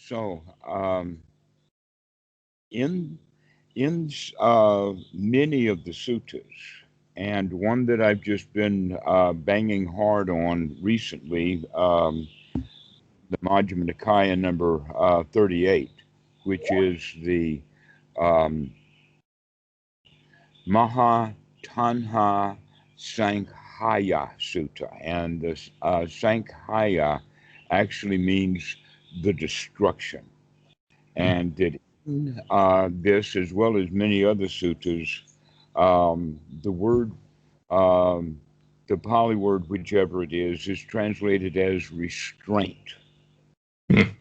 So, in many of the suttas, and one that I've just been banging hard on recently, the Majjhima Nikaya number 38, which is the um, Maha Tanha Sankhya Sutta. And the Sankhya actually means the destruction. And that in this, as well as many other suttas, the word, um, the Pali word, whichever it is translated as restraint. Mm.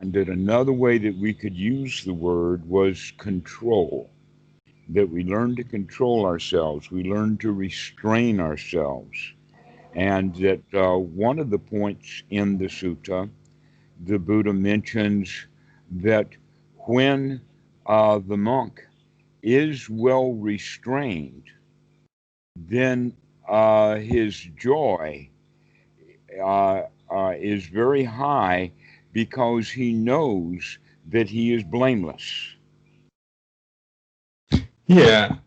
And that another way that we could use the word was control, that we learn to control ourselves, we learn to restrain ourselves. And that one of the points in the sutta, the Buddha mentions that when the monk is well restrained, then his joy is very high because he knows that he is blameless. Yeah.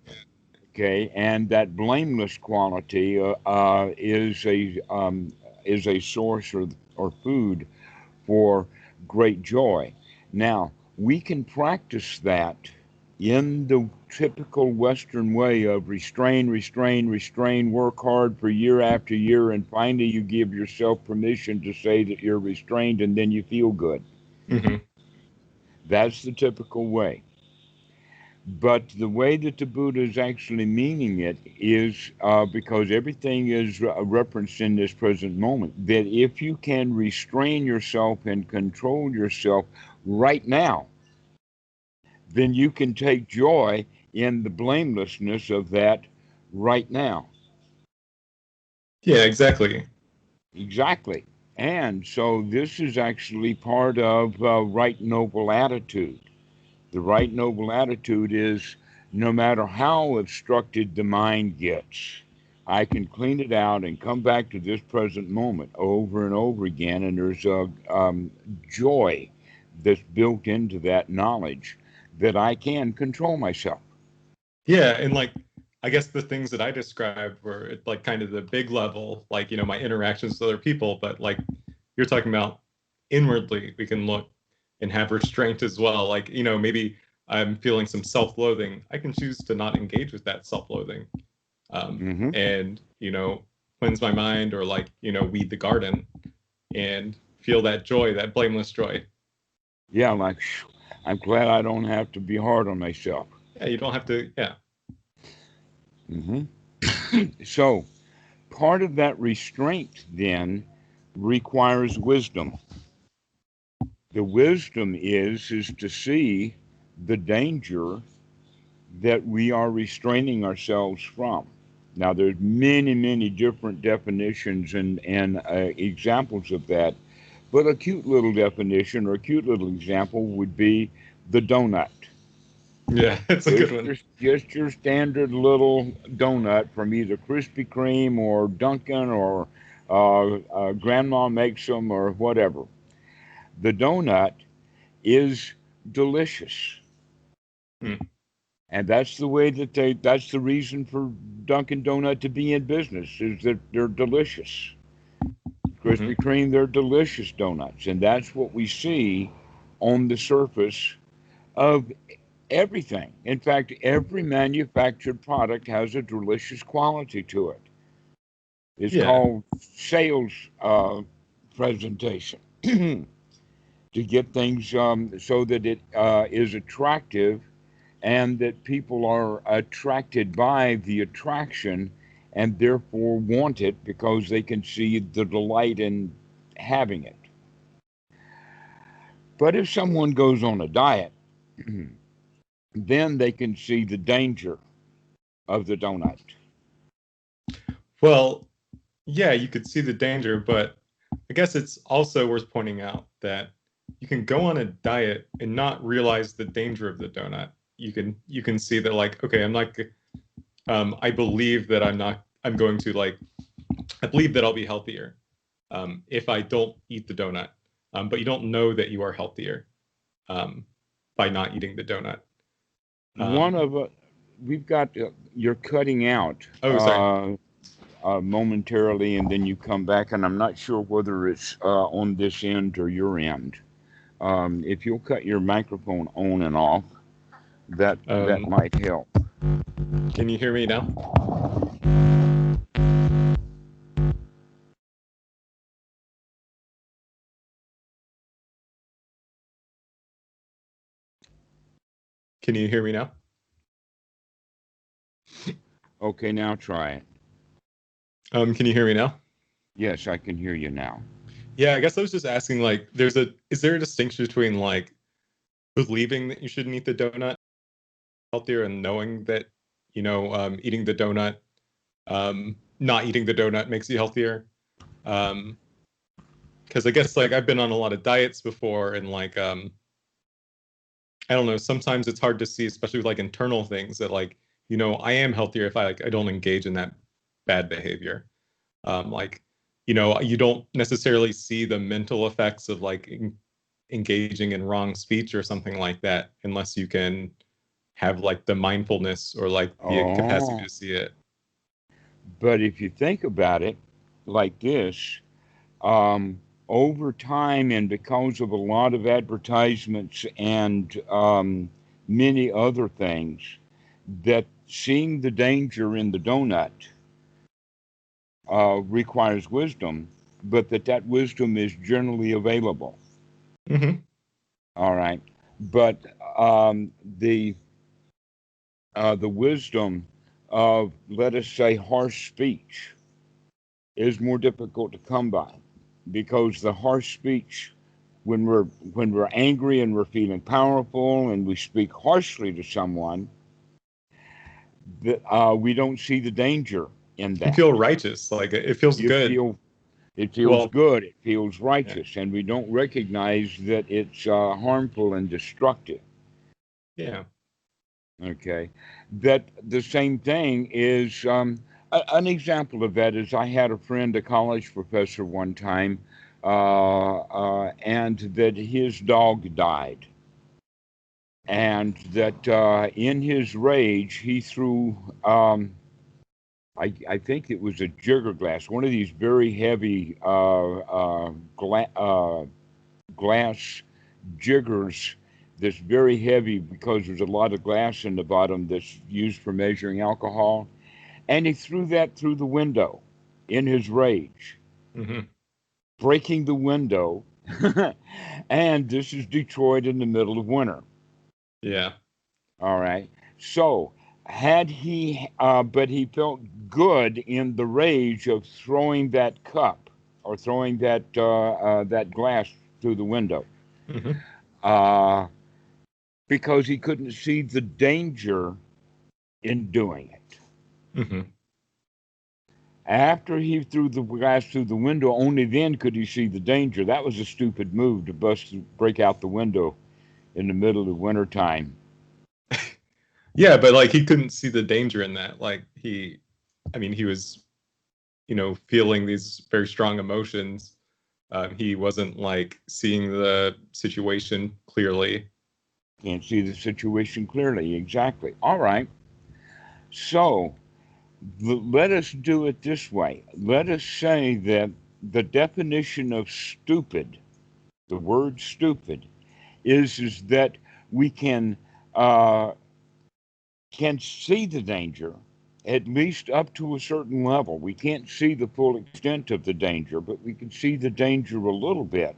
Okay, and that blameless quality is a source or food for great joy. Now, we can practice that in the typical Western way of restrain, restrain, restrain, work hard for year after year, and finally you give yourself permission to say that you're restrained and then you feel good. Hmm. That's the typical way. But the way that the Buddha is actually meaning it is because everything is referenced in this present moment, that if you can restrain yourself and control yourself right now, then you can take joy in the blamelessness of that right now. Yeah, exactly. Exactly. And so this is actually part of right noble attitude. The right noble attitude is no matter how obstructed the mind gets, I can clean it out and come back to this present moment over and over again. And there's a joy that's built into that knowledge that I can control myself. Yeah, and like I guess the things that I described were at like kind of the big level, like my interactions with other people, but like you're talking about inwardly, we can look and have restraint as well. Like, maybe I'm feeling some self-loathing. I can choose to not engage with that self-loathing. Hmm. And, cleanse my mind or like, weed the garden and feel that joy, that blameless joy. Yeah, like, I'm glad I don't have to be hard on myself. Yeah, you don't have to, yeah. Hmm. So, part of that restraint then requires wisdom. The wisdom is to see the danger that we are restraining ourselves from. Now, there's many different definitions and examples of that, but a cute little definition or a cute little example would be the donut. Yeah, it's a good one. Just your standard little donut from either Krispy Kreme or Dunkin' or Grandma makes them or whatever. The donut is delicious. Hmm. And that's the way that that's the reason for Dunkin' Donut to be in business is that they're delicious. Hmm. Krispy Kreme, they're delicious donuts. And that's what we see on the surface of everything. In fact, every manufactured product has a delicious quality to it. It's Yeah. called sales presentation to get things so that it is attractive and that people are attracted by the attraction and therefore want it because they can see the delight in having it. But if someone goes on a diet, then they can see the danger of the donut. Well, yeah, you could see the danger, but I guess it's also worth pointing out that you can go on a diet and not realize the danger of the donut. You can see that like, okay, I'm not I believe that I'm going to like I believe that I'll be healthier if I don't eat the donut. but you don't know that you are healthier by not eating the donut. We've got, you're cutting out Oh, sorry. momentarily, and then you come back, and I'm not sure whether it's on this end or your end. If you'll cut your microphone on and off, that might help. Can you hear me now? Can you hear me now? Okay, now try it. Can you hear me now? Yes, I can hear you now. Yeah, I guess I was just asking, like, is there a distinction between, like, believing that you shouldn't eat the donut healthier and knowing that, eating the donut, not eating the donut makes you healthier? Because I guess, like, I've been on a lot of diets before, and, like, I don't know, sometimes it's hard to see, especially with, like, internal things, that, like, I am healthier if I don't engage in that bad behavior. Like, you don't necessarily see the mental effects of, like, engaging in wrong speech or something like that unless you can have, like, the mindfulness or, like, the capacity to see it. But if you think about it like this, over time, and because of a lot of advertisements and many other things, that seeing the danger in the donut requires wisdom, but that wisdom is generally available. Mm-hmm. All right, but the wisdom of, let us say, harsh speech is more difficult to come by, because the harsh speech, when we're angry and we're feeling powerful and we speak harshly to someone, we don't see the danger in You that. feel righteous, like, it feels good. It feels good, it feels righteous, and we don't recognize that it's harmful and destructive. Yeah. Okay, that the same thing is, an example of that is, I had a friend, a college professor, one time, and that his dog died, and that in his rage he threw, I think it was a jigger glass, one of these very heavy glass jiggers, that's very heavy because there's a lot of glass in the bottom that's used for measuring alcohol. And he threw that through the window in his rage, Mm-hmm. breaking the window. And this is Detroit in the middle of winter. Yeah. All right. So, but he felt good in the rage of throwing that cup, or throwing that glass through the window. Mm-hmm. Because he couldn't see the danger in doing it. Mm-hmm. After he threw the glass through the window, only then could he see the danger. That was a stupid move, to break out the window in the middle of wintertime. Yeah, but, like, he couldn't see the danger in that. Like, he was, feeling these very strong emotions. He wasn't, like, seeing the situation clearly. Can't see the situation clearly. Exactly. All right. So let us do it this way. Let us say that the definition of stupid, the word stupid, is that we uh, can see the danger, at least up to a certain level. We can't see the full extent of the danger, but we can see the danger a little bit.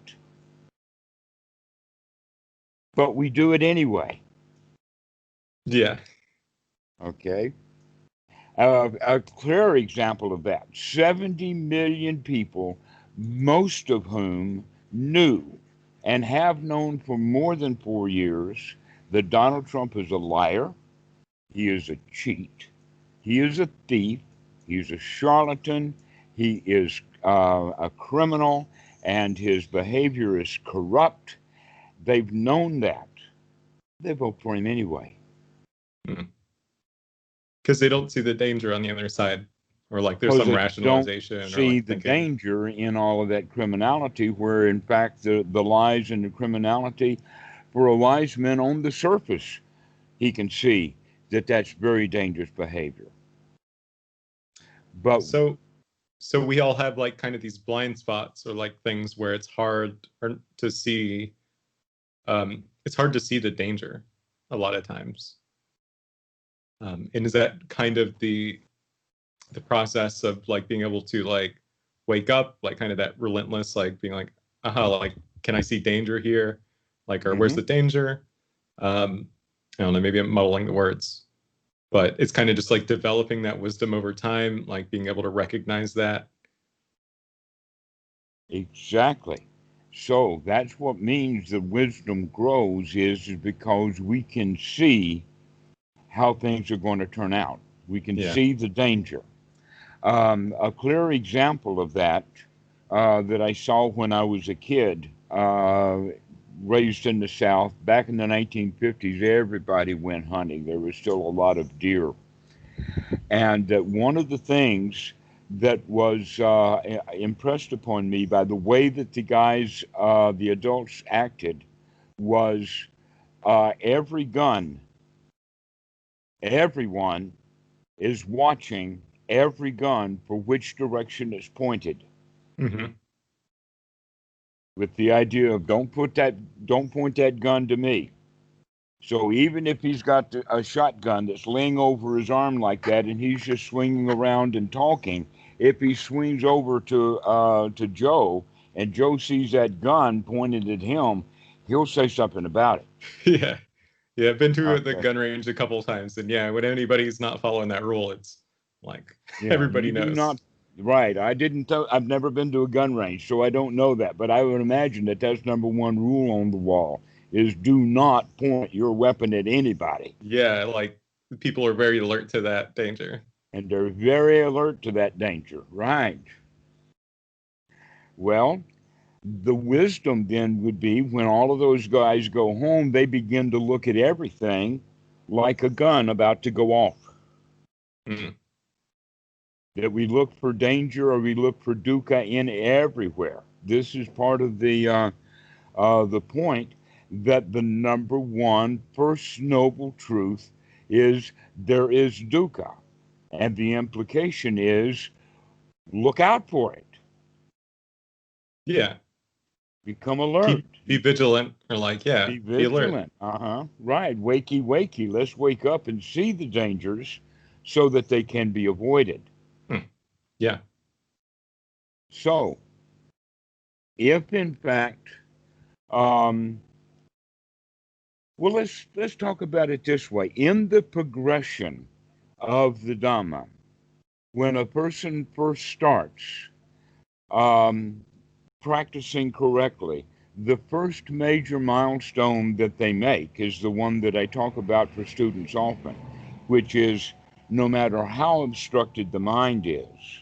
But we do it anyway. Yeah. Okay. A clear example of that: 70 million people, most of whom knew and have known for more than 4 years that Donald Trump is a liar, he is a cheat, he is a thief, he's a charlatan, he is a criminal, and his behavior is corrupt. They've known that. They vote for him anyway. Because they don't see the danger on the other side. or like there's because some they don't rationalization or see like the thinking. danger in all of that criminality, where in fact the lies and the criminality, for a wise man on the surface, he can see that that's very dangerous behavior. But So we all have like kind of these blind spots or like things where it's hard to see. It's hard to see the danger a lot of times. And is that kind of the process of like being able to like wake up, like kind of that relentless, like being like, aha, like, can I see danger here? Like, or where's the danger? I don't know, maybe I'm muddling the words, but it's kind of just like developing that wisdom over time, like being able to recognize that. exactly. So that's what means the wisdom grows is because we can see how things are going to turn out. We can Yeah. see the danger. A clear example of that that I saw when I was a kid, raised in the South, back in the 1950s, everybody went hunting. There was still a lot of deer. And one of the things that was impressed upon me by the way that the guys, the adults acted, was every gun, everyone is watching every gun for which direction it's pointed, Mm-hmm. with the idea of don't point that gun to me. So even if he's got a shotgun that's laying over his arm like that, and he's just swinging around and talking, if he swings over to Joe, and Joe sees that gun pointed at him, he'll say something about it. Yeah. Yeah, I've been to the Okay. gun range a couple of times, and yeah, when anybody's not following that rule, it's like Yeah, everybody you do knows. not. Right. I didn't. I've never been to a gun range, so I don't know that. But I would imagine that that's number one rule on the wall: is do not point your weapon at anybody. Yeah, like people are very alert to that danger. And they're very alert to that danger. Right. Well, the wisdom then would be when all of those guys go home, they begin to look at everything like a gun about to go off. Mm. That we look for danger, or we look for dukkha in everywhere. This is part of the point, that the number one first noble truth is there is dukkha, and the implication is look out for it. Yeah, Become alert. be vigilant, or like, yeah, Be be alert. vigilant. Right. Wakey, wakey. Let's wake up and see the dangers so that they can be avoided. Hmm. Yeah. So, if in fact, um, well, let's talk about it this way. In the progression of the Dhamma, when a person first starts um, practicing correctly, the first major milestone that they make is the one that I talk about for students often, which is no matter how obstructed the mind is,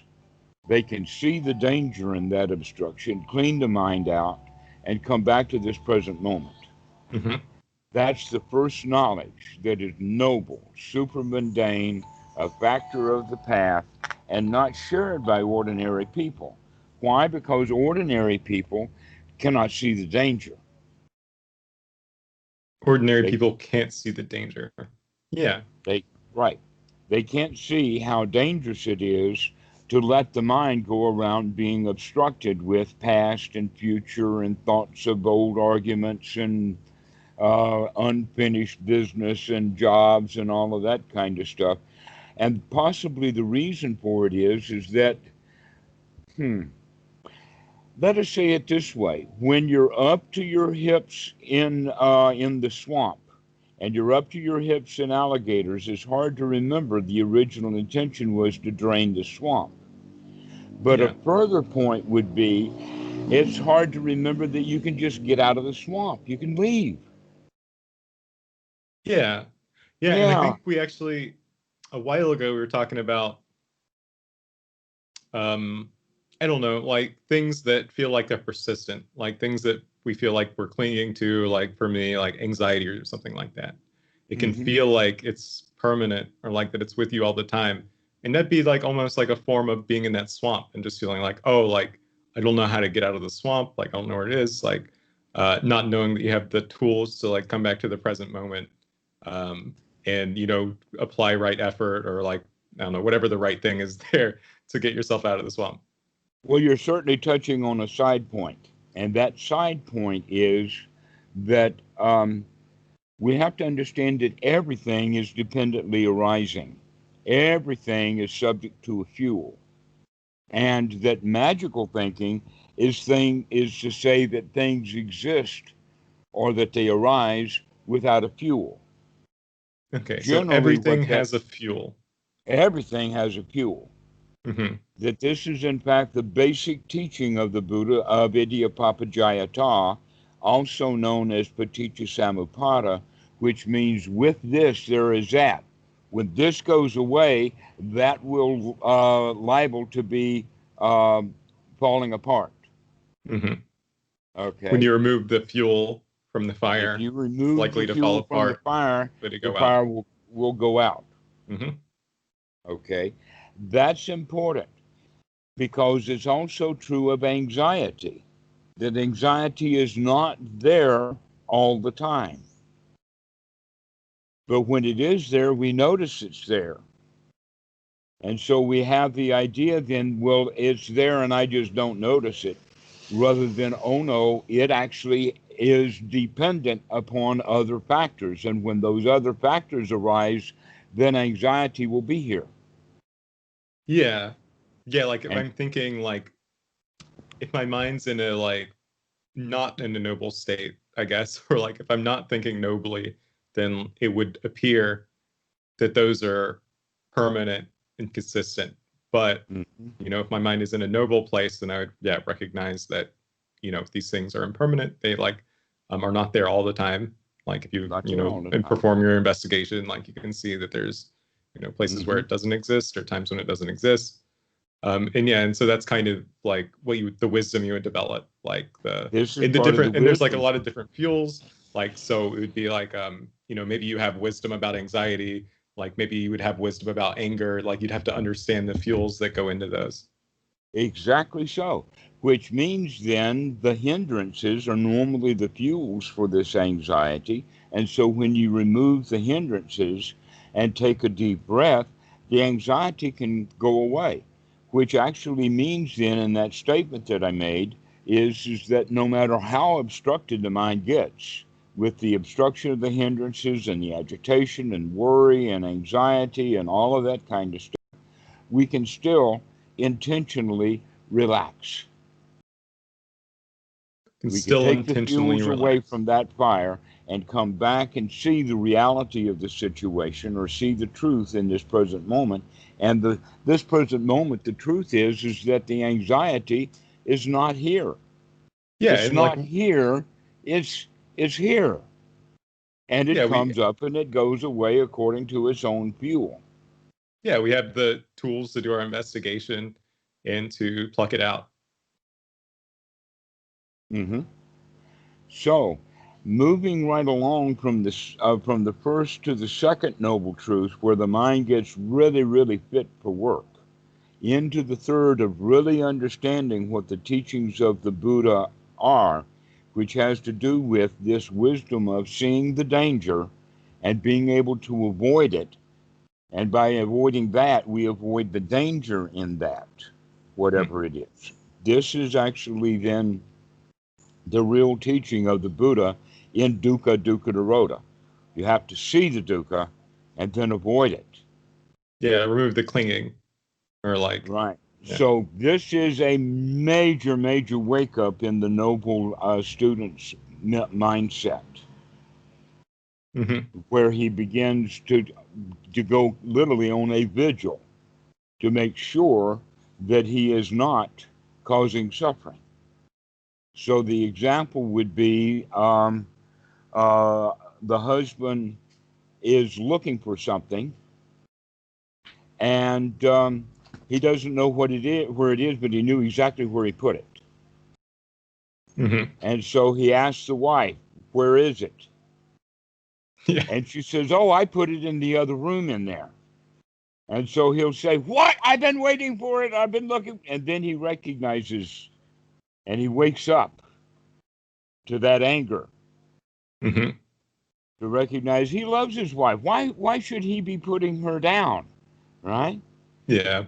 they can see the danger in that obstruction, clean the mind out, and come back to this present moment. Mm-hmm. That's the first knowledge that is noble, supermundane, a factor of the path, and not shared by ordinary people. Why? Because ordinary people cannot see the danger. Ordinary They, people can't see the danger. Yeah. they, right. They can't see how dangerous it is to let the mind go around being obstructed with past and future and thoughts of old arguments and unfinished business and jobs and all of that kind of stuff. And possibly the reason for it is that, hmm, let us say it this way: when you're up to your hips in the swamp, and you're up to your hips in alligators, it's hard to remember the original intention was to drain the swamp. But a Yeah. further point would be it's hard to remember that you can just get out of the swamp. You can leave. Yeah. Yeah. And I Yeah. think we actually, a while ago, we were talking about, um, I don't know, like things that feel like they're persistent, like things that we feel like we're clinging to, like for me, like anxiety or something like that. It can Hmm. feel like it's permanent or like that it's with you all the time. And that'd be like almost like a form of being in that swamp and just feeling like, oh, like I don't know how to get out of the swamp. Like I don't know where it is. Like not knowing that you have the tools to like come back to the present moment, um, and apply right effort, or like I don't know, whatever the right thing is there to get yourself out of the swamp. Well, you're certainly touching on a side point, and that side point is that we have to understand that everything is dependently arising. Everything is subject to a fuel, and that magical thinking is to say that things exist or that they arise without a fuel. Okay, so Generally, everything has a fuel. everything has a fuel. Mm-hmm. That this is in fact the basic teaching of the Buddha of Iddhipapajayata, also known as Paticca Samuppada, which means with this there is that. When this goes away, that will liable to be falling apart. Mm-hmm. When Okay. you remove the fuel from the If fire, you it's remove the likely to fall fuel from apart, but it the go out. fire will go out. Mm-hmm. Okay. That's important because it's also true of anxiety. That anxiety is not there all the time. But when it is there, we notice it's there. And so we have the idea then, well, it's there and I just don't notice it, rather than, oh no, it actually is dependent upon other factors. And when those other factors arise, then anxiety will be here. Yeah. Yeah, like if And I'm thinking like if my mind's in a like not in a noble state, I guess, or like if I'm not thinking nobly, then it would appear that those are permanent and consistent. But Mhm. if my mind is in a noble place, then I would recognize that if these things are impermanent, they like are not there all the time. Like if you Not there all the and time. perform your investigation, like you can see that there's places where Hmm. it doesn't exist or times when it doesn't exist. And so that's kind of like the wisdom you would develop, like This is in the part of the different, and there's like a wisdom. lot of different fuels. Like, so it would be like, maybe you have wisdom about anxiety, like maybe you would have wisdom about anger, like you'd have to understand the fuels that go into those. Exactly so. Which means then the hindrances are normally the fuels for this anxiety. And so when you remove the hindrances and take a deep breath, the anxiety can go away. Which actually means then in that statement that I made is that no matter how obstructed the mind gets, with the obstruction of the hindrances and the agitation and worry and anxiety and all of that kind of stuff, we can still intentionally relax. And We can still take the intentionally fuels away relax. from that fire and come back and see the reality of the situation or see the truth in this present moment. And this present moment, the truth is that the anxiety is not here. Yeah, It's and like, not here. It's here. And it yeah, we comes up and it goes away according to its own fuel. yeah, we have the tools to do our investigation and to pluck it out. Hmm. So, moving right along from the first to the second noble truth, where the mind gets really, really fit for work, into the third of really understanding what the teachings of the Buddha are, which has to do with this wisdom of seeing the danger and being able to avoid it. And by avoiding that, we avoid the danger in that, Hmm. whatever it is. This is actually then the real teaching of the Buddha in dukkha dukkha nirodha. You have to see the dukkha and then avoid it. Yeah, remove the clinging, or like, Right. yeah. So this is a major, major wake up in the noble student's mindset, Hmm. where he begins to go literally on a vigil to make sure that he is not causing suffering. So the example would be uh, the husband is looking for something, and he doesn't know what it is, where it is, but he knew exactly where he put it. Hmm. And so he asks the wife, "Where is it?" Yeah. And she says, "Oh, I put it in the other room in there." And so he'll say, "What? I've been waiting for it. I've been looking." And then he recognizes and he wakes up to that anger, Hmm. to recognize he loves his wife. Why should he be putting her down? Right? Yeah.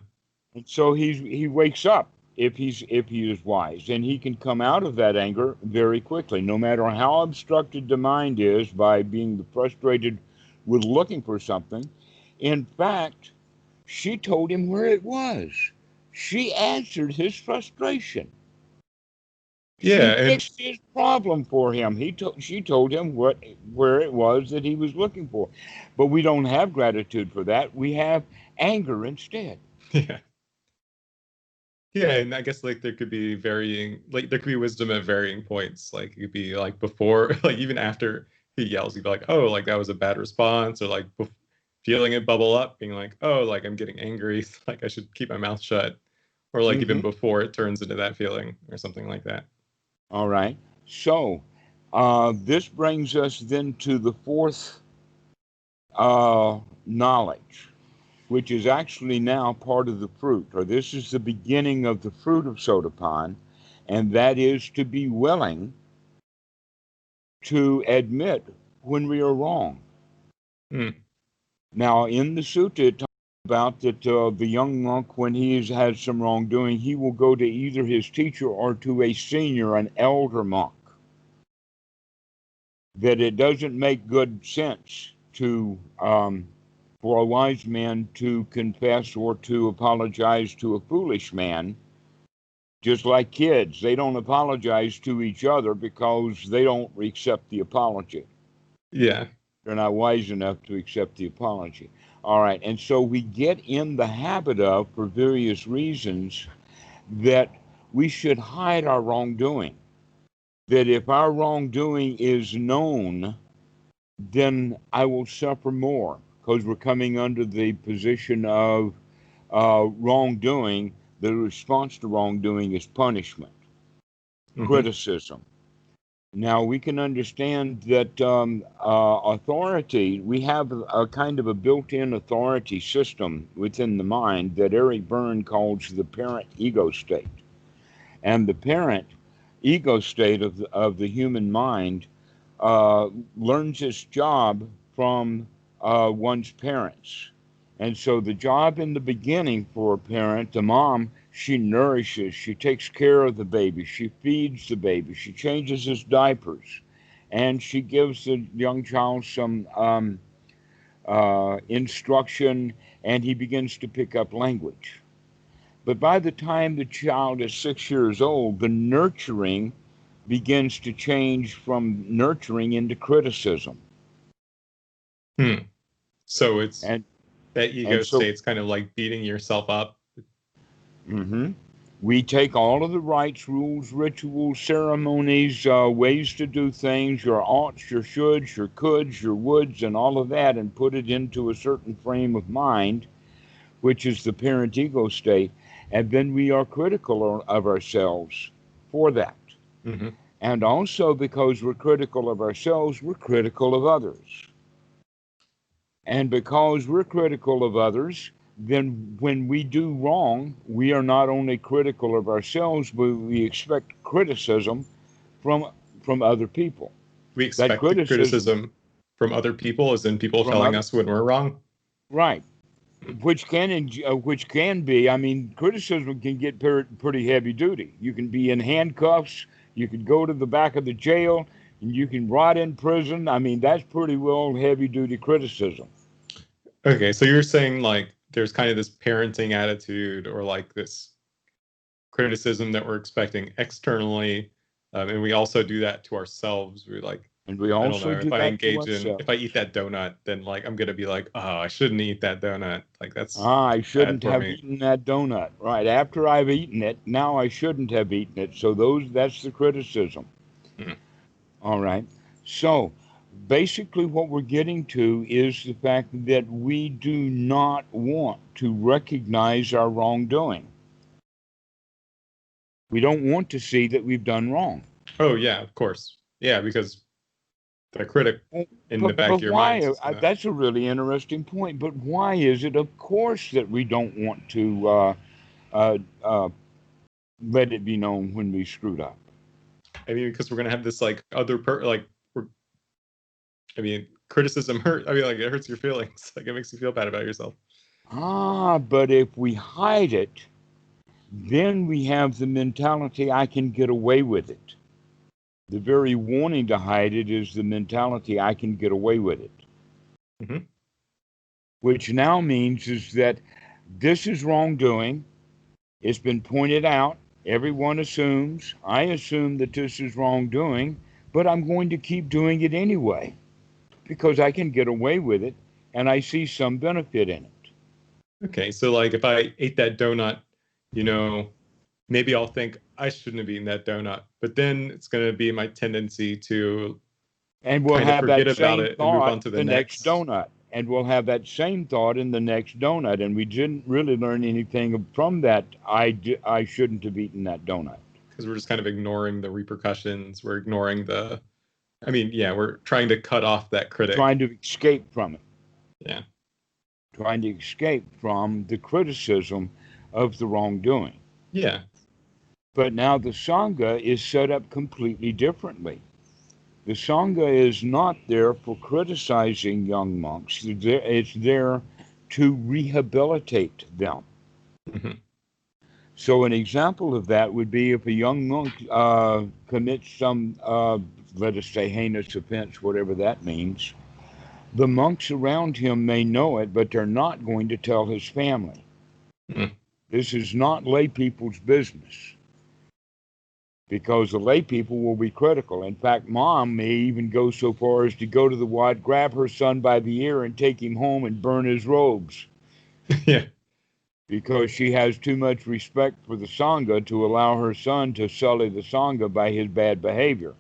And so he wakes up if he is wise, and he can come out of that anger very quickly, no matter how obstructed the mind is by being frustrated with looking for something. In fact, she told him where it was. She answered his frustration. She Yeah. And fixed his problem for him. She told him where it was that he was looking for. But we don't have gratitude for that. We have anger instead. yeah. Yeah, and I guess like there could be varying, like there could be wisdom at varying points. Like it could be like before, like even after he yells, he'd be like, "Oh, like that was a bad response," or like feeling it bubble up, being like, "Oh, like I'm getting angry, like I should keep my mouth shut," or like even Hmm. before it turns into that feeling or something like that. All right. So this brings us then to the fourth knowledge, which is actually now part of the fruit, or this is the beginning of the fruit of Sotapan, and that is to be willing to admit when we are wrong. Hmm. Now, in the sutta, it talks about that the young monk, when he has had some wrongdoing, he will go to either his teacher or to a senior, an elder monk. That it doesn't make good sense to for a wise man to confess or to apologize to a foolish man. Just like kids, they don't apologize to each other because they don't accept the apology. Yeah. They're not wise enough to accept the apology. All right, and so we get in the habit of, for various reasons, that we should hide our wrongdoing. That if our wrongdoing is known, then I will suffer more because we're coming under the position of wrongdoing. The response to wrongdoing is punishment, Hmm. criticism. Now we can understand that authority, we have a kind of a built in authority system within the mind that Eric Berne calls the parent ego state. And the parent ego state of the human mind uh, learns its job from one's parents. And so the job in the beginning for a parent, the mom, she nourishes, she takes care of the baby, she feeds the baby, she changes his diapers, and she gives the young child some instruction, and he begins to pick up language. But by the time the child is 6 years old, the nurturing begins to change from nurturing into criticism. Hmm. So it's And that and ego so state's kind of like beating yourself up. mhm, we take all of the rites, rules, rituals, ceremonies, ways to do things, your oughts, your shoulds, your coulds, your woulds, and all of that, and put it into a certain frame of mind, which is the parent ego state, and then we are critical of ourselves for that. Hmm. And also, because we're critical of ourselves, we're critical of others. And because we're critical of others, then when we do wrong, we are not only critical of ourselves, but we expect criticism from from other people. We That expect the criticism criticism from other people, as in people from telling other, us when we're wrong. right, which can be. I mean, criticism can get pretty heavy duty. You can be in handcuffs. You could go to the back of the jail, and you can rot in prison. I mean, that's pretty well heavy duty criticism. Okay, so you're saying like there's kind of this parenting attitude or like this criticism that we're expecting externally, and we also do that to ourselves. We're like, And we I don't also know, do if I that to engage in, if ourselves. I eat that donut, then like I'm gonna be like, oh, I shouldn't eat that donut. Like that's Ah, I bad shouldn't for have me. eaten that donut. Right. After I've eaten it, now I shouldn't have eaten it. So that's the criticism. Hmm. All right. So basically what we're getting to is the fact that we do not want to recognize our wrongdoing. We don't want to see that we've done wrong. Oh yeah, of course. Yeah, because the critic in the back of But your mind. why? That's a really interesting point. But why is it, of course, that we don't want to uh, uh, let it be known when we screwed up? I mean, because we're gonna have this like criticism hurt. I mean, like it hurts your feelings. Like it makes you feel bad about yourself. But if we hide it, then we have the mentality I can get away with it. The very wanting to hide it is the mentality I can get away with it. Mm-hmm. Which now means is that this is wrongdoing. It's been pointed out. Everyone assumes. I assume that this is wrongdoing, but I'm going to keep doing it anyway because I can get away with it and I see some benefit in it. Okay, so like if I ate that donut, you know, maybe I'll think I shouldn't have eaten that donut, but then it's going to be my tendency to And we'll kind of have forget that about same it and move on thought to the next donut. And we'll have that same thought in the next donut. And we didn't really learn anything from that. I shouldn't have eaten that donut. Because we're just kind of ignoring the repercussions. We're ignoring we're trying to cut off that critic. Trying to escape from it. Yeah. Trying to escape from the criticism of the wrongdoing. Yeah. But now the Sangha is set up completely differently. The Sangha is not there for criticizing young monks. It's there to rehabilitate them. Mm-hmm. So an example of that would be if a young monk commits some, let us say, heinous offense, whatever that means. The monks around him may know it, but they're not going to tell his family. Mm. This is not lay people's business, because the lay people will be critical. In fact, mom may even go so far as to go to the Wat, grab her son by the ear, and take him home and burn his robes. Yeah. Because she has too much respect for the Sangha to allow her son to sully the Sangha by his bad behavior.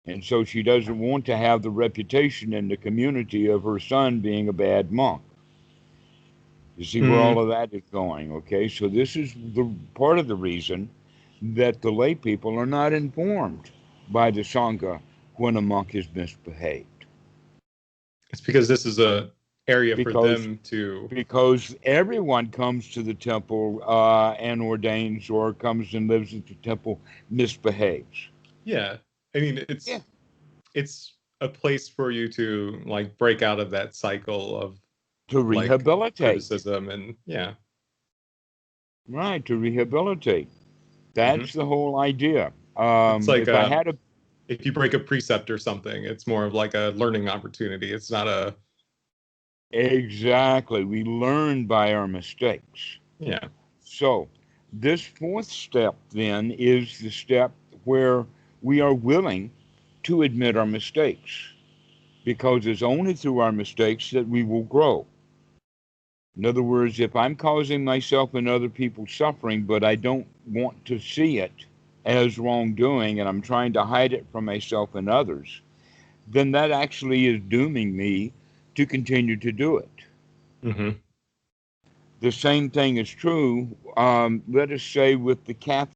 And so she doesn't want to have the reputation in the community of her son being a bad monk. You see where all of that is going, okay? So this is the part of the reason that the lay people are not informed by the Sangha when a monk is misbehaved. It's because this is a area for them to... Because everyone comes to the temple and ordains or comes and lives at the temple misbehaves. Yeah. I mean, it's a place for you to like break out of that cycle of to rehabilitate, criticism, and right, to rehabilitate. That's the whole idea. It's like if you break a precept or something, it's more of like a learning opportunity. It's not a... Exactly. We learn by our mistakes. Yeah. So this fourth step then is the step where we are willing to admit our mistakes, because it's only through our mistakes that we will grow. In other words, if I'm causing myself and other people suffering, but I don't want to see it as wrongdoing and I'm trying to hide it from myself and others, then that actually is dooming me to continue to do it. Mm-hmm. The same thing is true, let us say, with the Catholic,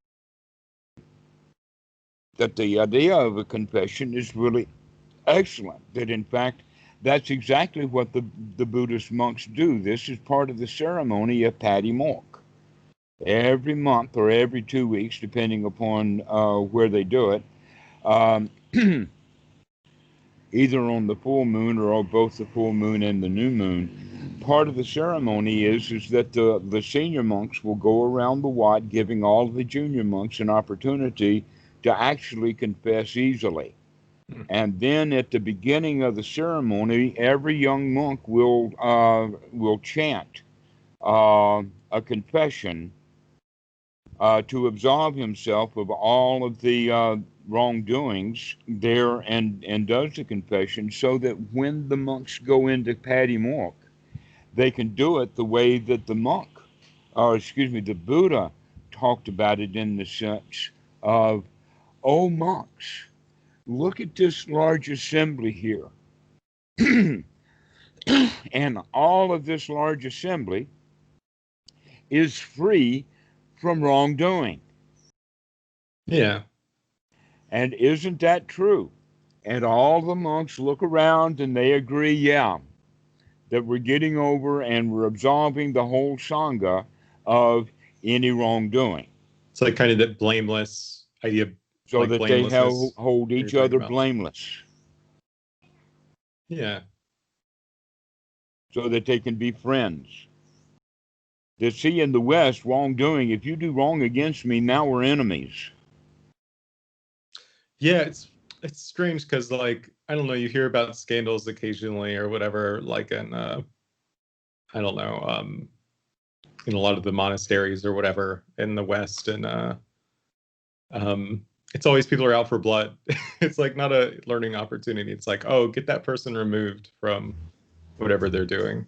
that the idea of a confession is really excellent, that in fact, that's exactly what the Buddhist monks do. This is part of the ceremony of Patimokkha. Every month or every 2 weeks, depending upon where they do it, either on the full moon or on both the full moon and the new moon, part of the ceremony is that the senior monks will go around the Wat giving all of the junior monks an opportunity to actually confess easily. And then at the beginning of the ceremony, every young monk will chant a confession to absolve himself of all of the wrongdoings there, and does the confession, so that when the monks go into Patimokkha, they can do it the way that the Buddha talked about it, in the sense of, oh monks, look at this large assembly here. And all of this large assembly is free from wrongdoing. Yeah. And isn't that true? And all the monks look around and they agree, yeah, that we're getting over and we're absolving the whole Sangha of any wrongdoing. It's like kind of that blameless idea, So like that they blamelessness hold you're each talking other about. blameless. Yeah. So that they can be friends. To see in the West wrongdoing, if you do wrong against me, now we're enemies. Yeah, it's strange because, like, I don't know, you hear about scandals occasionally or whatever, like in I don't know, in a lot of the monasteries or whatever in the West, and it's always people are out for blood. It's like not a learning opportunity. It's like, oh, get that person removed from whatever they're doing.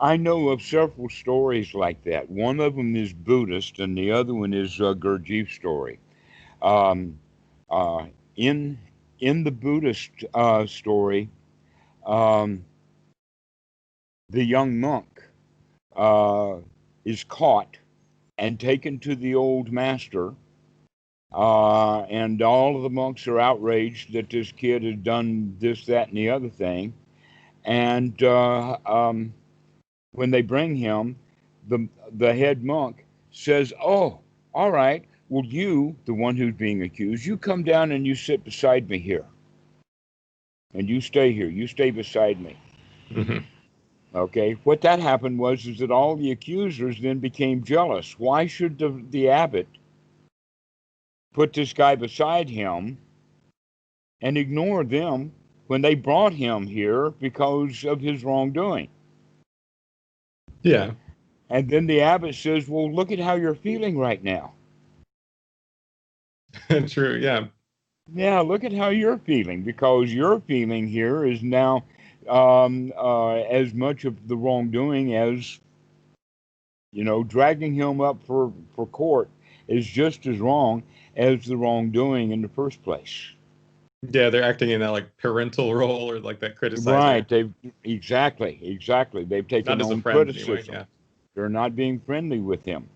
I know of several stories like that. One of them is Buddhist, and the other one is Gurdjieff's story. Um, uh, in in the Buddhist story, um, the young monk uh, is caught and taken to the old master, and all of the monks are outraged that this kid has done this, that, and the other thing. And when they bring him, the head monk says, "Oh, all right. Well, you, the one who's being accused, you come down and you sit beside me here, and you stay here. You stay beside me." Mm-hmm. Okay. What that happened was is that all the accusers then became jealous. Why should the abbot put this guy beside him and ignore them when they brought him here because of his wrongdoing? Yeah. And then the abbot says, "Well, look at how you're feeling right now. True. Yeah. Yeah, look at how you're feeling because your feeling here is now as much of the wrongdoing as, dragging him up for court is just as wrong as the wrongdoing in the first place." Yeah, they're acting in that like parental role or like that criticizer, Right. Exactly. They've not taken as a on friend anyway. criticism. Yeah. They're not being friendly with him.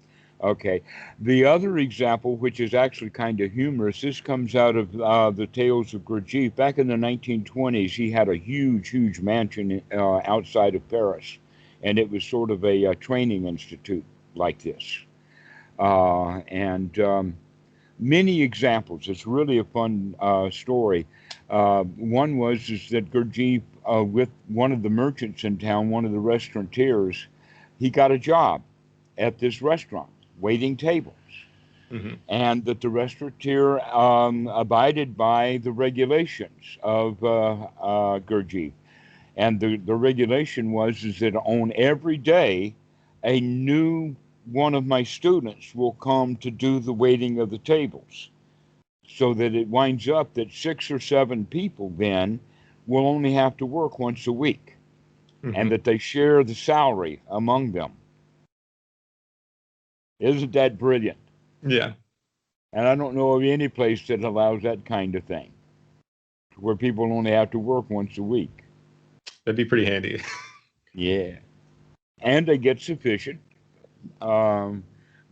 Okay. The other example, which is actually kind of humorous, this comes out of the Tales of Gurdjieff. Back in the 1920s, he had a huge, huge mansion outside of Paris, and it was sort of a training institute like this. And many examples. It's really a fun story. One was is that Gurdjieff, with one of the merchants in town, one of the restaurateurs, he got a job at this restaurant waiting tables, Mm-hmm. and that the restaurateur abided by the regulations of Gurdjieff. And the regulation was is that on every day, a new one of my students will come to do the waiting of the tables, so that it winds up that 6 or 7 people then will only have to work once a week, and Mm-hmm. that they share the salary among them. Isn't that brilliant? Yeah, And I don't know of any place that allows that kind of thing, where people only have to work once a week. that'd be pretty handy. Yeah. And they get sufficient. Um,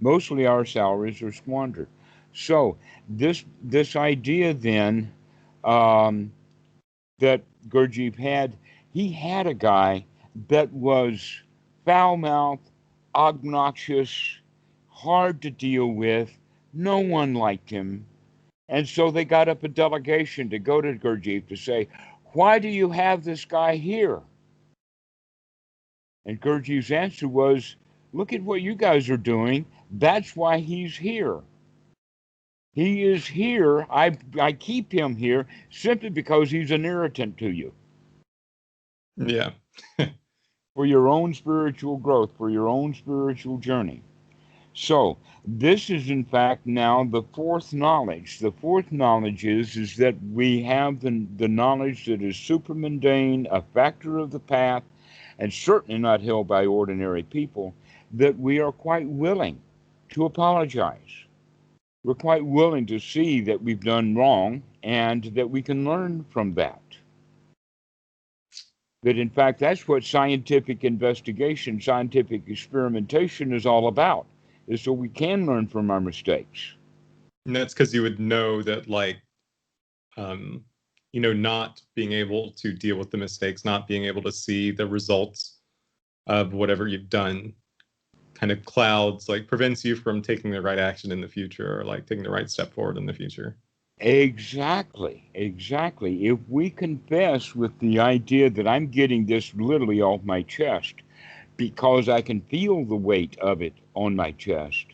Mostly our salaries are squandered. So this idea then um, that Gurdjieff had, he had a guy that was foul mouthed, obnoxious, hard to deal with. No one liked him. And so they got up a delegation to go to Gurdjieff to say, "Why do you have this guy here?" And Gurdjieff's answer was, "Look at what you guys are doing. That's why he's here. He is here. I keep him here simply because he's an irritant to you, Yeah. for your own spiritual growth, for your own spiritual journey." So this is in fact now the fourth knowledge. The fourth knowledge is that we have the knowledge that is supramundane, a factor of the path, and certainly not held by ordinary people, that we are quite willing to apologize. We're quite willing to see that we've done wrong and that we can learn from that. That in fact, that's what scientific investigation, scientific experimentation is all about, is so we can learn from our mistakes. And that's because you would know that, like, not being able to deal with the mistakes, not being able to see the results of whatever you've done, kind of clouds, like, prevents you from taking the right action in the future, or like taking the right step forward in the future. Exactly, exactly. If we confess with the idea that I'm getting this literally off my chest because I can feel the weight of it on my chest,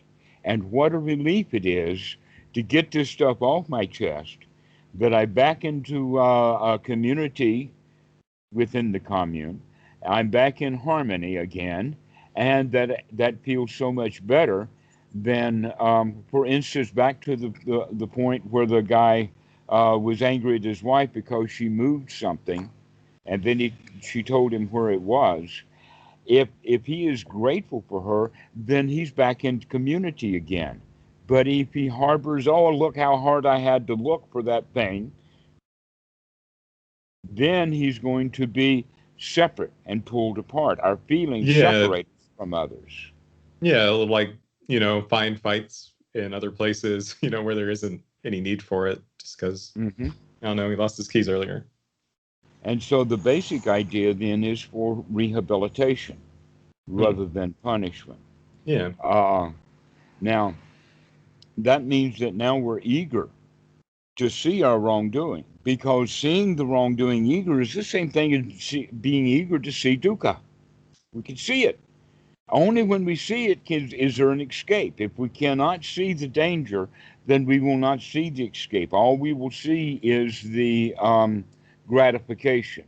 and what a relief it is to get this stuff off my chest, that I back into a community within the commune. I'm back in harmony again, and that feels so much better than, for instance, back to the point where the guy was angry at his wife because she moved something, and then she told him where it was. If he is grateful for her, then he's back in community again. But if he harbors, oh, look how hard I had to look for that thing, then he's going to be separate and pulled apart. Our feelings Yeah, separate from others. yeah, like, find fights in other places, where there isn't any need for it, just because, Hmm. I don't know, he lost his keys earlier. And so the basic idea then is for rehabilitation Hmm. rather than punishment. Yeah. Uh, Now, that means that now we're eager to see our wrongdoing, because seeing the wrongdoing eager is the same thing as being eager to see dukkha. We can see it. Only when we see it is there an escape. If we cannot see the danger, then we will not see the escape. All we will see is the gratification.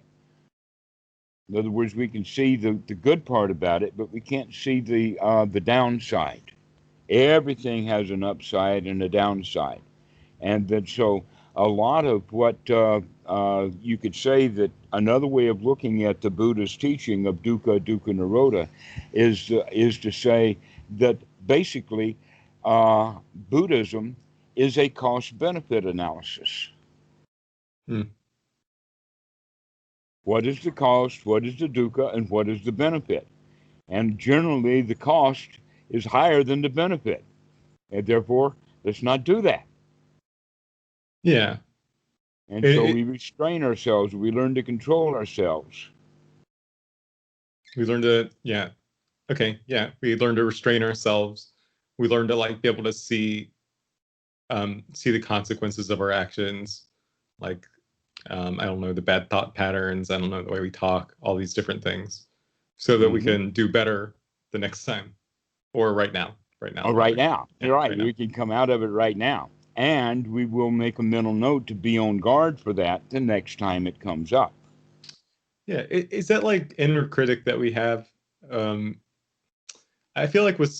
In other words, we can see the good part about it, but we can't see the downside. Everything has an upside and a downside, and then so a lot of what you could say that another way of looking at the Buddha's teaching of dukkha, dukkha nirodha, is to say that basically Buddhism is a cost benefit analysis. Hmm. What is the cost? What is the dukkha? And what is the benefit? And generally, the cost is higher than the benefit, and therefore, let's not do that. Yeah. And It, so it, we restrain ourselves. We learn to control ourselves. we learn to, yeah. Okay. Yeah. We learn to restrain ourselves. We learn to, like, be able to see the consequences of our actions, like, I don't know, the bad thought patterns, I don't know, the way we talk, all these different things, so that we Hmm. can do better the next time, or right now, Oh, right rather. now. Yeah, You're right. right now. We can come out of it right now. And we will make a mental note to be on guard for that the next time it comes up. Yeah, is that, like, inner critic that we have? Um, I feel like with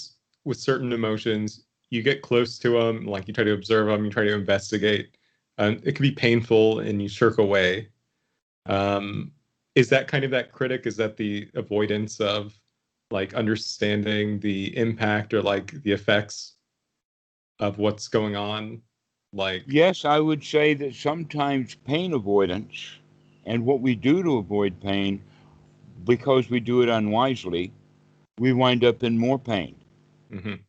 certain emotions, you get close to them, like, you try to observe them, you try to investigate. It can be painful, and you shirk away. Um, is that kind of that critic? Is that the avoidance of, like, understanding the impact, or like the effects of what's going on? Like, Yes, I would say that sometimes pain avoidance and what we do to avoid pain, because we do it unwisely, we wind up in more pain. mhm,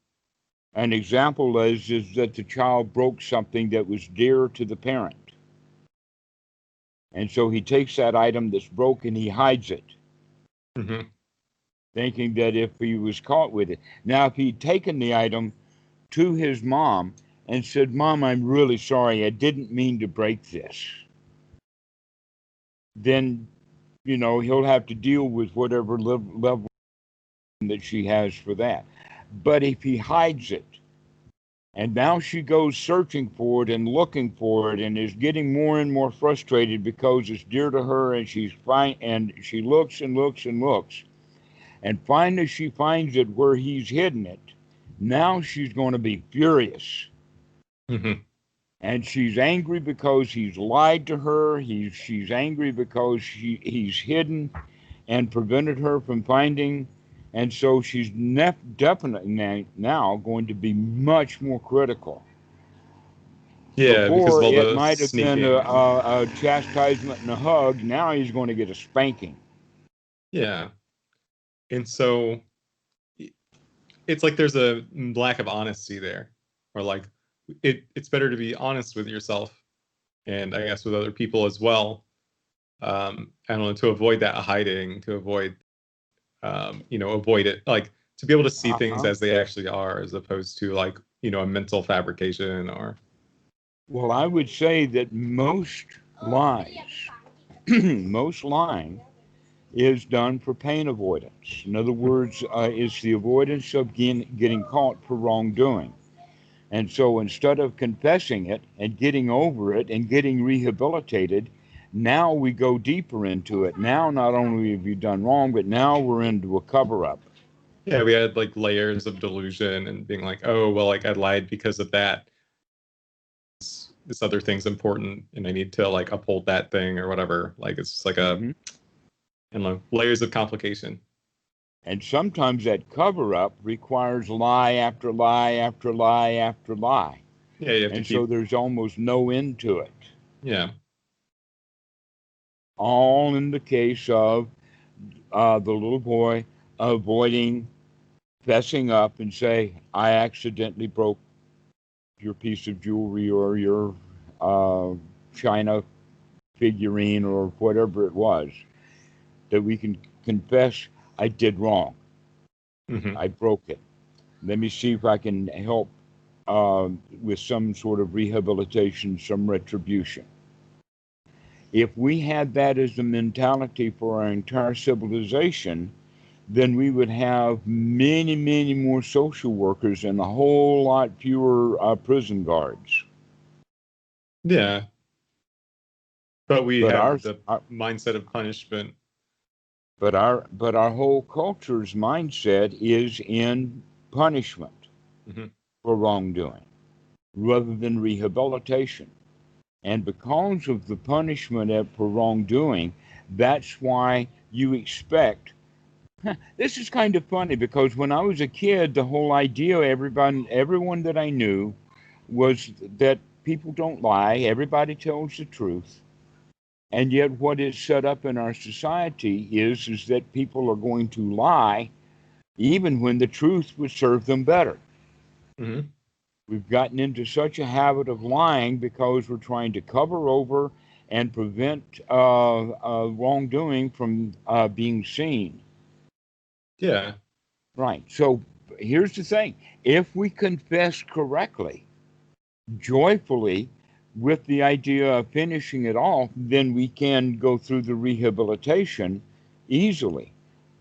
An example is that the child broke something that was dear to the parent. And so he takes that item that's broken, he hides it, mhm, thinking that if he was caught with it. Now, if he'd taken the item to his mom and said, Mom, I'm really sorry, I didn't mean to break this, then, he'll have to deal with whatever level that she has for that. But if he hides it, and now she goes searching for it and looking for it and is getting more and more frustrated because it's dear to her, and she's fine, and she looks and looks and looks, and finally she finds it where he's hidden it. Now she's going to be furious, mhm. and she's angry because he's lied to her. She's angry because he's hidden and prevented her from finding, and so she's definitely now going to be much more critical. Yeah, because of Before all it the might have been sneaking, and a chastisement and a hug. Now he's going to get a spanking. yeah, and so it's like there's a lack of honesty there, or like, it's better to be honest with yourself, and I guess with other people as well. I don't know, to avoid that hiding, to avoid, avoid it, like to be able to see things Uh-huh. as they actually are, as opposed to like, a mental fabrication or. Well, I would say that most lies, most lying is done for pain avoidance. In other words, it's the avoidance of getting caught for wrongdoing. And so instead of confessing it and getting over it and getting rehabilitated, now we go deeper into it. Now, not only have you done wrong, but now we're into a cover up. Yeah, we had like layers of delusion and being like, oh, well, like I lied because of that. This other thing's important and I need to like uphold that thing or whatever. Like it's just like Hmm. I don't know, layers of complication. And sometimes that cover up requires lie after lie after lie after lie. Yeah, you have to And so keep. there's almost no end to it. Yeah. All in the case of the little boy avoiding fessing up and say, I accidentally broke your piece of jewelry or your uh, china figurine or whatever it was, that we can confess, I did wrong. Hmm. I broke it. Let me see if I can help with some sort of rehabilitation, some retribution. If we had that as the mentality for our entire civilization, then we would have many, many more social workers and a whole lot fewer prison guards. Yeah. But we But have ours, the mindset of punishment. but our whole culture's mindset is in punishment Hmm. for wrongdoing rather than rehabilitation. And because of the punishment for wrongdoing, that's why you expect. This is kind of funny because when I was a kid, the whole idea, everyone that I knew, was that people don't lie, everybody tells the truth. And yet, what is set up in our society is that people are going to lie even when the truth would serve them better. Hmm. We've gotten into such a habit of lying because we're trying to cover over and prevent wrongdoing from being seen. Yeah. Right. So here's the thing: if we confess correctly, joyfully, with the idea of finishing it off, then we can go through the rehabilitation easily.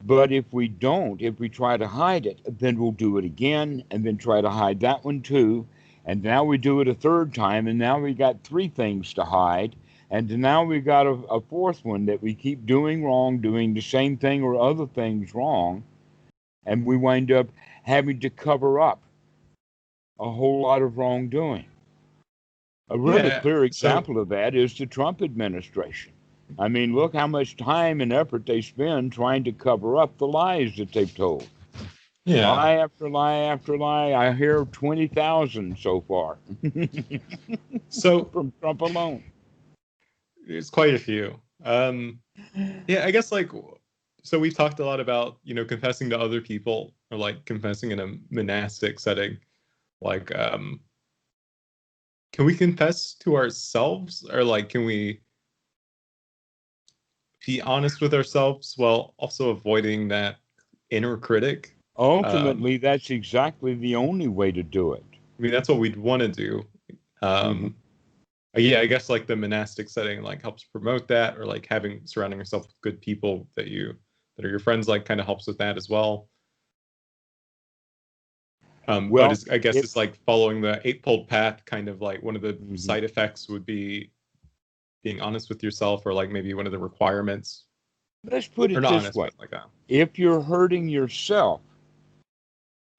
But if we don't, if we try to hide it, then we'll do it again and then try to hide that one too. And now we do it a third time, and now we got three things to hide. And now we got a fourth one that we keep doing wrong, doing the same thing or other things wrong. And we wind up having to cover up a whole lot of wrongdoing. A really Yeah. clear So, example of that is the Trump administration. I mean, look how much time and effort they spend trying to cover up the lies that they've told. yeah. Lie after lie after lie. I hear 20,000 so far So from Trump alone. there's quite a few. Yeah, I guess like, so we've talked a lot about, confessing to other people or like confessing in a monastic setting. Like, can we confess to ourselves, or like, can we be honest with ourselves while also avoiding that inner critic? Ultimately, that's exactly the only way to do it. I mean, that's what we'd want to do. Hmm. Um, yeah, I guess like the monastic setting like helps promote that, or like having surrounding yourself with good people that are your friends, like kind of helps with that as well. But Well, I guess it, it's like following the eightfold path, kind of like one of the mhm. side effects would be being honest with yourself, or like maybe one of the requirements, Let's put or it not this honest, way: but like that. if you're hurting yourself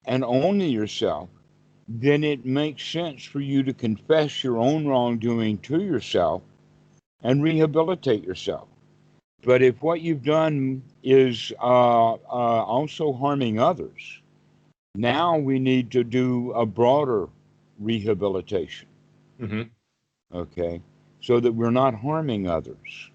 and only yourself, then it makes sense for you to confess your own wrongdoing to yourself and rehabilitate yourself. But if what you've done is also harming others, now we need to do a broader rehabilitation, Mm-hmm. okay, so that we're not harming others.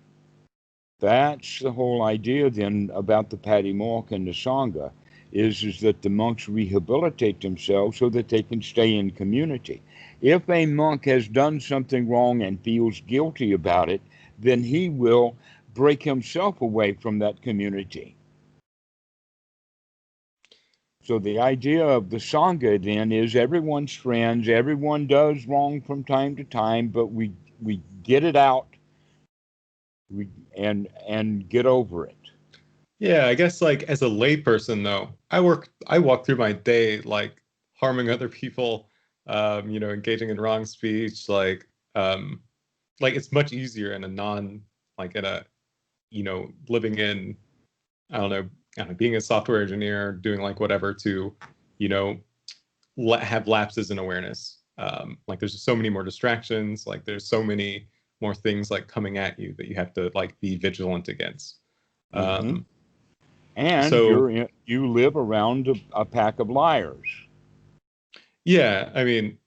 That's the whole idea then about the Patty Mawk and the Sangha. is that the monks rehabilitate themselves so that they can stay in community. If a monk has done something wrong and feels guilty about it, then he will break himself away from that community. So the idea of the Sangha then is everyone's friends, everyone does wrong from time to time, but we get it out we, and get over it. Yeah, I guess like as a layperson though, I walk through my day like harming other people, engaging in wrong speech, like it's much easier in a non like in a living in I don't know, being a software engineer, doing like whatever to, you know, have lapses in awareness. Like there's just so many more distractions. Like there's so many more things like coming at you that you have to like be vigilant against. Mm-hmm. Um, And so you live around a pack of liars. yeah, I mean,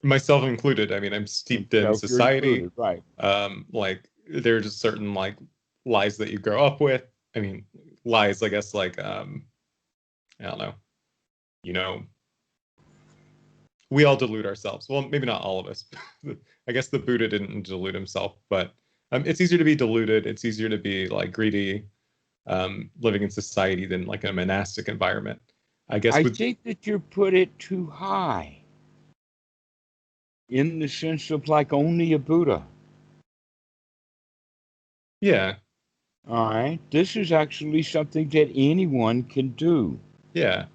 myself included. I mean, I'm steeped in Yourself, you're society. included, right? Like there are just certain like lies that you grow up with. I mean, lies, I guess, like I don't know, you know, we all delude ourselves. Well, maybe not all of us. I guess the Buddha didn't delude himself, but it's easier to be deluded. It's easier to be like greedy, living in society than like a monastic environment. I guess I with think that you put it too high in the sense of like only a Buddha. yeah, All right. This is actually something that anyone can do. yeah,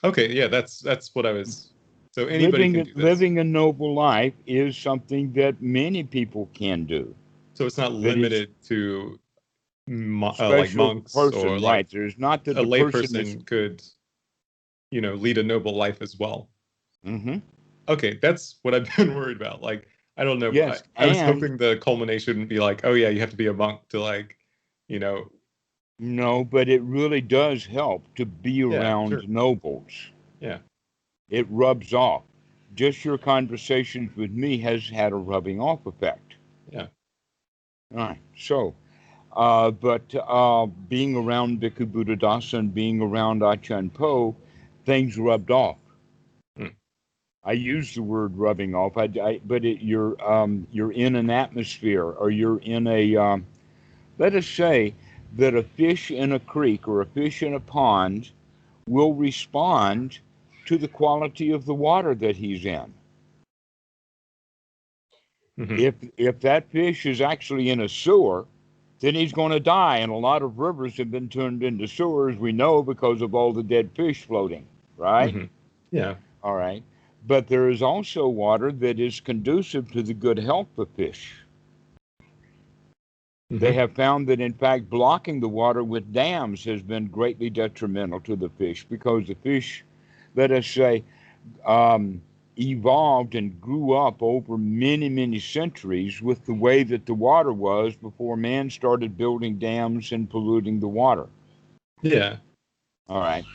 okay, yeah. That's what I was. So anybody can Living do this. living a noble life is something that many people can do. So it's not That is limited to like special monks or person, like right? There's not that a the person is. layperson could, lead a noble life as well. Hmm. Okay, that's what I've been worried about. Like, I don't know. Yes, I was and hoping the culmination would be like, oh yeah, you have to be a monk to like, you know, no, but it really does help to be yeah, sure, around nobles. yeah, It rubs off. Just your conversations with me has had a rubbing off effect. yeah, All right. So, but being around Bhikkhu Buddhadasa and being around Achan Po, things rubbed off. mm, I use the word rubbing off, but you're in an atmosphere, or you're in a let us say that a fish in a creek or a fish in a pond will respond to the quality of the water that he's in. hmm, If that fish is actually in a sewer, then he's going to die. And a lot of rivers have been turned into sewers, we know, because of all the dead fish floating, right? hmm, yeah, All right. But there is also water that is conducive to the good health of fish. They hmm, have found that, in fact, blocking the water with dams has been greatly detrimental to the fish because the fish, let us say, um, evolved and grew up over many, many centuries with the way that the water was before man started building dams and polluting the water. yeah, All right.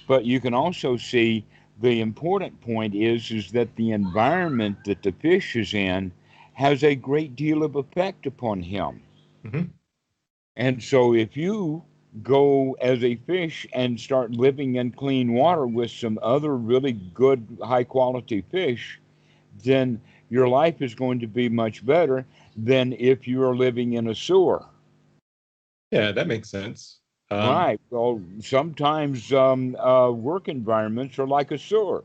But you can also see the important point is that the environment that the fish is in has a great deal of effect upon him. hmm, And so if you go as a fish and start living in clean water with some other really good high quality fish, then your life is going to be much better than if you are living in a sewer. yeah. That makes sense. Right. Well, sometimes work environments are like a sewer.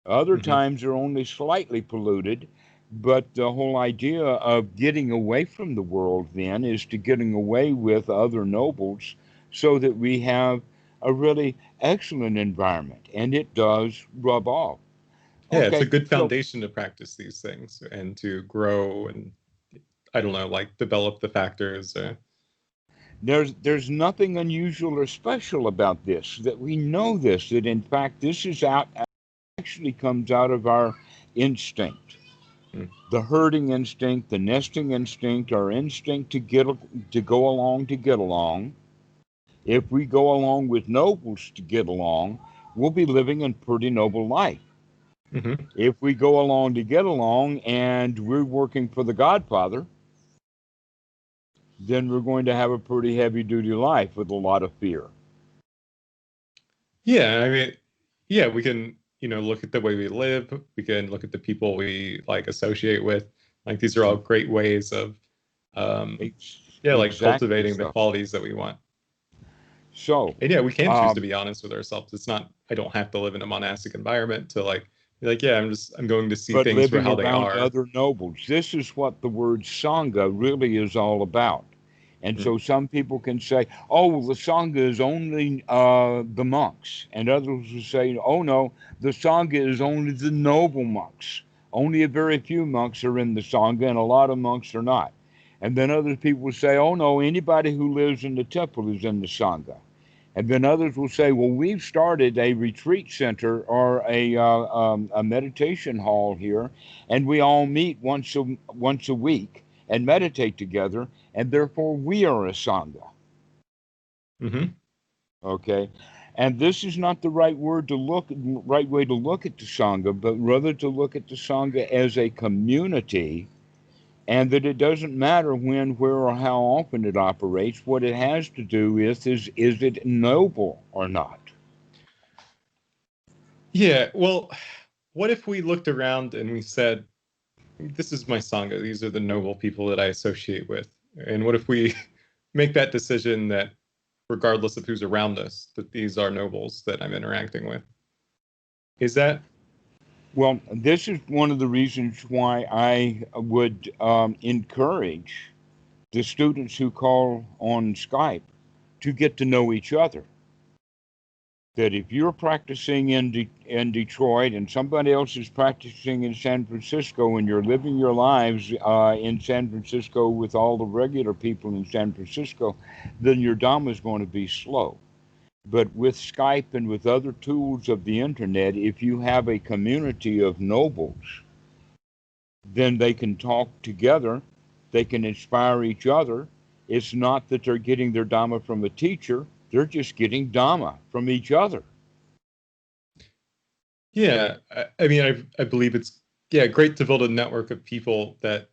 Other Hmm, times they're only slightly polluted. But the whole idea of getting away from the world then is to getting away with other nobles so that we have a really excellent environment. And it does rub off. yeah, it's a Okay, good so foundation to practice these things and to grow and I don't know, like develop the factors. there's nothing unusual or special about this. That we know this. That in fact this is out actually comes out of our instinct. Mm, The herding instinct, the nesting instinct, our instinct to go along to get along. If we go along with nobles to get along, we'll be living a pretty noble life. hmm, If we go along to get along and we're working for the Godfather, then we're going to have a pretty heavy duty life with a lot of fear. Yeah, I mean, yeah, we can, look at the way we live. We can look at the people we like associate with. Like these are all great ways of, yeah, like Exactly cultivating the so. qualities that we want. So, And yeah, we can choose to um, be honest with ourselves. It's not, I don't have to live in a monastic environment to like be like, yeah, I'm going to see but things for living how they around are. other nobles. This is what the word Sangha really is all about. And Mm. so some people can say, oh, well, the Sangha is only the monks. And others will say, oh, no, the Sangha is only the noble monks. Only a very few monks are in the Sangha, and a lot of monks are not. And then other people will say, oh, no, anybody who lives in the temple is in the Sangha. And then others will say, well, we've started a retreat center or a meditation hall here, and we all meet once a week and meditate together, and therefore we are a Sangha. Hmm. Okay? And this is not the right way to look at the Sangha, but rather to look at the Sangha as a community, and that it doesn't matter when, where, or how often it operates. What it has to do is it noble or not? Yeah, well, what if we looked around and we said, this is my Sangha. These are the noble people that I associate with. And what if we make that decision that regardless of who's around us, that these are nobles that I'm interacting with? Is that Well, this is one of the reasons why I would encourage the students who call on Skype to get to know each other. That if you're practicing in Detroit and somebody else is practicing in San Francisco and you're living your lives in San Francisco with all the regular people in San Francisco, then your Dhamma is going to be slow. But with Skype and with other tools of the internet, if you have a community of nobles, then they can talk together, they can inspire each other. It's not that they're getting their Dhamma from a teacher, they're just getting Dhamma from each other. Yeah, I mean, I believe it's yeah great to build a network of people that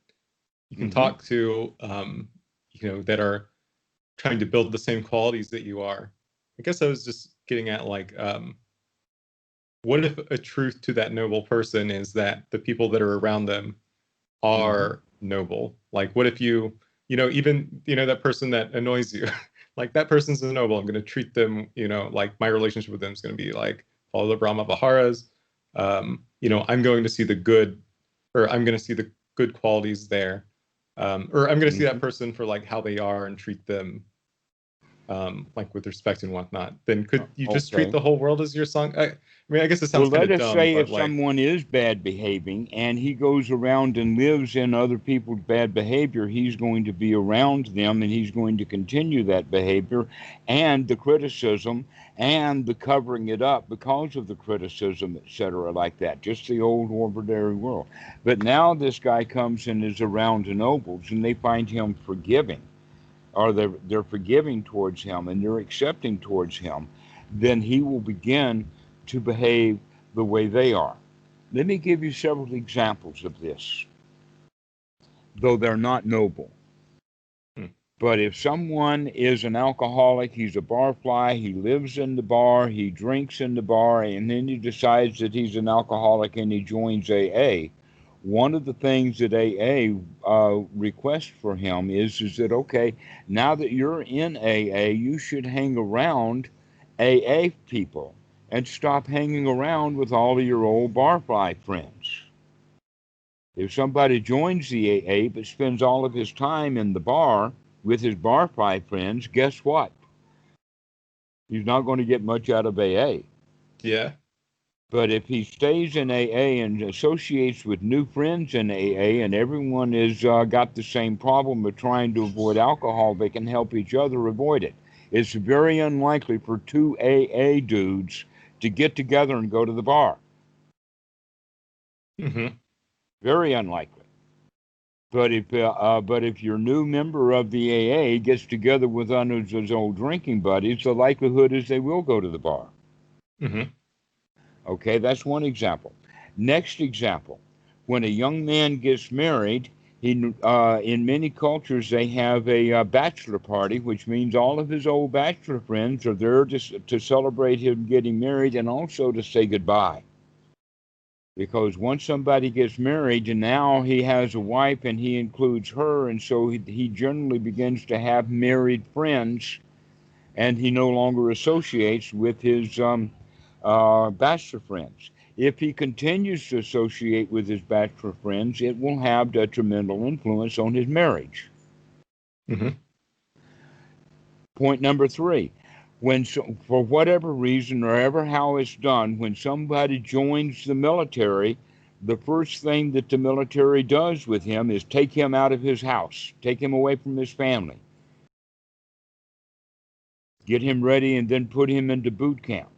you can Mm-hmm. talk to, that are trying to build the same qualities that you are. I guess I was just getting at like, what if a truth to that noble person is that the people that are around them Mm-hmm. are noble? Like, what if even that person that annoys you, like that person's a noble. I'm going to treat them, like my relationship with them is going to be like follow the Brahma Viharas. I'm going to see the good, or I'm going to see the good qualities there, or I'm going to see Mm-hmm. that person for like how they are and treat them like with respect and whatnot. Then could you just treat Okay. the whole world as your song? I mean, I guess it Well, sounds kind let of us dumb, say but if like, someone is bad behaving and he goes around and lives in other people's bad behavior, he's going to be around them and he's going to continue that behavior and the criticism and the covering it up because of the criticism, etc., like that. Just the old ordinary world. But now this guy comes and is around the nobles and they find him forgiving, or they're forgiving towards him and they're accepting towards him, then he will begin to behave the way they are. Let me give you several examples of this, though they're not noble. hmm, But if someone is an alcoholic, he's a barfly, he lives in the bar, he drinks in the bar, and then he decides that he's an alcoholic and he joins AA. One of the things that AA requests for him is that, okay, now that you're in AA, you should hang around AA people and stop hanging around with all of your old barfly friends. If somebody joins the AA but spends all of his time in the bar with his bar fight friends, guess what? He's not going to get much out of AA. yeah. But if he stays in AA and associates with new friends in AA, and everyone has got the same problem of trying to avoid alcohol, they can help each other avoid it. It's very unlikely for two AA dudes to get together and go to the bar. Hmm. Very unlikely. But if your new member of the AA gets together with one of his old drinking buddies, the likelihood is they will go to the bar. Hmm. Okay, that's one example. Next example, when a young man gets married, He in many cultures they have a bachelor party, which means all of his old bachelor friends are there to celebrate him getting married and also to say goodbye. Because once somebody gets married and now he has a wife and he includes her, and so he generally begins to have married friends, and he no longer associates with his bachelor friends. If he continues to associate with his bachelor friends, it will have detrimental influence on his marriage. Mm-hmm. Point number three, for whatever reason or ever how it's done, when somebody joins the military, the first thing that the military does with him is take him out of his house, take him away from his family, get him ready, and then put him into boot camp.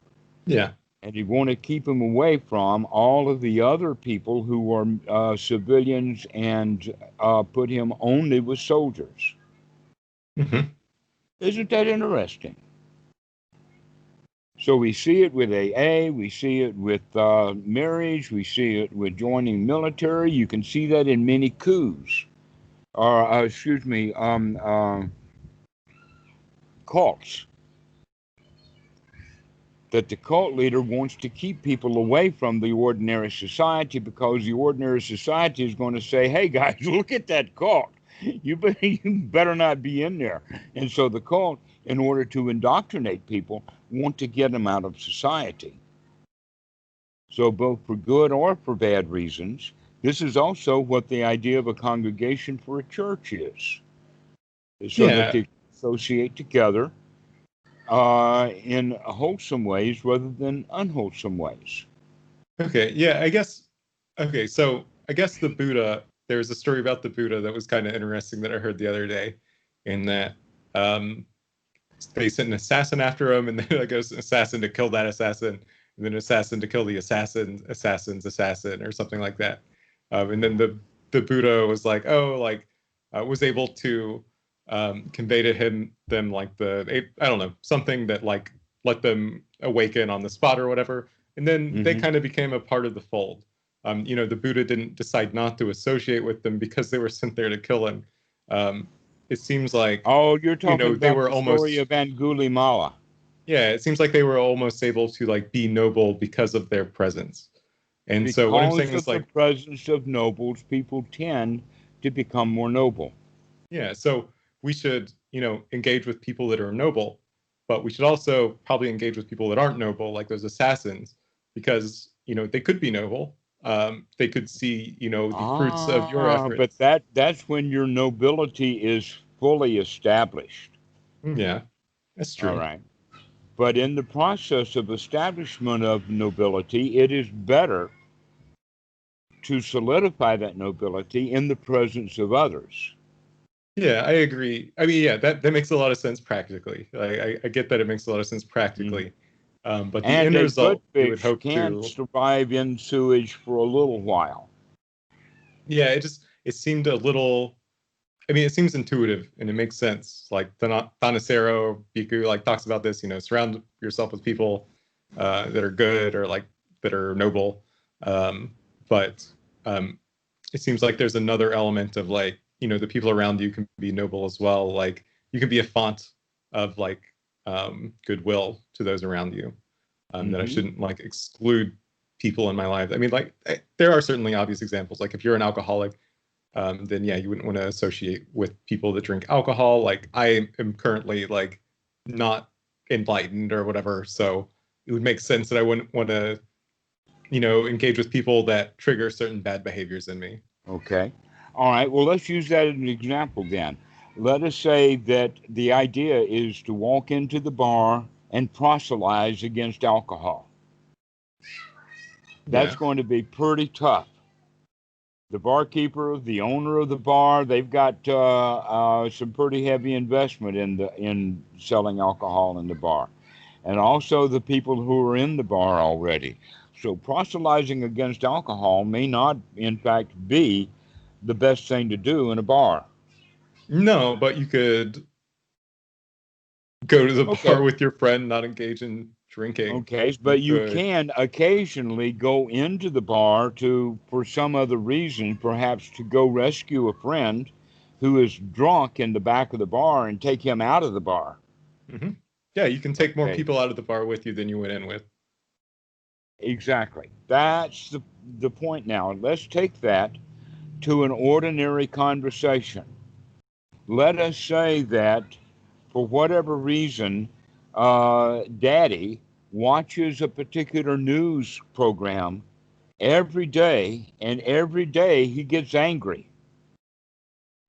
Yeah. And you want to keep him away from all of the other people who are civilians and put him only with soldiers. Mm-hmm. Isn't that interesting? So we see it with AA, we see it with marriage, we see it with joining military. You can see that in many coups, or cults. That the cult leader wants to keep people away from the ordinary society because the ordinary society is going to say, hey guys, look at that cult. You better not be in there. And so the cult, in order to indoctrinate people, want to get them out of society. So both for good or for bad reasons, this is also what the idea of a congregation for a church is. So that Yeah. they associate together in wholesome ways rather than unwholesome ways. Okay. Yeah. Okay. So I guess the Buddha, there's a story about the Buddha that was kind of interesting that I heard the other day, in that um, they sent an assassin after him, and then like an assassin to kill that assassin, and then an assassin to kill the assassin's assassin, or something like that. And then the Buddha was like, oh, like was able to convey to them like I don't know, something that like let them awaken on the spot or whatever, and then they Mm-hmm. kind of became a part of the fold. The Buddha didn't decide not to associate with them because they were sent there to kill him. It seems like Oh, you're talking they about were the story almost, of Angulimala. yeah, it seems like they were almost able to like be noble because of their presence. And so what I'm saying Because is of the like, presence of nobles, people tend to become more noble. yeah, so we should, engage with people that are noble, but we should also probably engage with people that aren't noble, like those assassins, because, they could be noble. They could see, the fruits of your But efforts. that's when your nobility is fully established. Yeah, that's All true. right. But in the process of establishment of nobility, it is better to solidify that nobility in the presence of others. Yeah, I agree. I mean, yeah, that makes a lot of sense practically. I get that it makes a lot of sense Mhm. practically. But the And end a good result, you would fish hope can to, survive in sewage for a little while. yeah, it seemed a little, I mean, it seems intuitive and it makes sense. Like Thanissaro Bhikkhu like talks about this, surround yourself with people that are good, or like that are noble. But um, it seems like there's another element of like, the people around you can be noble as well. Like you can be a font of like goodwill to those around you. That I Hmm. shouldn't like exclude people in my life. I mean, like there are certainly obvious examples. Like if you're an alcoholic, then yeah, you wouldn't want to associate with people that drink alcohol. Like I am currently like not enlightened or whatever, so it would make sense that I wouldn't want to, engage with people that trigger certain bad behaviors in me. Okay. All right. Well, let's use that as an example then. Let us say that the idea is to walk into the bar and proselytize against alcohol. That's Yeah. going to be pretty tough. The barkeeper, the owner of the bar, they've got some pretty heavy investment in selling alcohol in the bar, and also the people who are in the bar already. So proselytizing against alcohol may not, in fact, be the best thing to do in a bar. No, but you could go to the bar Okay. with your friend, not engage in drinking. Okay, but you Good. can occasionally go into the bar for some other reason, perhaps to go rescue a friend who is drunk in the back of the bar and take him out of the bar. Hmm. Yeah, you can take more Okay, people out of the bar with you than you went in with. exactly. That's the point now. Let's take that to an ordinary conversation. Let us say that for whatever reason, Daddy watches a particular news program every day, and every day he gets angry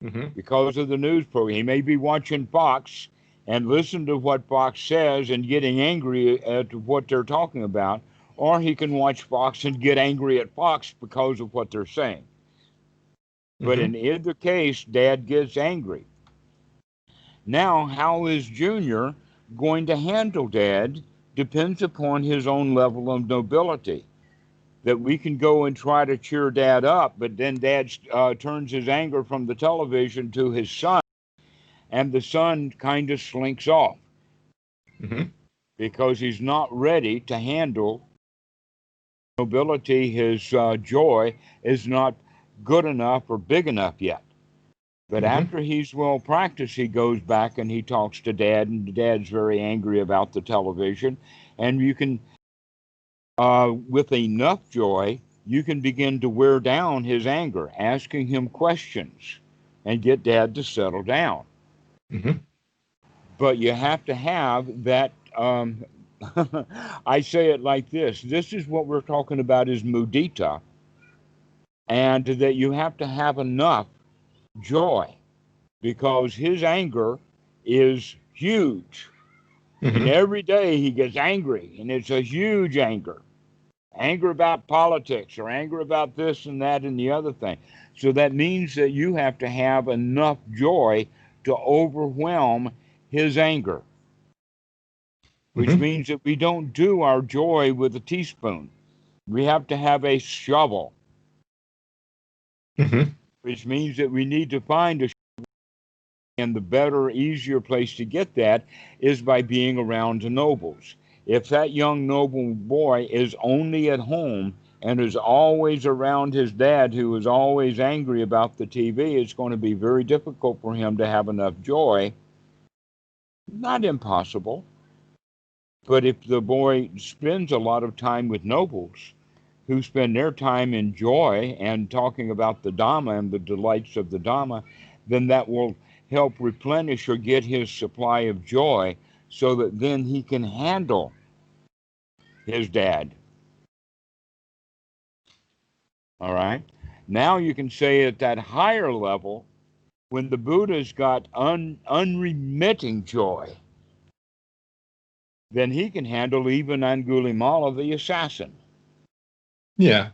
Hmm. because of the news program. He may be watching Fox and listen to what Fox says and getting angry at what they're talking about, or he can watch Fox and get angry at Fox because of what they're saying. But Hmm. in either case, Dad gets angry. Now, how is Junior going to handle Dad depends upon his own level of nobility. That we can go and try to cheer Dad up, but then Dad turns his anger from the television to his son, and the son kind of slinks off Hmm. because he's not ready to handle nobility. His joy is not good enough or big enough yet. But Hmm. after he's well practiced, he goes back and he talks to Dad, and Dad's very angry about the television. And you can, with enough joy, you can begin to wear down his anger, asking him questions and get Dad to settle down. Hmm. But you have to have that. I say it like this is what we're talking about is mudita, and that you have to have enough joy because his anger is huge. And Hmm. every day he gets angry, and it's a huge anger. Anger about politics or anger about this and that and the other thing. So that means that you have to have enough joy to overwhelm his anger, which Hmm. means that we don't do our joy with a teaspoon. We have to have a shovel, Hmm. which means that we need to find a, and the better, easier place to get that is by being around the nobles. If that young noble boy is only at home and is always around his dad, who is always angry about the TV, it's going to be very difficult for him to have enough joy. Not impossible, but if the boy spends a lot of time with nobles who spend their time in joy and talking about the Dhamma and the delights of the Dhamma, then that will help replenish or get his supply of joy so that then he can handle his dad. All right. Now you can say at that higher level, when the Buddha's got unremitting joy, then he can handle even Angulimala the assassin. Yeah.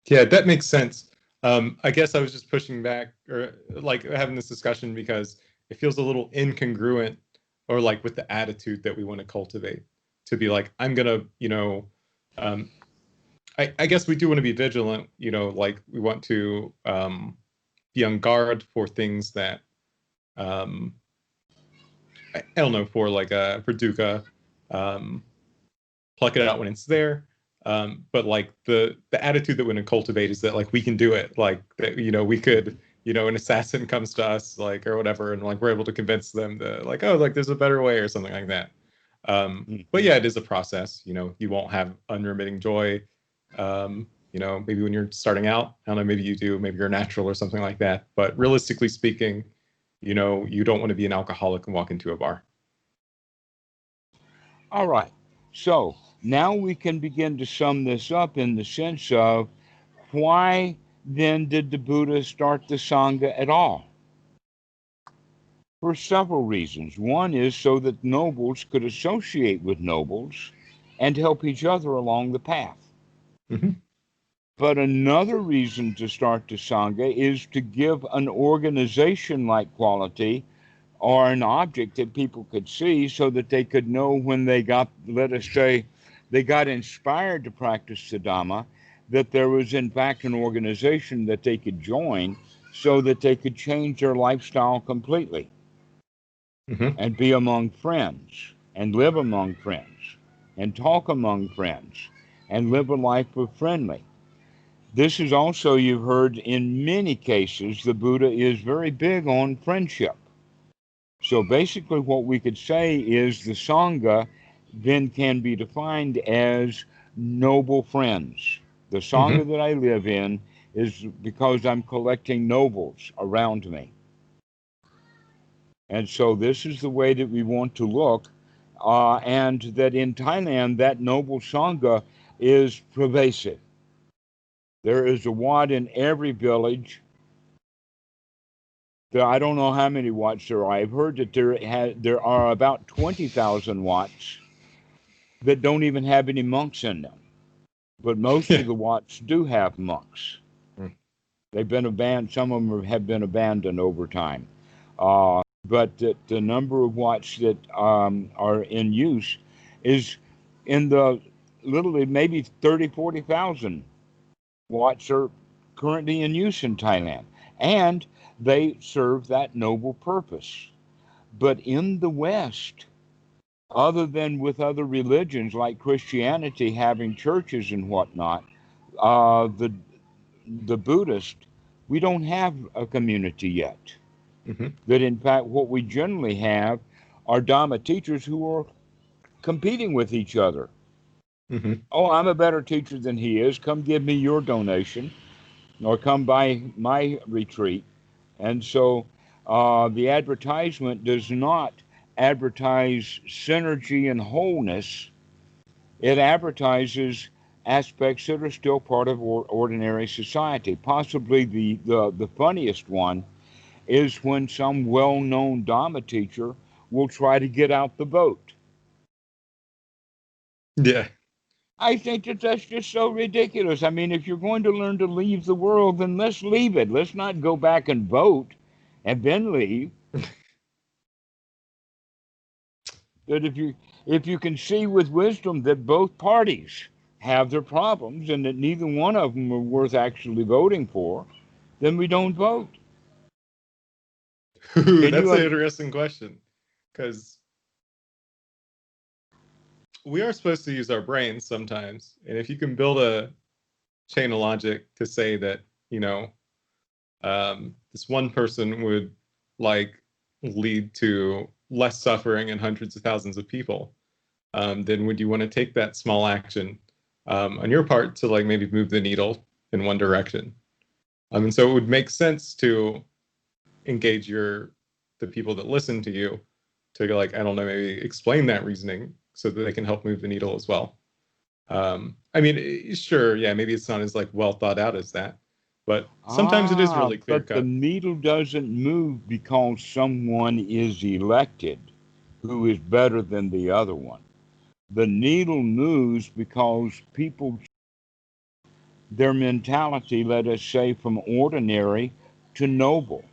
Yeah, that makes sense. I guess I was just pushing back or like having this discussion because it feels a little incongruent or like with the attitude that we want to cultivate to be like, I'm gonna, um, I guess we do want to be vigilant, like we want to be on guard for things that um, I don't know, for like for dukkha, um, pluck it out when it's there. But like the attitude that we want to cultivate is that like we can do it, like that we could, an assassin comes to us like or whatever, and like we're able to convince them to like, oh, like there's a better way or something like that. But Mhm. yeah, it is a process. You won't have unremitting joy. Maybe when you're starting out, I don't know, maybe you do, maybe you're natural or something like that. But realistically speaking, you don't want to be an alcoholic and walk into a bar. All right. So now we can begin to sum this up in the sense of why then did the Buddha start the Sangha at all? For several reasons. One is so that nobles could associate with nobles and help each other along the path. Hmm. But another reason to start the Sangha is to give an organization like quality or an object that people could see so that they could know when they got, let us say, they got inspired to practice the Dhamma, that there was in fact an organization that they could join so that they could change their lifestyle completely Hmm. and be among friends. and live among friends and talk among friends and live a life of friendly. This is also, you've heard in many cases, the Buddha is very big on friendship. So basically, what we could say is the Sangha then can be defined as noble friends. The Hmm. Sangha that I live in is because I'm collecting nobles around me. And so this is the way that we want to look. And that in Thailand, that noble Sangha is pervasive. There is a Wat in every village. I don't know how many Wats there are. I've heard that there are about 20,000 Wats that don't even have any monks in them. But most Yeah. of the Wats do have monks. Mm. They've been abandoned. Some of them have been abandoned over time. But the number of Wats that are in use is in the literally maybe 30, 40,000 Wats are currently in use in Thailand. And they serve that noble purpose. But in the West, other than with other religions like Christianity having churches and whatnot, the Buddhist, we don't have a community yet. Hmm. That in fact, what we generally have are Dhamma teachers who are competing with each other. Hmm. Oh, I'm a better teacher than he is. Come give me your donation, or come by my retreat. And so the advertisement does not advertise synergy and wholeness. It advertises aspects that are still part of ordinary society. Possibly the funniest one is when some well known Dhamma teacher will try to get out the vote. Yeah. I think that that's just so ridiculous. I mean, if you're going to learn to leave the world, then let's leave it. Let's not go back and vote and then leave. That if you can see with wisdom that both parties have their problems and that neither one of them are worth actually voting for, then we don't vote. Ooh, Can that's you? an interesting question, because we are supposed to use our brains sometimes, and if you can build a chain of logic to say that, you know, this one person would like lead to less suffering and hundreds of thousands of people, then would you want to take that small action on your part to like maybe move the needle in one direction? And so it would make sense to engage the people that listen to you to like, I don't know, maybe explain that reasoning so that they can help move the needle as well. I mean, sure, yeah, maybe it's not as like well thought out as that, but sometimes it is really clear But the cut. needle doesn't move because someone is elected who is better than the other one. The needle moves because people, their mentality, let us say, from ordinary to noble.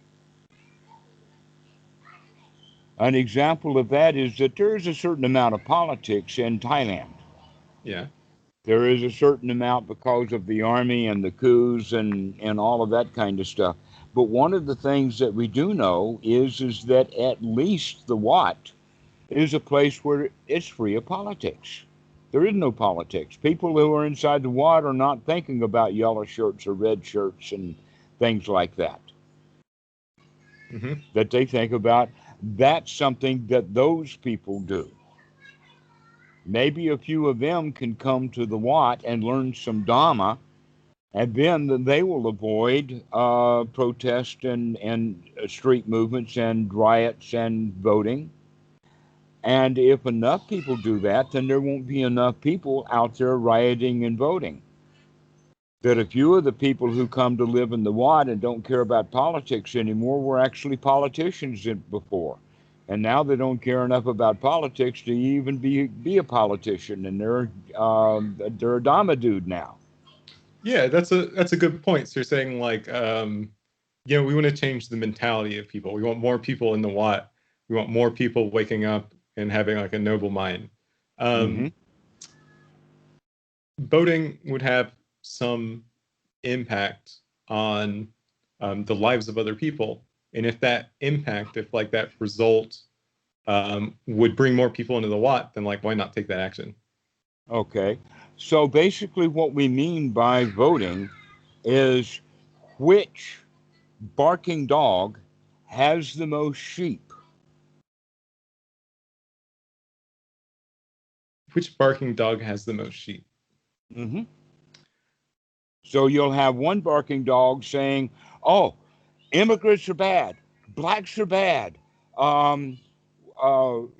An example of that is that there is a certain amount of politics in Thailand. Yeah. There is a certain amount because of the army and the coups and all of that kind of stuff. But one of the things that we do know is that at least the Wat is a place where it's free of politics. There is no politics. People who are inside the Wat are not thinking about yellow shirts or red shirts and things like that. Hmm. That they think about, that's something that those people do. Maybe a few of them can come to the Wat and learn some Dhamma, and then they will avoid protest and street movements and riots and voting. And if enough people do that, then there won't be enough people out there rioting and voting. That a few of the people who come to live in the Wat and don't care about politics anymore were actually politicians before. And now they don't care enough about politics to even be a politician, and they're a Dhamma dude now. Yeah, that's a good point. So you're saying like, you know, we want to change the mentality of people. We want more people in the Wat. We want more people waking up and having like a noble mind. Hmm. Um, Voting would have some impact on the lives of other people. And if that impact, if like that result would bring more people into the Wat, then like why not take that action? Okay. So basically, what we mean by voting is which barking dog has the most sheep. Which barking dog has the most sheep? Mm-hmm. So you'll have one barking dog saying, "Oh, immigrants are bad, blacks are bad. Um,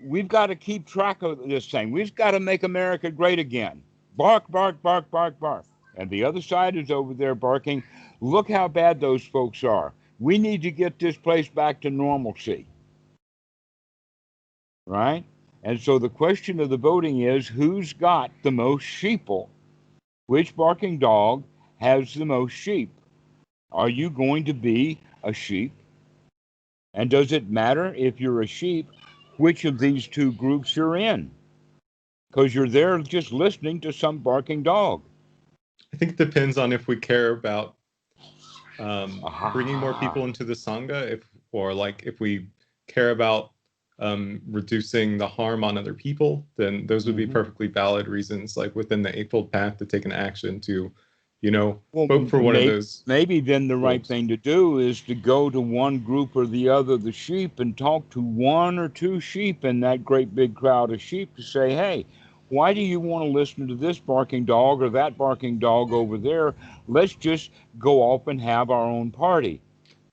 we've got to keep track of this thing. We've got to make America great again. Bark, bark, bark, bark, bark." And the other side is over there barking, "Look how bad those folks are. We need to get this place back to normalcy." Right? And so the question of the voting is who's got the most sheeple? Which barking dog has the most sheep? Are you going to be a sheep? And does it matter if you're a sheep which of these two groups you're in? Because you're there just listening to some barking dog. I think it depends on if we care about bringing more Ah, people into the Sangha, or like if we care about reducing the harm on other people, then those would be mhm. perfectly valid reasons, like within the Eightfold Path, to take an action to, you know, Well, vote for one of those maybe then the right groups. thing to do is to go to one group or the other, the sheep, and talk to one or two sheep in that great big crowd of sheep to say, "Hey, why do you want to listen to this barking dog or that barking dog over there? Let's just go off and have our own party."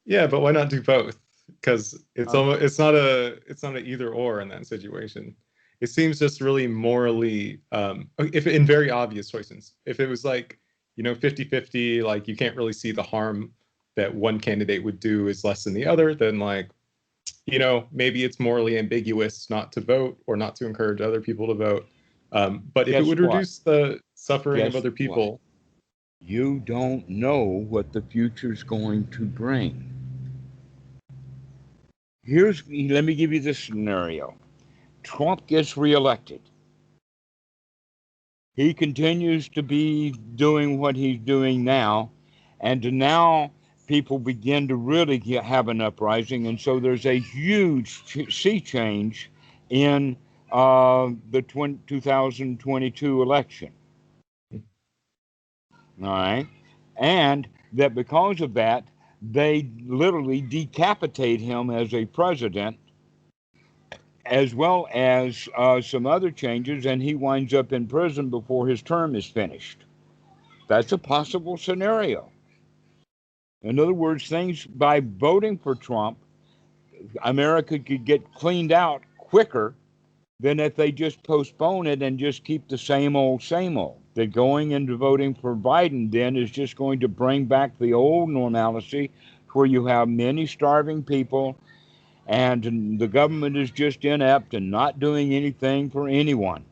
Yeah, but why not do both? Because it's Uh, almost it's not an either or in that situation. It seems just really morally, if in very obvious choices. If it was like, 50-50, like you can't really see the harm that one candidate would do is less than the other, then like, maybe it's morally ambiguous not to vote or not to encourage other people to vote. But if it guess would what? reduce the suffering of Guess other what? people, You don't know what the future's going to bring. Let me give you this scenario. Trump gets reelected. He continues to be doing what he's doing now, and now people begin to really have an uprising, and so there's a huge sea change in the 2022 election. All right, and that because of that, they literally decapitate him as a president, as well as some other changes, and he winds up in prison before his term is finished. That's a possible scenario. In other words, things by voting for Trump, America could get cleaned out quicker than if they just postpone it and just keep the same old, same old. That going into voting for Biden then is just going to bring back the old normalcy where you have many starving people and the government is just inept and not doing anything for anyone.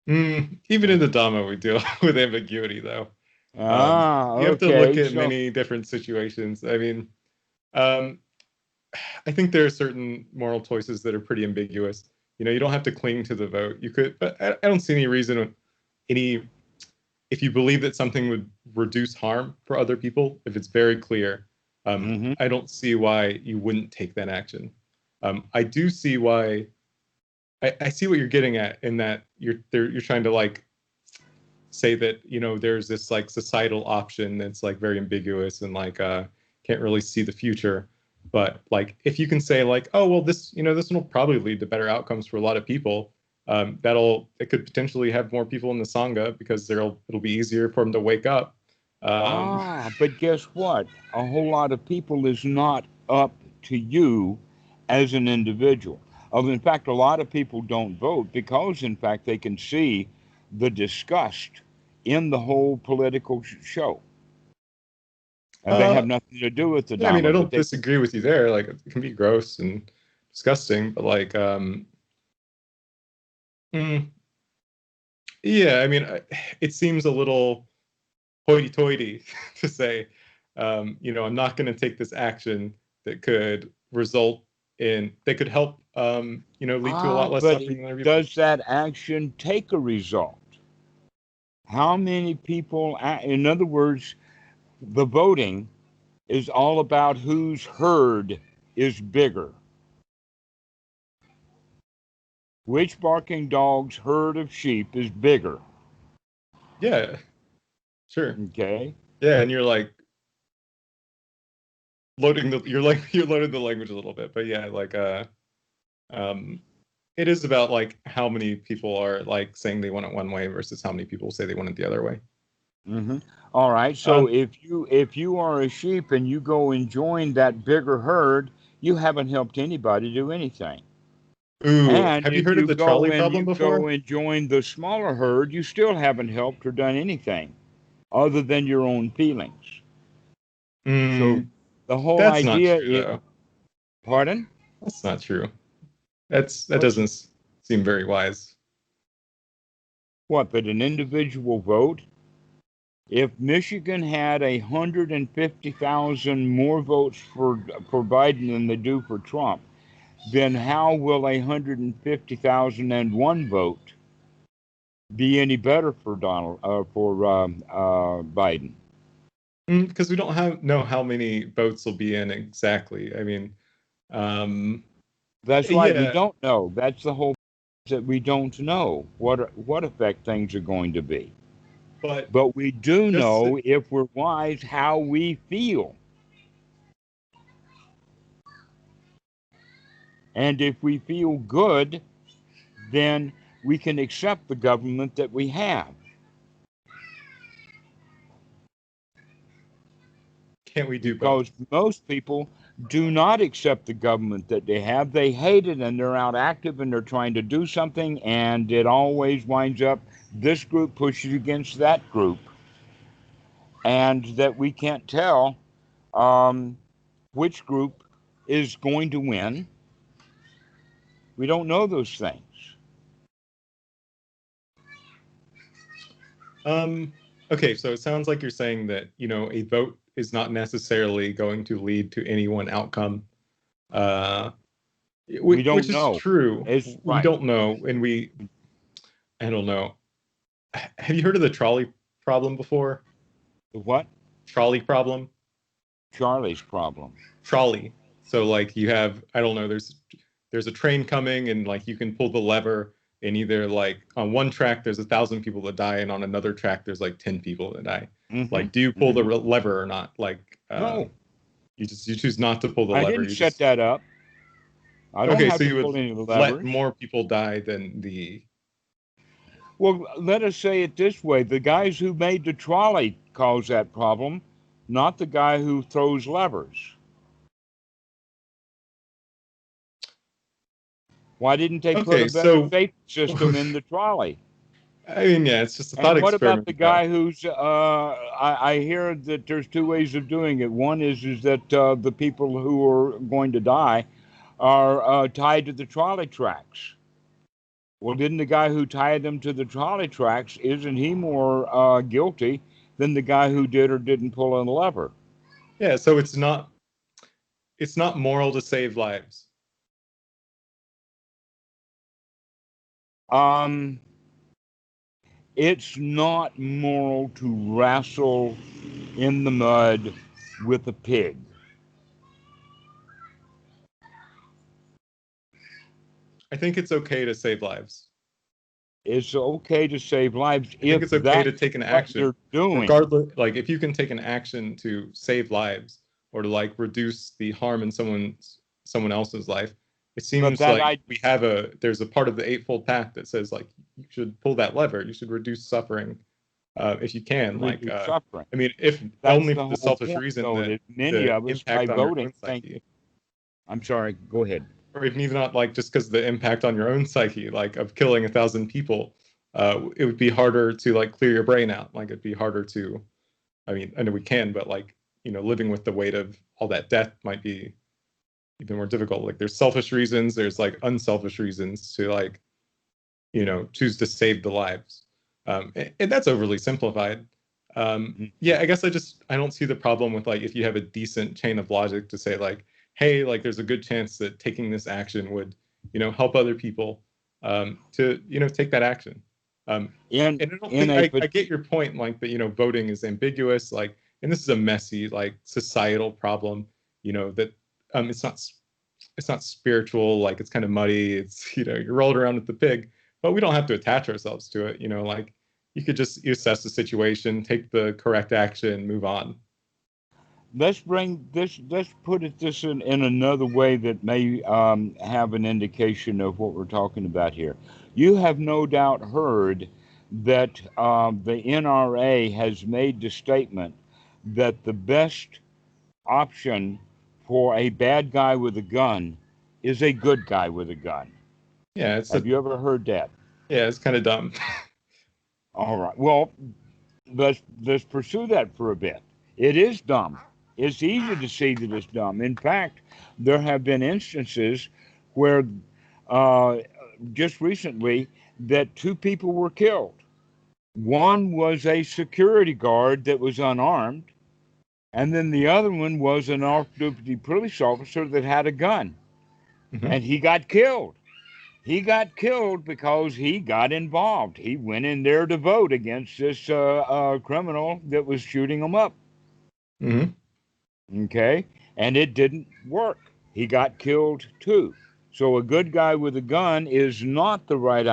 even in the Dhamma, we deal with ambiguity, though. Ah, You have to look okay. at So, many different situations. I mean, um, I think there are certain moral choices that are pretty ambiguous. You don't have to cling to the vote. You could, but I don't see any reason, any, if you believe that something would reduce harm for other people, if it's very clear, mhm. I don't see why you wouldn't take that action. I do see why. I see what you're getting at in that you're trying to like say that there's this like societal option that's like very ambiguous and like can't really see the future. But like if you can say like, oh well, this will probably lead to better outcomes for a lot of people, it could potentially have more people in the Sangha because it'll be easier for them to wake up. um But guess what? A whole lot of people is not up to you as an individual. In fact, a lot of people don't vote because, in fact, they can see the disgust in the whole political show. And they have uh nothing to do with the yeah, I mean, I Dhamma, but don't they, disagree with you there. Like it can be gross and disgusting, but like mm, yeah, I mean, it seems a little hoity-toity to say, I'm not going to take this action that could that could help, lead to a lot less but suffering than other people. does that action take a result? How many people, in other words, the voting is all about whose herd is bigger. Which barking dog's herd of sheep is bigger? Yeah, sure. Okay. Yeah, and you're like you're loading the language a little bit, but yeah, like um it is about like how many people are like saying they want it one way versus how many people say they want it the other way. Mm-hmm. All right. So Um, if you are a sheep and you go and join that bigger herd, you haven't helped anybody do anything. ooh, And have you if heard of you the go trolley and problem you go before? and join the smaller herd, you still haven't helped or done anything other than your own feelings. So Mm, the whole that's not idea true is, though. pardon? That's not true. That What's doesn't seem very wise. what? That an individual vote? If Michigan had 150,000 more votes for Biden than they do for Trump, then how will 150,001 vote be any better for Biden? Because we don't know how many votes will be in exactly. I mean, um, That's right. We yeah, don't know. That's the whole that we don't know what effect things are going to be. but But we do just know if we're wise how we feel. And if we feel good, then we can accept the government that we have. can't we do both? Because most people do not accept the government that they have. They hate it and they're out active and they're trying to do something, and it always winds up this group pushes against that group, and that we can't tell um, which group is going to win. We don't know those things. Um, okay, so it sounds like you're saying that, a vote is not necessarily going to lead to any one outcome, uh, We which don't is know. true. It's We right. don't know, and I don't know. Have you heard of the trolley problem before? The what? Trolley problem? Charlie's problem. Trolley. So like you have, I don't know, there's a train coming and like you can pull the lever and either like on one track there's 1,000 people that die and on another track there's like 10 people that die. Mm-hmm. Like, do you pull the Mm-hmm. lever or not? Like, No, you choose not to pull the I lever. didn't You set just that up. I don't okay. have So to you pull would any let levers. more people die than the. Well, let us say it this way: the guys who made the trolley cause that problem, not the guy who throws levers. Why didn't they put a Okay, better so safety system in the trolley? I mean, yeah, it's just a thought And what about experiment. the guy who's? I hear that there's two ways of doing it. One is that the people who are going to die are tied to the trolley tracks. Well, didn't the guy who tied them to the trolley tracks, isn't he more guilty than the guy who did or didn't pull a lever? Yeah, so it's not moral to save lives. Um, it's not moral to wrestle in the mud with a pig. I think it's okay to save lives. It's okay to save lives I think if it's okay to that's take an what action, you're doing. regardless. Like if you can take an action to save lives or to like reduce the harm in someone else's life, it But seems that like I there's a part of the Eightfold Path that says like you should pull that lever, you should reduce suffering if you can. Like reduce suffering. I mean, if That's only the for the whole selfish point, reason though, that that many the of us, by impact on your voting, own think. psyche, I'm sorry. Go ahead. or even not like just because the impact on your own psyche, like of killing 1,000 people, it would be harder to like clear your brain out. Like it'd be harder to. I mean, I know we can, but like living with the weight of all that death might be even more difficult. Like there's selfish reasons, there's like unselfish reasons to like choose to save the lives, and that's overly simplified. Yeah, I guess I don't see the problem with like if you have a decent chain of logic to say like, hey, like there's a good chance that taking this action would help other people to take that action. In And I don't in think a I get your point, like that voting is ambiguous, like, and this is a messy like societal problem, that it's not it's not spiritual, like it's kind of muddy. It's, you're rolled around with the pig, but we don't have to attach ourselves to it. Like you could just assess the situation, take the correct action, move on. Let's put it this in another way that may have an indication of what we're talking about here. You have no doubt heard that the NRA has made the statement that the best option for a bad guy with a gun is a good guy with a gun. Yeah, Have you ever heard that? Yeah, it's kind of dumb. All right. Well, let's pursue that for a bit. It is dumb. It's easy to see that it's dumb. In fact, there have been instances where uh, just recently that two people were killed. One was a security guard that was unarmed, and then the other one was an off-duty police officer that had a gun, Mm-hmm. and he got killed. He got killed because he got involved. He went in there to vote against this criminal that was shooting him up. Mm-hmm. Okay? And it didn't work. He got killed too. So a good guy with a gun is not the right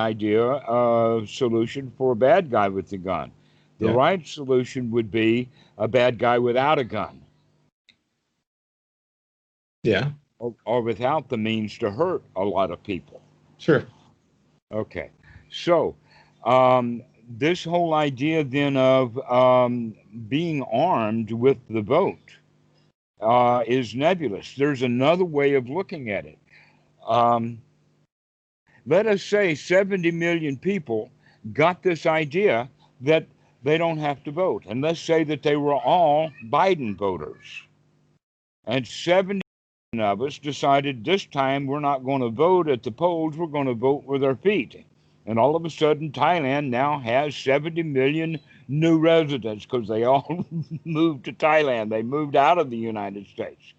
solution for a bad guy with the gun. The Yeah. right solution would be a bad guy without a gun. Yeah. Or without the means to hurt a lot of people. Sure. Okay. So this whole idea then of being armed with the vote is nebulous. There's another way of looking at it. Let us say 70 million people got this idea that they don't have to vote. And let's say that they were all Biden voters. And 70 of us decided this time we're not going to vote at the polls, we're going to vote with our feet. And all of a sudden, Thailand now has 70 million new residents because they all moved to Thailand. They moved out of the United States.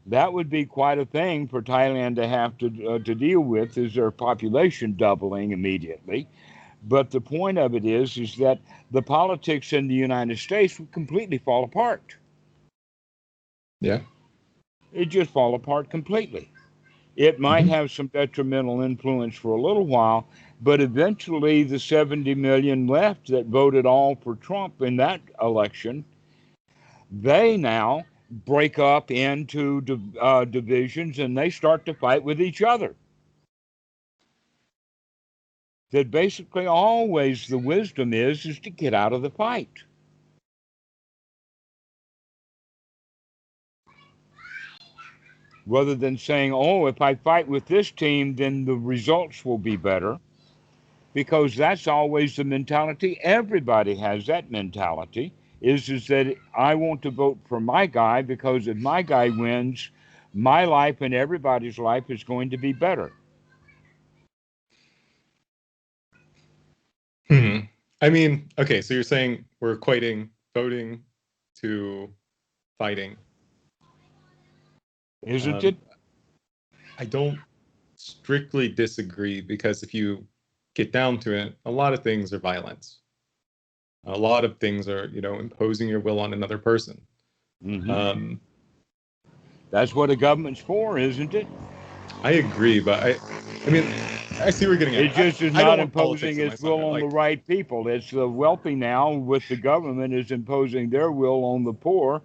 That would be quite a thing for Thailand to have to deal with, is their population doubling immediately. But the point of it is that the politics in the United States would completely fall apart. Yeah. It just fall apart completely. It might have some detrimental influence for a little while, but eventually the 70 million left that voted all for Trump in that election, they now break up into divisions and they start to fight with each other. That basically always the wisdom is to get out of the fight. Rather than saying, oh, if I fight with this team, then the results will be better. Because that's always the mentality. Everybody has that mentality, is that I want to vote for my guy because if my guy wins, my life and everybody's life is going to be better. I mean, okay, so you're saying we're equating voting to fighting. Isn't it? I don't strictly disagree, because if you get down to it, a lot of things are violence. A lot of things are, imposing your will on another person. Mm-hmm. That's what a government's for, isn't it? I agree, but I mean, I see we're getting at. It just is not imposing its will on the right people. It's the wealthy now with the government is imposing their will on the poor.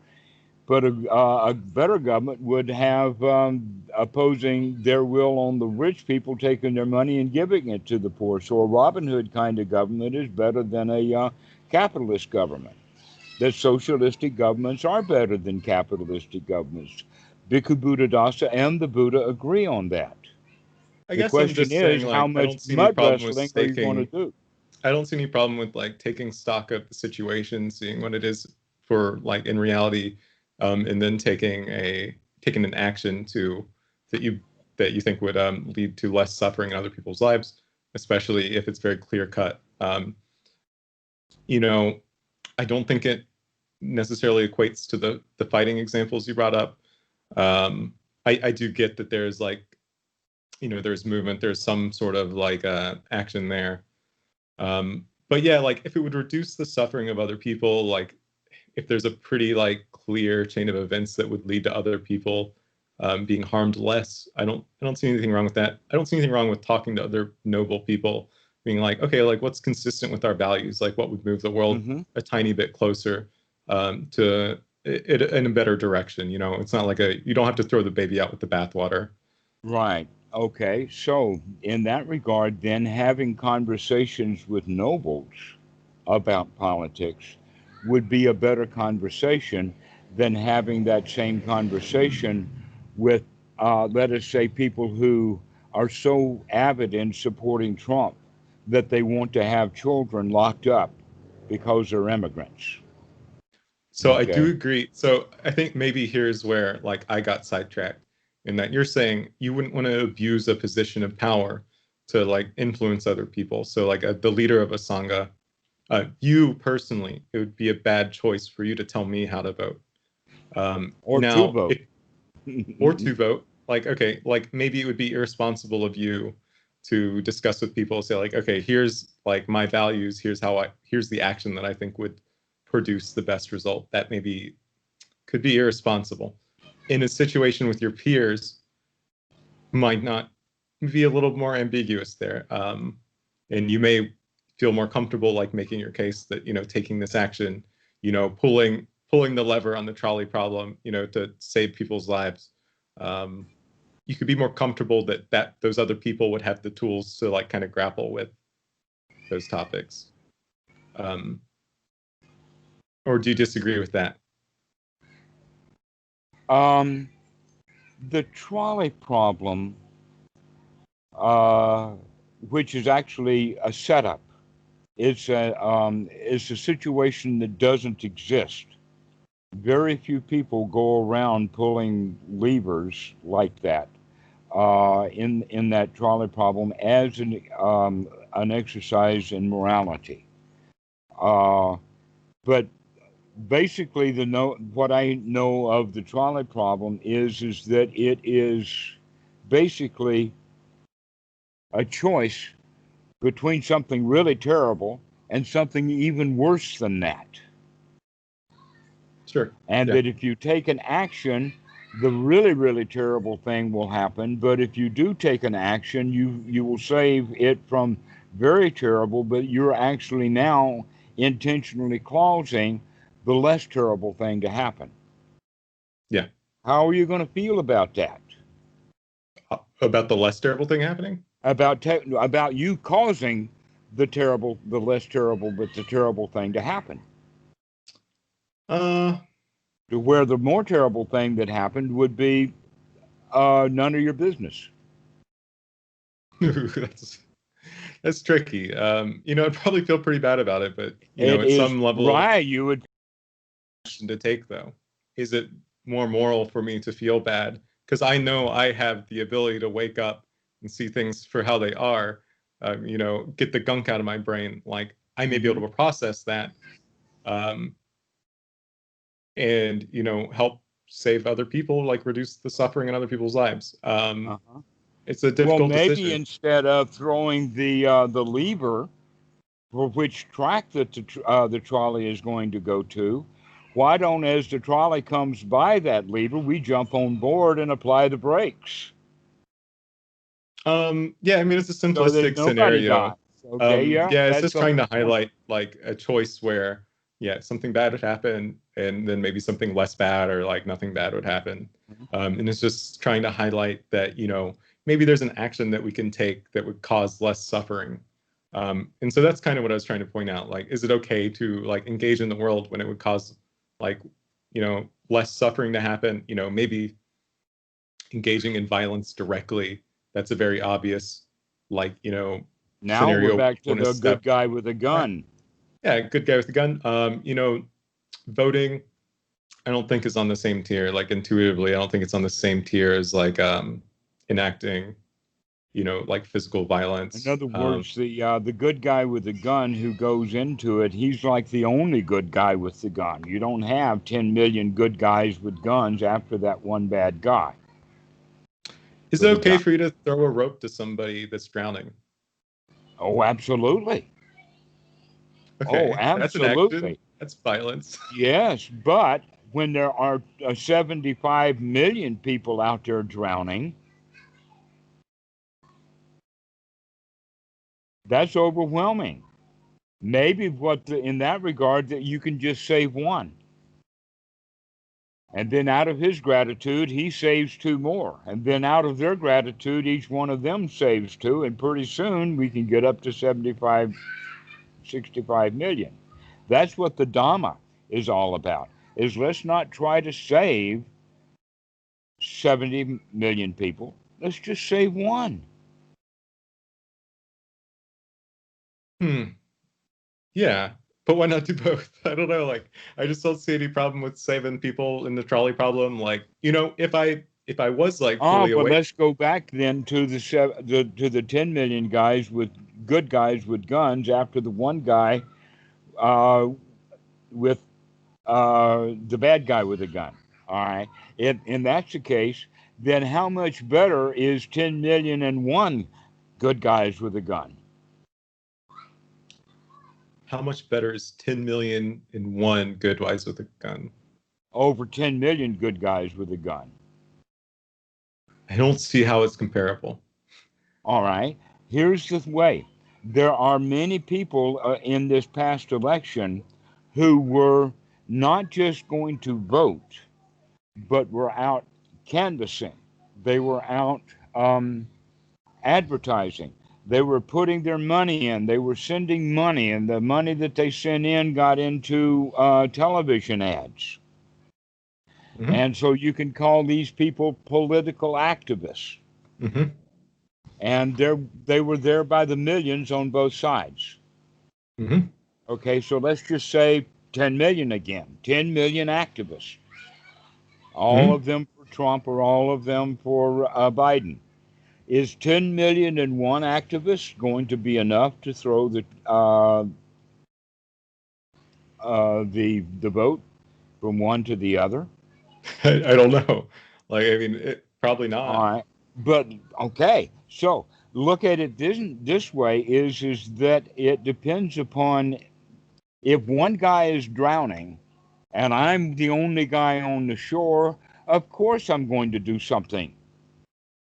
But a better government would have opposing their will on the rich people, taking their money and giving it to the poor. So a Robin Hood kind of government is better than a capitalist government. That socialistic governments are better than capitalistic governments. Bhikkhu Buddhadasa and the Buddha agree on that. The question is, how much mud wrestling are you going to do? I don't see any problem with taking stock of the situation, seeing what it is for in reality. And then taking an action that you think would lead to less suffering in other people's lives, especially if it's very clear cut. I don't think it necessarily equates to the fighting examples you brought up. I do get that there's there's movement, there's some sort of action there. But yeah, if it would reduce the suffering of other people, if there's a pretty clear chain of events that would lead to other people being harmed less. I don't see anything wrong with that. I don't see anything wrong with talking to other noble people, being like, okay, like what's consistent with our values, like what would move the world a tiny bit closer to it in a better direction. You know, it's not like you don't have to throw the baby out with the bathwater. Right. Okay. So, in that regard, then having conversations with nobles about politics would be a better conversation than having that same conversation with, let us say, people who are so avid in supporting Trump that they want to have children locked up because they're immigrants. So I do Okay. agree. So I think maybe here's where like I got sidetracked in that you're saying you wouldn't want to abuse a position of power to like influence other people. So like the leader of a Sangha, you personally, it would be a bad choice for you to tell me how to vote. Or to Now, vote. or to vote, like, okay, like maybe it would be irresponsible of you to discuss with people, say like, okay, here's like my values, here's the action that I think would produce the best result. That maybe could be irresponsible. In a situation with your peers, might not be a little more ambiguous there. And you may feel more comfortable like making your case that, you know, taking this action, you know, pulling the lever on the trolley problem, you know, to save people's lives. You could be more comfortable that those other people would have the tools to like kind of grapple with those topics. Or do you disagree with that? The trolley problem, which is actually a setup, it's a situation that doesn't exist. Very few people go around pulling levers like that in that trolley problem as an exercise in morality. But basically, what I know of the trolley problem is that it is basically a choice between something really terrible and something even worse than that. Sure. And that if you take an action, the really, really terrible thing will happen. But if you do take an action, you will save it from very terrible, but you're actually now intentionally causing the less terrible thing to happen. Yeah. How are you going to feel about that? About the less terrible thing happening? About you causing the less terrible, but the terrible thing to happen. To where the more terrible thing that happened would be none of your business. That's tricky. You know, I'd probably feel pretty bad about it, but you know, It at is some level, right. You would to take though. Is it more moral for me to feel bad because I know I have the ability to wake up and see things for how they are? You know, get the gunk out of my brain. Like I may be able to process that, and you know, help save other people, like reduce the suffering in other people's lives. It's a well, difficult maybe decision. instead of throwing the lever for which track the trolley is going to go to, why don't, as the trolley comes by that lever, we jump on board and apply the brakes? Yeah, I mean, it's a So that simplistic nobody scenario. dies. Okay, yeah, Yeah, it's that's just a trying to point. highlight like a choice where, yeah, something bad would happen, and then maybe something less bad or like nothing bad would happen. And it's just trying to highlight that, you know, maybe there's an action that we can take that would cause less suffering. And so that's kind of what I was trying to point out. Like, is it okay to like engage in the world when it would cause like, you know, less suffering to happen? You know, maybe engaging in violence directly. That's a very obvious, like, you know, Now we're scenario where back you to want to the good step. guy with a gun. Yeah, good guy with a gun. You know, voting, I don't think is on the same tier. Like intuitively, I don't think it's on the same tier as like enacting, you know, like physical In violence. other words, the good guy with the gun who goes into it, he's like the only good guy with the gun. You don't have 10 million good guys with guns after that one bad guy. Is it With a okay gun. for you to throw a rope to somebody that's drowning? Oh, absolutely. Oh, Okay, that's an action. absolutely. That's violence. Yes, but when there are 75 million people out there drowning, that's overwhelming. Maybe in that regard that you can just save one. And then out of his gratitude, he saves two more. And then out of their gratitude, each one of them saves two. And pretty soon we can get up to 75, 65 million. That's what the Dhamma is all about. Is let's not try to save 70 million people. Let's just save one. Yeah. But why not do both? I don't know. Like, I just don't see any problem with saving people in the trolley problem. Like, if I was like fully But awake. let's go back then to the 10 million guys with good guys with guns after the one guy with the bad guy with a gun. All right. And that's the case, then how much better is 10 million and one good guys with a gun? How much better is 10 million in one good guys with a gun? Over 10 million good guys with a gun. I don't see how it's comparable. All right. Here's the way. There are many people in this past election who were not just going to vote, but were out canvassing. They were out advertising. They were putting their money in. They were sending money, and the money that they sent in got into television ads. Mm-hmm. And so you can call these people political activists. Mm-hmm. And they were there by the millions on both sides. Mm-hmm. Okay, so let's just say 10 million again. 10 million activists. All of them for Trump or all of them for Biden. Is 10 million and one activist going to be enough to throw the vote from one to the other? I don't know. Like, I mean, probably not. All right, but okay. So look at it this way: is that it depends upon if one guy is drowning, and I'm the only guy on the shore. Of course, I'm going to do something.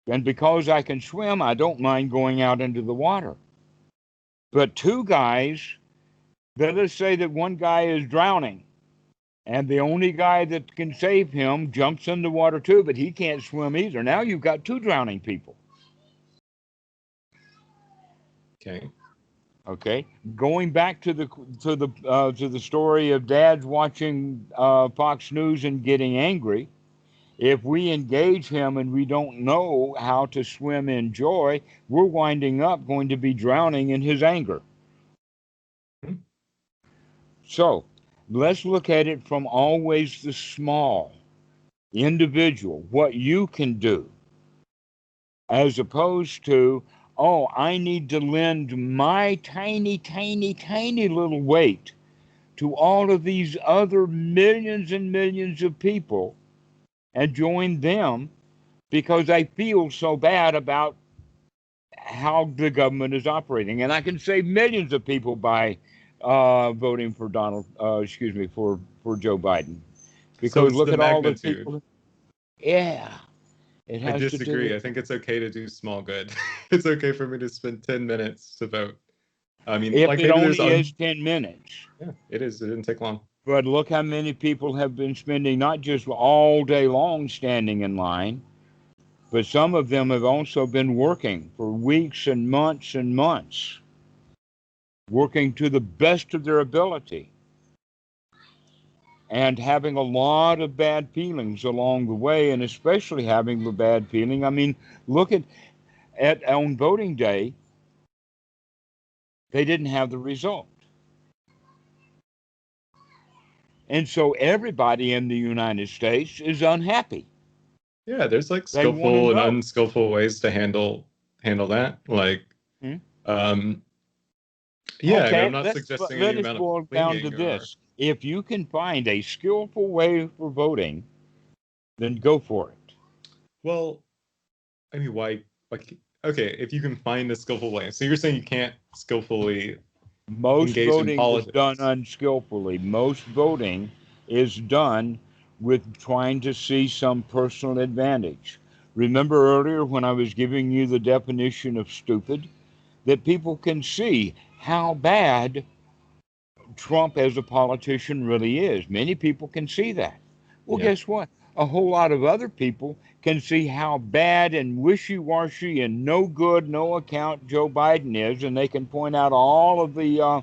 And because I can swim, I don't mind going out into the water. But two guys, let us say that one guy is drowning, and the only guy that can save him jumps in the water too, but he can't swim either. Now you've got two drowning people. Okay. Okay. Going back to the story of dads watching Fox News and getting angry. If we engage him and we don't know how to swim in joy, we're winding up going to be drowning in his anger. So let's look at it from always the small, individual, what you can do, as opposed to, oh, I need to lend my tiny, tiny, tiny little weight to all of these other millions and millions of people and join them because I feel so bad about how the government is operating. And I can save millions of people by voting for for Joe Biden. Because So look the at all the magnitude. people. Yeah. It has I disagree. To do I think it's okay to do small good. It's okay for me to spend 10 minutes to vote. I mean, if like it maybe only there's is 10 minutes. Yeah, it is. It didn't take long. But look how many people have been spending not just all day long standing in line, but some of them have also been working for weeks and months, working to the best of their ability and having a lot of bad feelings along the way, and especially having the bad feeling. I mean, look at on voting day, they didn't have the result. And so everybody in the United States is unhappy. Yeah, there's like They want to skillful and know. unskillful ways to handle that. Like, Hmm? yeah, I mean, I'm Okay, not suggesting any let us amount of boil down to clinging or. this. If you can find a skillful way for voting, then go for it. Well, I mean, why? Like, okay, if you can find a skillful way. So you're saying you can't skillfully Most engage in voting is done politics. unskillfully. Most voting is done with trying to see some personal advantage. Remember earlier when I was giving you the definition of stupid? That people can see how bad Trump as a politician really is. Many people can see that. Well, Yeah. guess what? A whole lot of other people can see how bad and wishy washy and no good, no account Joe Biden is, and they can point out all of the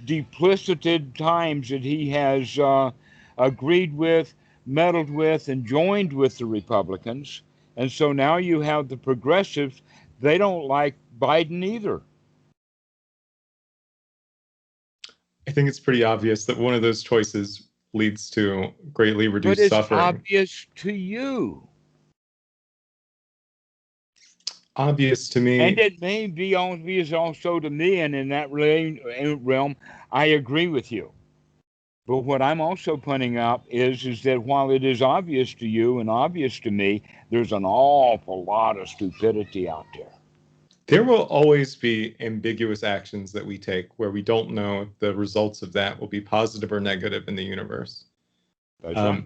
duplicitous times that he has agreed with, meddled with, and joined with the Republicans. And so now you have the progressives, they don't like Biden either. I think it's pretty obvious that one of those choices leads to greatly But reduced it's suffering. obvious to you. Obvious to me. And it may be obvious also to me, and in that realm, I agree with you. But what I'm also pointing out is that while it is obvious to you and obvious to me, there's an awful lot of stupidity out there. There will always be ambiguous actions that we take where we don't know if the results of that will be positive or negative in the universe. That's right.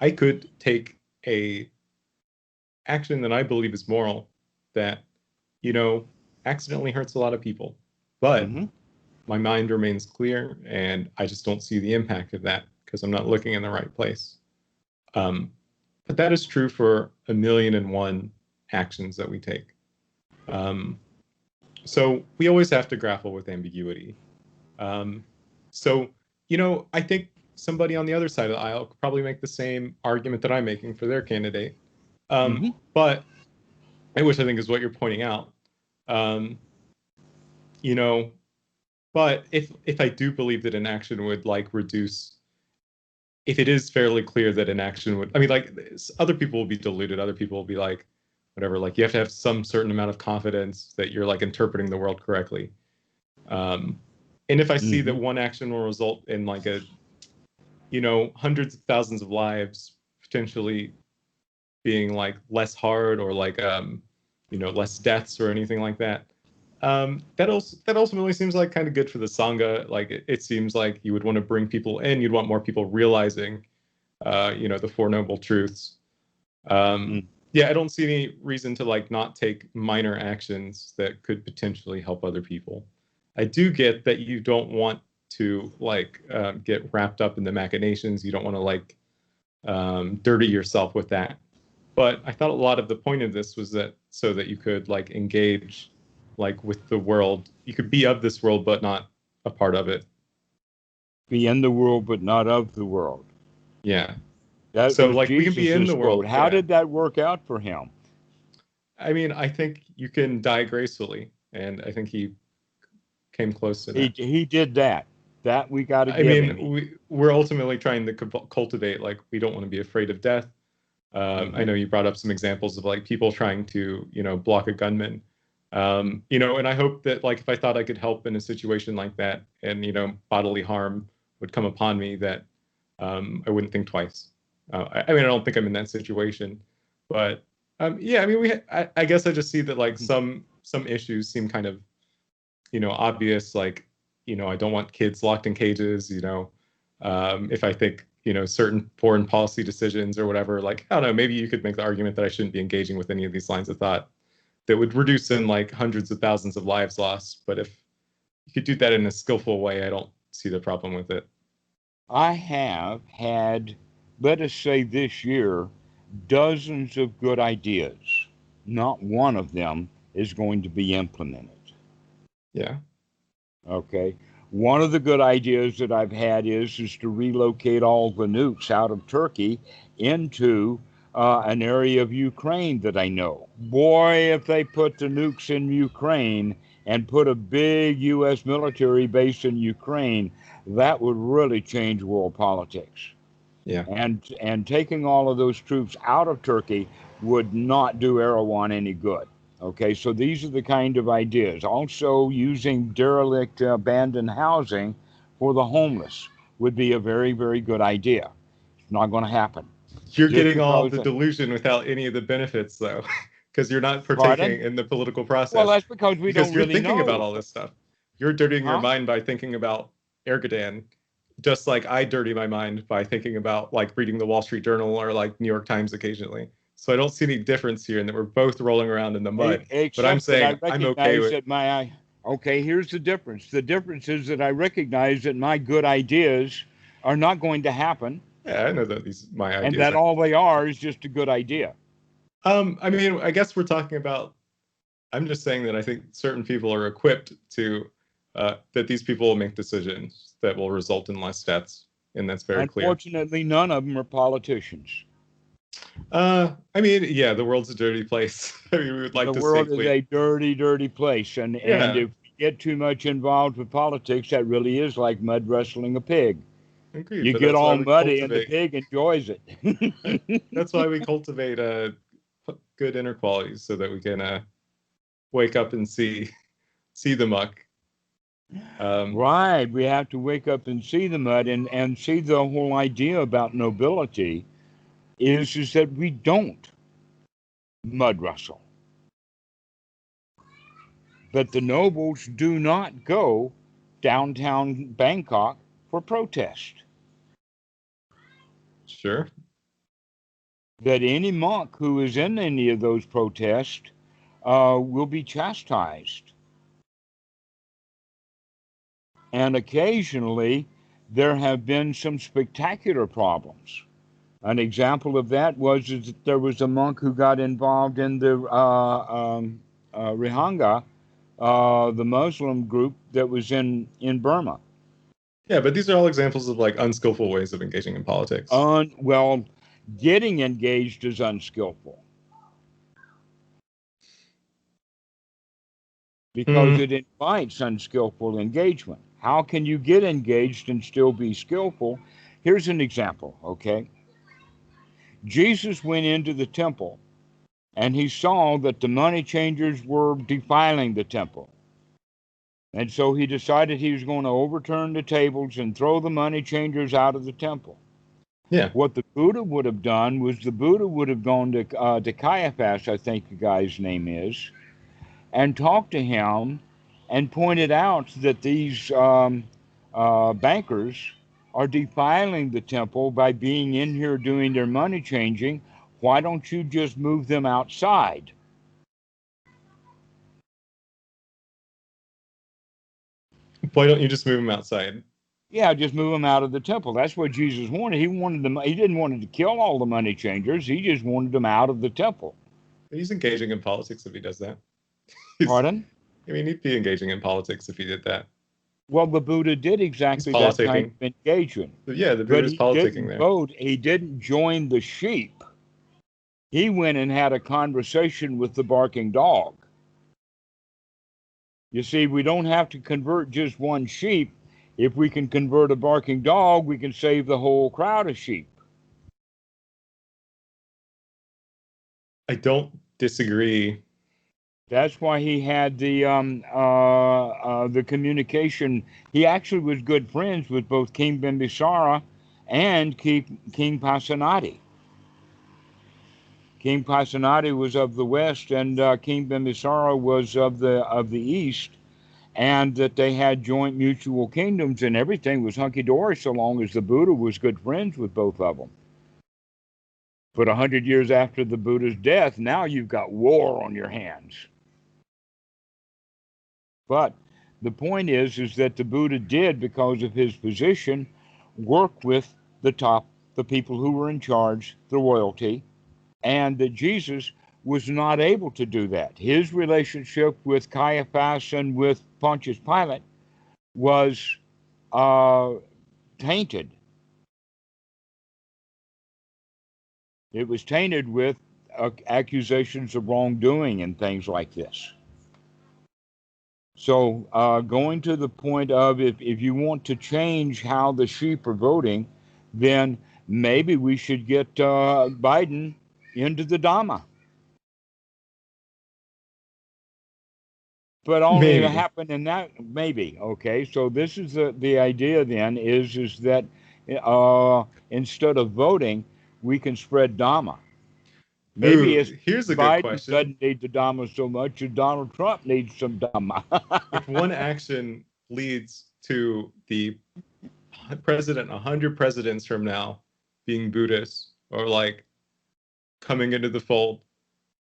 I could take a action that I believe is moral that, accidentally hurts a lot of people, but my mind remains clear and I just don't see the impact of that because I'm not looking in the right place. But that is true for 1,000,001 actions that we take. So we always have to grapple with ambiguity. So, I think somebody on the other side of the aisle could probably make the same argument that I'm making for their candidate. But, which I think is what you're pointing out. But if I do believe that an action would reduce, if it is fairly clear that an action would, other people will be deluded. Other people will be like, whatever, you have to have some certain amount of confidence that you're interpreting the world correctly. And if I see that one action will result in hundreds of thousands of lives potentially being less hard or less deaths or anything like that, that ultimately seems kind of good for the Sangha. It seems like you would want to bring people in. You'd want more people realizing, the Four Noble Truths. Yeah, I don't see any reason to not take minor actions that could potentially help other people. I do get that you don't want to get wrapped up in the machinations. You don't want to dirty yourself with that. But I thought a lot of the point of this was that so that you could engage with the world. You could be of this world but not a part of it. Be in the world but not of the world. Yeah. That so was we can be in the world. How did that work out for him? I think you can die gracefully, and I think he came close to that. He did that. That we got to give him. We're ultimately trying to cultivate, we don't want to be afraid of death. I know you brought up some examples of people trying to, block a gunman. And I hope that if I thought I could help in a situation like that and, bodily harm would come upon me, that I wouldn't think twice. I don't think I'm in that situation, but I guess I just see that some issues seem kind of, obvious. I don't want kids locked in cages. If I think certain foreign policy decisions or whatever, I don't know, maybe you could make the argument that I shouldn't be engaging with any of these lines of thought that would reduce in hundreds of thousands of lives lost. But if you could do that in a skillful way, I don't see the problem with it. I have had, let us say this year, dozens of good ideas. Not one of them is going to be implemented. Yeah. Okay. One of the good ideas that I've had is to relocate all the nukes out of Turkey into an area of Ukraine that I know. Boy, if they put the nukes in Ukraine and put a big U.S. military base in Ukraine, that would really change world politics. Yeah. And taking all of those troops out of Turkey would not do Erdogan any good. Okay, so these are the kind of ideas. Also, using derelict, abandoned housing for the homeless would be a very, very good idea. It's not going to happen. You're getting all the delusion without any of the benefits, though, because you're not partaking in the political process. Well, that's because you're thinking about all this stuff. You're dirtying your mind by thinking about Erdogan just like I dirty my mind by thinking about like reading the Wall Street Journal or like New York Times occasionally. So I don't see any difference here in that we're both rolling around in the mud. But I'm Except that I saying I'm okay recognize with. that okay, here's the difference. The difference is that I recognize that my good ideas are not going to happen, Yeah, I know that my and ideas that are. all they are is just a good idea. I mean, I guess we're talking about. I'm just saying that I think certain people are equipped to that these people will make decisions that will result in less deaths, and that's very clear. Unfortunately, none of them are politicians. I mean, yeah, the world's a dirty place. I mean, we would like The to world is safely. a dirty, dirty place, and Yeah, if we get too much involved with politics, that really is like mud wrestling a pig. agreed. You But get that's why all we muddy, and the cultivate. pig enjoys it. That's why we cultivate good inner qualities so that we can wake up and see the muck. Right. We have to wake up and see the mud, and see the whole idea about nobility is that we don't mud wrestle. But the nobles do not go downtown Bangkok for protest. Sure. That any monk who is in any of those protests will be chastised. And occasionally there have been some spectacular problems. An example of that was that there was a monk who got involved in the Rohingya, the Muslim group that was in Burma. Yeah, but these are all examples of like unskillful ways of engaging in politics. Well, getting engaged is unskillful because Hmm. it invites unskillful engagement. How can you get engaged and still be skillful? Here's an example, okay? Jesus went into the temple and he saw that the money changers were defiling the temple. And so he decided he was going to overturn the tables and throw the money changers out of the temple. Yeah. What the Buddha would have done was the Buddha would have gone to Caiaphas, I think the guy's name is, and talked to him and pointed out that these bankers are defiling the temple by being in here doing their money changing. Why don't you just move them outside? Why don't you just move them outside? Yeah, just move them out of the temple. That's what Jesus wanted. He wanted them. He didn't want to kill all the money changers. He just wanted them out of the temple. He's engaging in politics if he does that. He's, Pardon? I mean, he'd be engaging in politics if he did that. Well, the Buddha did He's exactly that kind politicking. of engagement, But yeah, the but Buddha's he politicking didn't there. vote. He didn't join the sheep. He went and had a conversation with the barking dog. You see, we don't have to convert just one sheep. If we can convert a barking dog, we can save the whole crowd of sheep. I don't disagree. That's why he had the communication. He actually was good friends with both King Bimbisara and King Pasenadi. King Pasenadi was of the west, and King Bimbisara was of the east, and that they had joint mutual kingdoms, and everything was hunky dory so long as the Buddha was good friends with both of them. But 100 years after the Buddha's death, now you've got war on your hands. But the point is that the Buddha did, because of his position, work with the people who were in charge, the royalty, and that Jesus was not able to do that. His relationship with Caiaphas and with Pontius Pilate was uh, tainted. It was tainted with accusations of wrongdoing and things like this. So, going to the point of if you want to change how the sheep are voting, then maybe we should get Biden into the Dhamma. But only to Maybe. happen in that maybe. Okay, so this is the idea then is that instead of voting, we can spread Dhamma. Maybe Ooh, it's here's a good Biden question. doesn't need the Dhamma so much as Donald Trump needs some Dhamma. If one action leads to the president 100 presidents from now being Buddhist or like coming into the fold,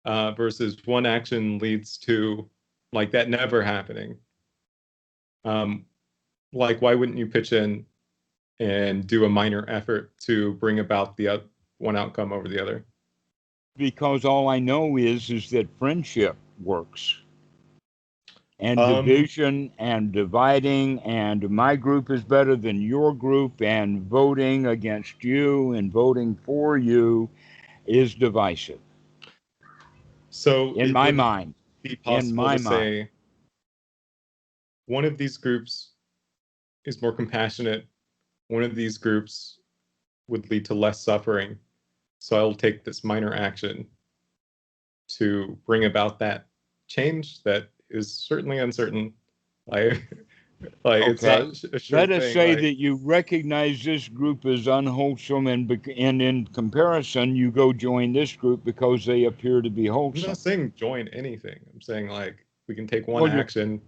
versus one action leads to like that never happening. Like, why wouldn't you pitch in and do a minor effort to bring about the one outcome over the other? Because all I know is that friendship works. And Um, division and dividing, and my group is better than your group, and voting against you and voting for you is divisive. so In it my wouldn't mind. be In possible my to mind. say one of these groups is more compassionate, one of these groups would lead to less suffering, so I'll take this minor action to bring about that change that is certainly uncertain. Like, it's Okay. not a sure Let us thing. say Like, that you recognize this group as unwholesome, and in comparison, you go join this group because they appear to be I'm wholesome. not saying join anything. I'm saying like we can take one Well, action.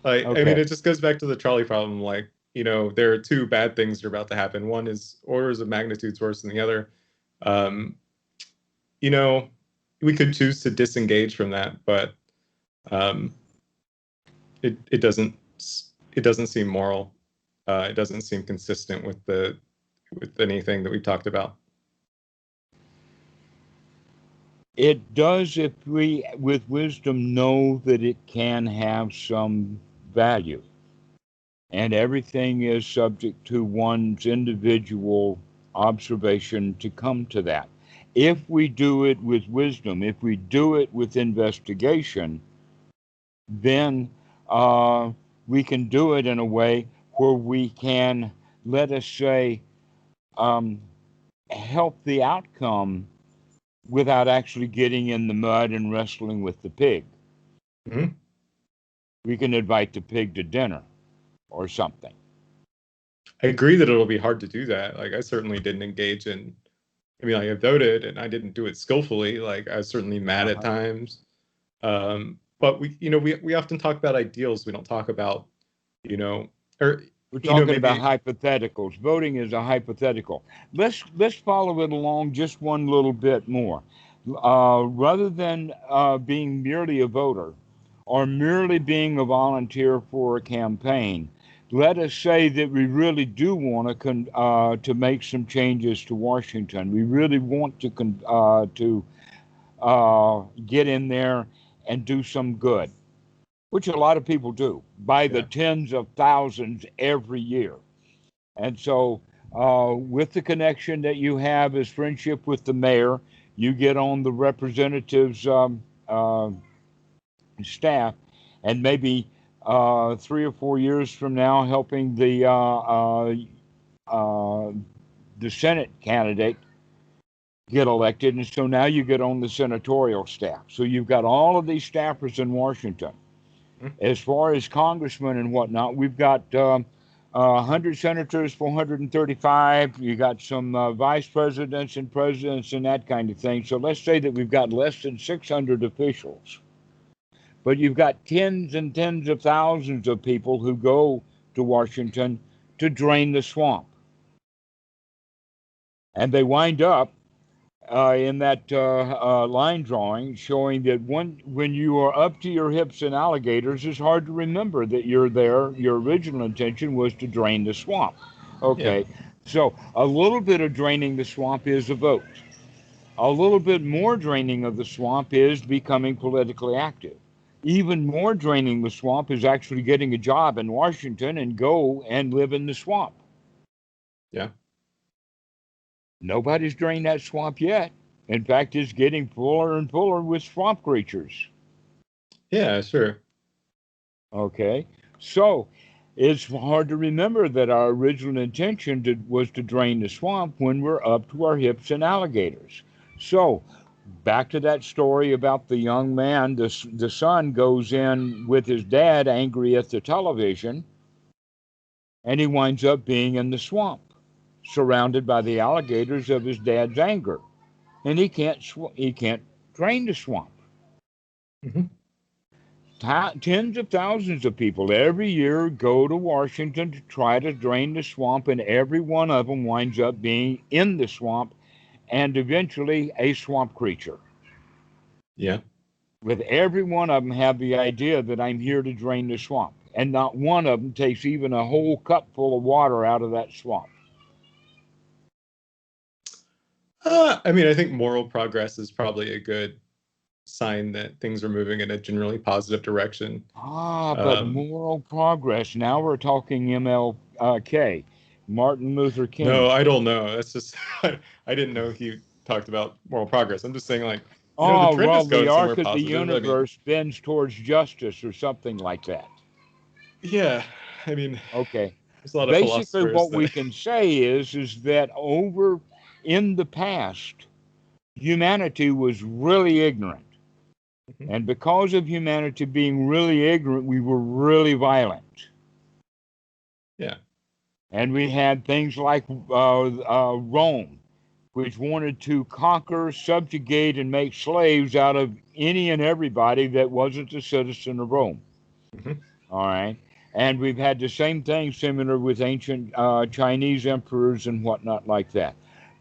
Like, I mean, okay. it just goes back to the trolley problem. Like, there are two bad things that are about to happen. One is orders of magnitudes worse than the other. Um, you know, we could choose to disengage from that, but it doesn't seem moral. It doesn't seem consistent with anything that we've talked about. It does if we, with wisdom, know that it can have some value. And everything is subject to one's individual observation to come to that. If we do it with wisdom, if we do it with investigation, then we can do it in a way where we can, let us say, um, help the outcome without actually getting in the mud and wrestling with the pig. Mm-hmm. We can invite the pig to dinner or something. I agree that it'll be hard to do that. Like, I certainly didn't engage in. I mean, like, I voted and I didn't do it skillfully. Like, I was certainly mad at Uh-huh. times. But we often talk about ideals. We don't talk about, or We're talking about maybe. hypotheticals. Voting is a hypothetical. Let's follow it along just one little bit more. Rather than being merely a voter or merely being a volunteer for a campaign, let us say that we really do want to make some changes to Washington. We really want to get in there and do some good, which a lot of people do by the Yeah. tens of thousands every year. And so, with the connection that you have as friendship with the mayor, you get on the representative's staff, and maybe 3 or 4 years from now, helping the Senate candidate get elected. And so now you get on the senatorial staff. So you've got all of these staffers in Washington. As far as congressmen and whatnot, we've got 100 senators, 435. You got some vice presidents and presidents and that kind of thing. So let's say that we've got less than 600 officials. But you've got tens and tens of thousands of people who go to Washington to drain the swamp. And they wind up in that line drawing showing that when you are up to your hips in alligators, it's hard to remember that you're there. Your original intention was to drain the swamp. Yeah. Okay, so a little bit of draining the swamp is a vote. A little bit more draining of the swamp is becoming politically active. Even more draining the swamp is actually getting a job in Washington and go and live in the swamp. Yeah. Nobody's drained that swamp yet. In fact, it's getting fuller and fuller with swamp creatures. Yeah. Sure. Okay, so it's hard to remember that our original intention was to drain the swamp when we're up to our hips in alligators. So, back to that story about the young man, the son goes in with his dad angry at the television, and he winds up being in the swamp, surrounded by the alligators of his dad's anger. And he can't drain the swamp. Mm-hmm. Tens of thousands of people every year go to Washington to try to drain the swamp, and every one of them winds up being in the swamp and eventually a swamp creature. Yeah. With every one of them have the idea that I'm here to drain the swamp, and not one of them takes even a whole cup full of water out of that swamp. I mean, I think moral progress is probably a good sign that things are moving in a generally positive direction. But moral progress. Now we're talking MLK, Martin Luther King. No, I don't know. That's just I didn't know he talked about moral progress. I'm just saying, like, the Oh, trend well, is the going somewhere arc of the positive. I mean, universe bends towards justice or something like that. yeah. I mean, Okay. there's a lot of Basically, philosophers what that. we can say is that over in the past, humanity was really ignorant. And because of humanity being really ignorant, we were really violent. Yeah. And we had things like Rome, which wanted to conquer, subjugate, and make slaves out of any and everybody that wasn't a citizen of Rome. Mhm. All right. And we've had the same thing similar with ancient Chinese emperors and whatnot like that.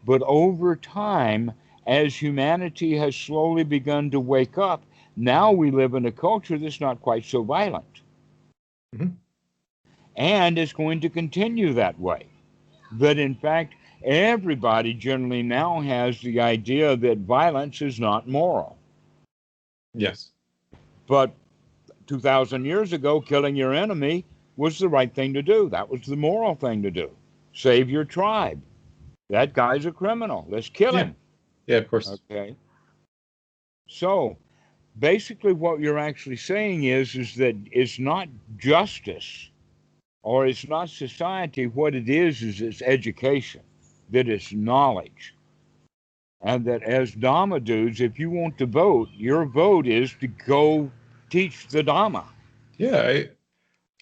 But over time, as humanity has slowly begun to wake up, now we live in a culture that's not quite so violent. Mhm. And it's going to continue that way. But in fact, everybody generally now has the idea that violence is not moral. Yes. But 2,000 years ago, killing your enemy was the right thing to do. That was the moral thing to do. Save your tribe. That guy's a criminal. Let's kill Yeah. him. Yeah, of course. Okay. So basically, what you're actually saying is that it's not justice or it's not society. What it is it's education, that it's knowledge. And that as Dhamma dudes, if you want to vote, your vote is to go teach the Dhamma. Yeah,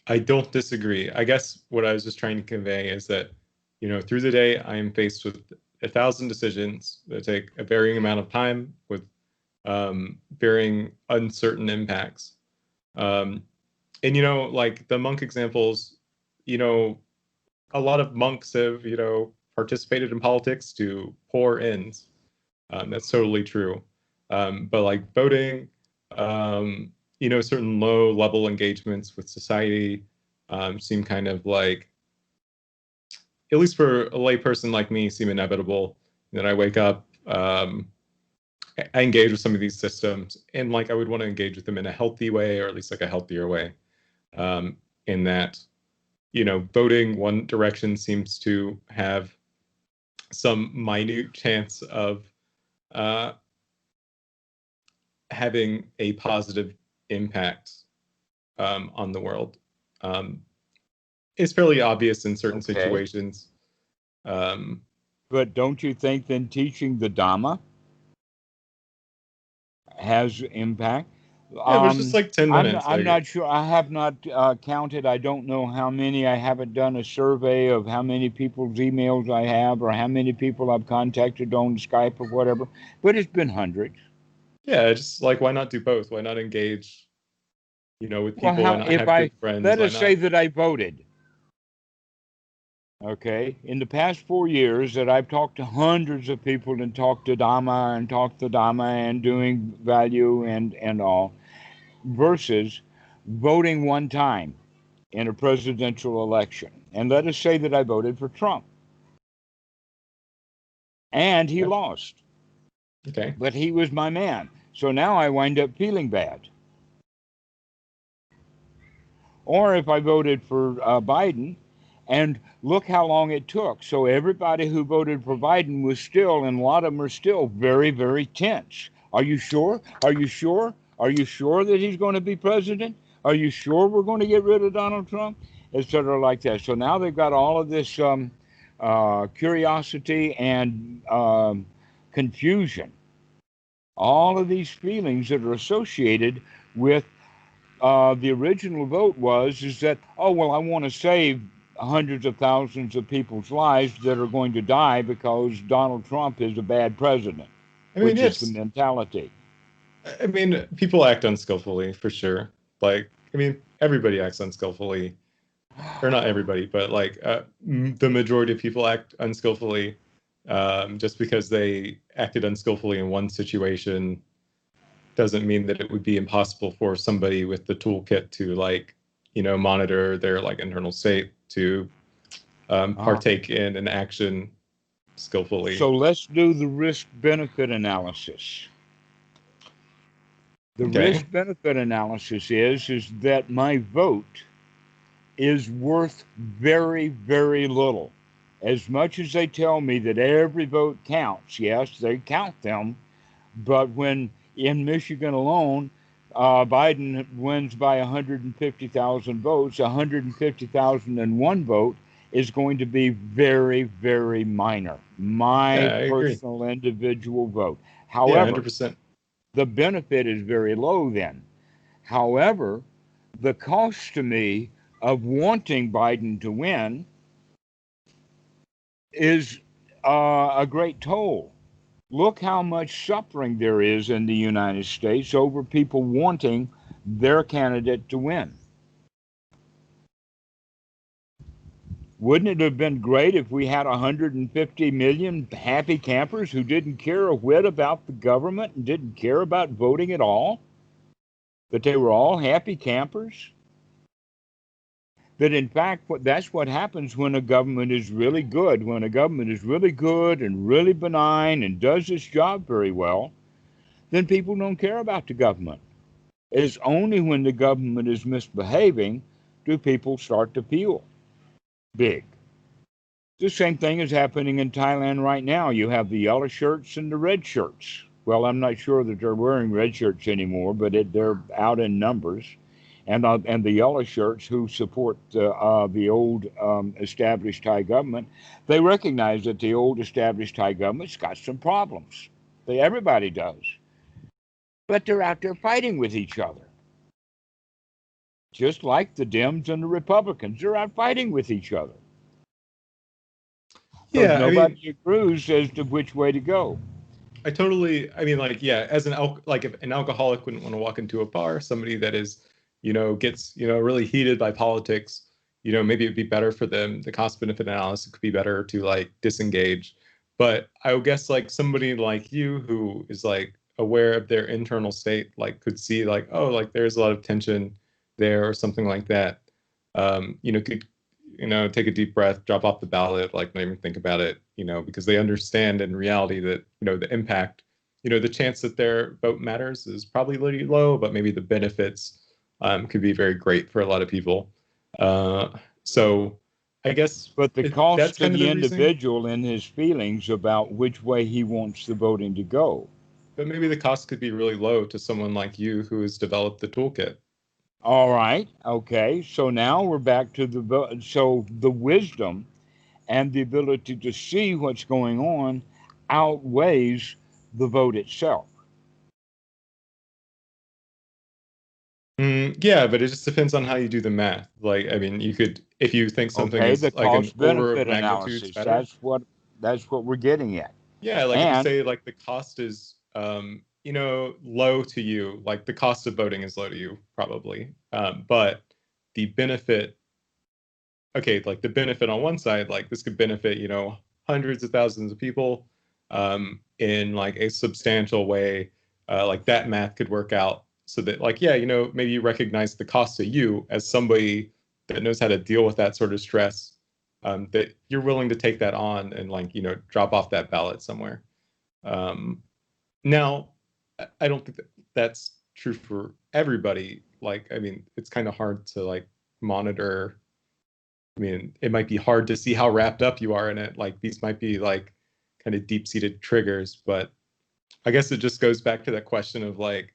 I don't disagree. I guess what I was just trying to convey is that, through the day, I am faced with 1,000 decisions that take a varying amount of time with varying uncertain impacts. And, like the monk examples, a lot of monks have, participated in politics to poor ends. That's totally true. But like voting, certain low level engagements with society seem kind of like, at least for a layperson like me, seem inevitable. That I wake up, I engage with some of these systems, and like I would want to engage with them in a healthy way, or at least like a healthier way. In that, voting one direction seems to have some minute chance of having a positive impact on the world. It's fairly obvious in certain Okay. situations. But don't you think then teaching the Dhamma has impact? Yeah, there's just like 10 minutes. I'm not sure. I have not counted. I don't know how many. I haven't done a survey of how many people's emails I have or how many people I've contacted on Skype or whatever. But it's been hundreds. Yeah, just like, why not do both? Why not engage, with Well, people? Why not have good friends? let Why us say not? that I voted. Okay, in the past 4 years that I've talked to hundreds of people and talked to Dhamma and talked to Dhamma and doing value and all, versus voting one time in a presidential election. And let us say that I voted for Trump and he Yeah. lost, Okay. but he was my man. So now I wind up feeling bad. Or if I voted for Biden, and look how long it took. So everybody who voted for Biden was still, and a lot of them are still very, very tense. Are you sure? Are you sure? Are you sure that he's going to be president? Are you sure we're going to get rid of Donald Trump? Etc. like that. So now they've got all of this curiosity and confusion. All of these feelings that are associated with the original vote is that, oh, well, I want to save hundreds of thousands of people's lives that are going to die because Donald Trump is a bad president, I mean, which is the yes. mentality. I mean, people act unskillfully for sure. Like, I mean, everybody acts unskillfully, or not everybody, but like the majority of people act unskillfully. Just because they acted unskillfully in one situation doesn't mean that it would be impossible for somebody with the toolkit to like, monitor their like internal state to partake in an action skillfully. So let's do the risk-benefit analysis. The Okay. risk-benefit analysis is that my vote is worth very, very little. As much as they tell me that every vote counts, yes, they count them, but when in Michigan alone, Biden wins by 150,000 votes, 150,001 vote is going to be very, very minor. My Yeah, I agree. personal individual vote. Yeah, However, 100%. the benefit is very low then. However, the cost to me of wanting Biden to win is a great toll. Look how much suffering there is in the United States over people wanting their candidate to win. Wouldn't it have been great if we had 150 million happy campers who didn't care a whit about the government and didn't care about voting at all? That they were all happy campers? That in fact, that's what happens when a government is really good. When a government is really good and really benign and does its job very well, then people don't care about the government. It's only when the government is misbehaving do people start to feel big. The same thing is happening in Thailand right now. You have the yellow shirts and the red shirts. Well, I'm not sure that they're wearing red shirts anymore, but they're out in numbers. And the yellow shirts who support the old established Thai government, they recognize that the old established Thai government's got some problems. Everybody does. But they're out there fighting with each other. Just like the Dems and the Republicans, they're out fighting with each other. Because Yeah, I mean, nobody agrees as to which way to go. I mean, like, yeah, as like if an alcoholic wouldn't want to walk into a bar, somebody that is, gets, really heated by politics, maybe it'd be better for them. The cost benefit analysis could be better to like disengage. But I would guess like somebody like you who is like aware of their internal state, like could see like, oh, like there's a lot of tension there or something like that. Could take a deep breath, drop off the ballot, like not even think about it, because they understand in reality that, the impact, the chance that their vote matters is probably really low, but maybe the benefits could be very great for a lot of people. So I guess But the that's cost to kind of the the reasoning. individual in his feelings about which way he wants the voting to go. But maybe the cost could be really low to someone like you who has developed the toolkit. All right. Okay. So now we're back to the wisdom and the ability to see what's going on outweighs the vote itself. Yeah, but it just depends on how you do the math. Like, I mean, you could, if you think something Okay, the is like an cost order of benefit magnitudes analysis. better. That's what we're getting at. Yeah, like if you And say like the cost is low to you, like the cost of voting is low to you probably. But the benefit, okay, like the benefit on one side, like this could benefit, hundreds of thousands of people in like a substantial way. Like that math could work out so that like, yeah, maybe you recognize the cost to you as somebody that knows how to deal with that sort of stress, that you're willing to take that on and like, drop off that ballot somewhere. Now, I don't think that that's true for everybody. Like, I mean, it's kind of hard to like monitor. I mean, it might be hard to see how wrapped up you are in it. Like, these might be like kind of deep-seated triggers, but I guess it just goes back to that question of like,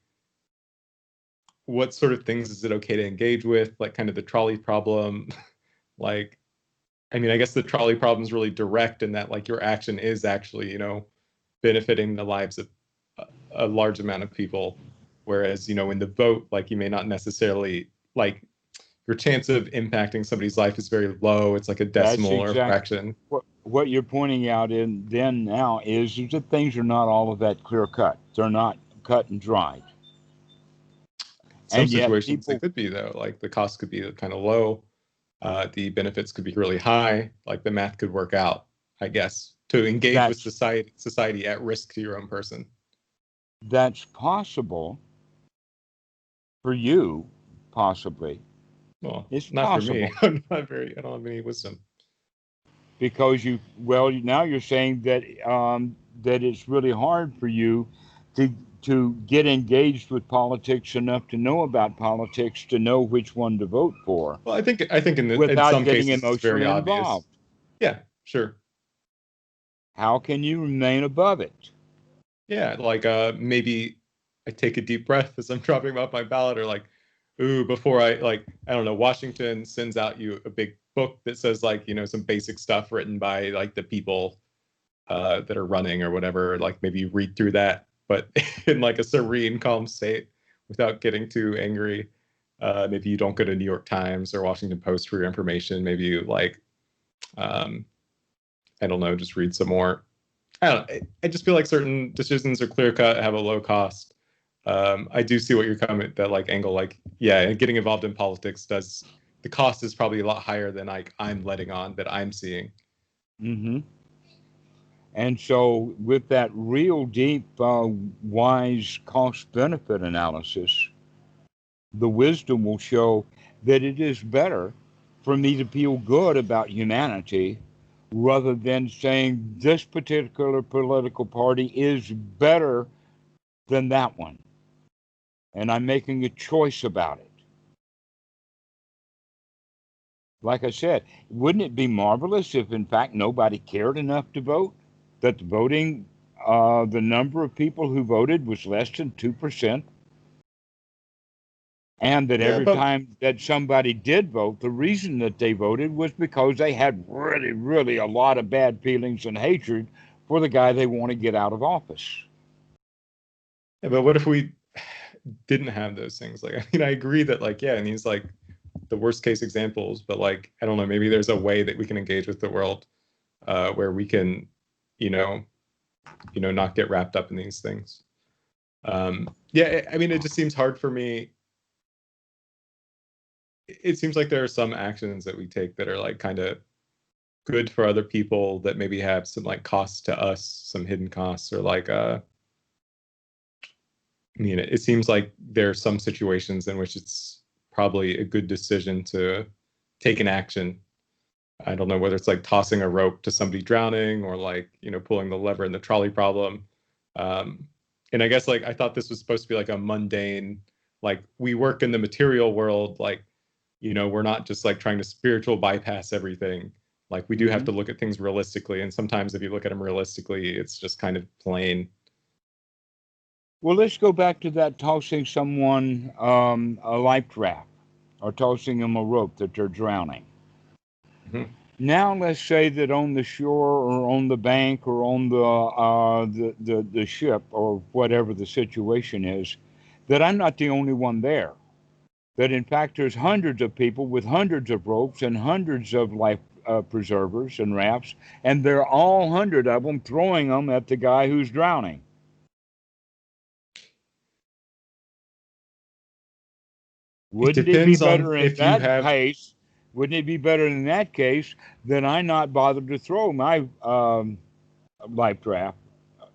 what sort of things is it okay to engage with? Like, kind of the trolley problem. Like, I mean, I guess the trolley problem is really direct in that like your action is actually, benefiting the lives of a large amount of people. Whereas, in the vote, like you may not necessarily like your chance of impacting somebody's life is very low. It's like a that's decimal or a exactly fraction. what you're pointing out in then now is that things are not all of that clear cut. They're not cut and dried. some And yet situations people, it could be, though. Like the cost could be kind of low, the benefits could be really high. Like the math could work out, I guess, to engage with that's society at risk to your own person. that's possible for you, possibly. Well, It's not for me. possible I'm not very. I don't have any wisdom. because now you're saying that that it's really hard for you to get engaged with politics enough to know about politics to know which one to vote for Well, I think in without some getting cases it's very emotionally obvious. involved. Yeah, sure. How can you remain above it? Yeah, like maybe I take a deep breath as I'm dropping off my ballot, or like, ooh, before I don't know, Washington sends out you a big book that says like, some basic stuff written by like the people that are running or whatever. Like maybe you read through that, but in like a serene, calm state without getting too angry. Maybe you don't go to New York Times or Washington Post for your information. Maybe you um, I don't know, just read some more. I don't know. I just feel like certain decisions are clear cut, have a low cost. I do see what you're coming that like angle. Like, yeah, getting involved in politics does, the cost is probably a lot higher than like I'm letting on that I'm seeing. Mm-hmm. And so, with that real deep, wise cost benefit analysis, the wisdom will show that it is better for me to feel good about humanity rather than saying this particular political party is better than that one. And I'm making a choice about it. Like I said, wouldn't it be marvelous if, in fact, nobody cared enough to vote? That the voting, the number of people who voted was less than 2%, and that Yeah, every but time that somebody did vote, the reason that they voted was because they had really, really a lot of bad feelings and hatred for the guy they want to get out of office. what if we didn't have those things? Like, I mean, I agree that like, yeah, and these like the worst case examples, but like, I don't know, maybe there's a way that we can engage with the world where we can, you know, not get wrapped up in these things. Yeah, I mean, it just seems hard for me. It seems like there are some actions that we take that are like kind of good for other people that maybe have some like costs to us, some hidden costs, or like I mean, it seems like there are some situations in which it's probably a good decision to take an action. I don't know whether it's like tossing a rope to somebody drowning or like, pulling the lever in the trolley problem. Um, and I guess like I thought this was supposed to be like a mundane, like we work in the material world, like, we're not just like trying to spiritual bypass everything. Like we do have Mm-hmm. to look at things realistically. And sometimes if you look at them realistically, it's just kind of plain. Well, let's go back to that tossing someone a life raft or tossing them a rope that they're drowning. Mhm. Now, let's say that on the shore or on the bank or on the ship or whatever the situation is, that I'm not the only one there. That in fact there's hundreds of people with hundreds of ropes and hundreds of life preservers and rafts, and they're all 100 of them throwing them at the guy who's drowning. It Wouldn't it be depends on better in if you that have. case? Wouldn't it be better in that case than I not bother to throw my life raft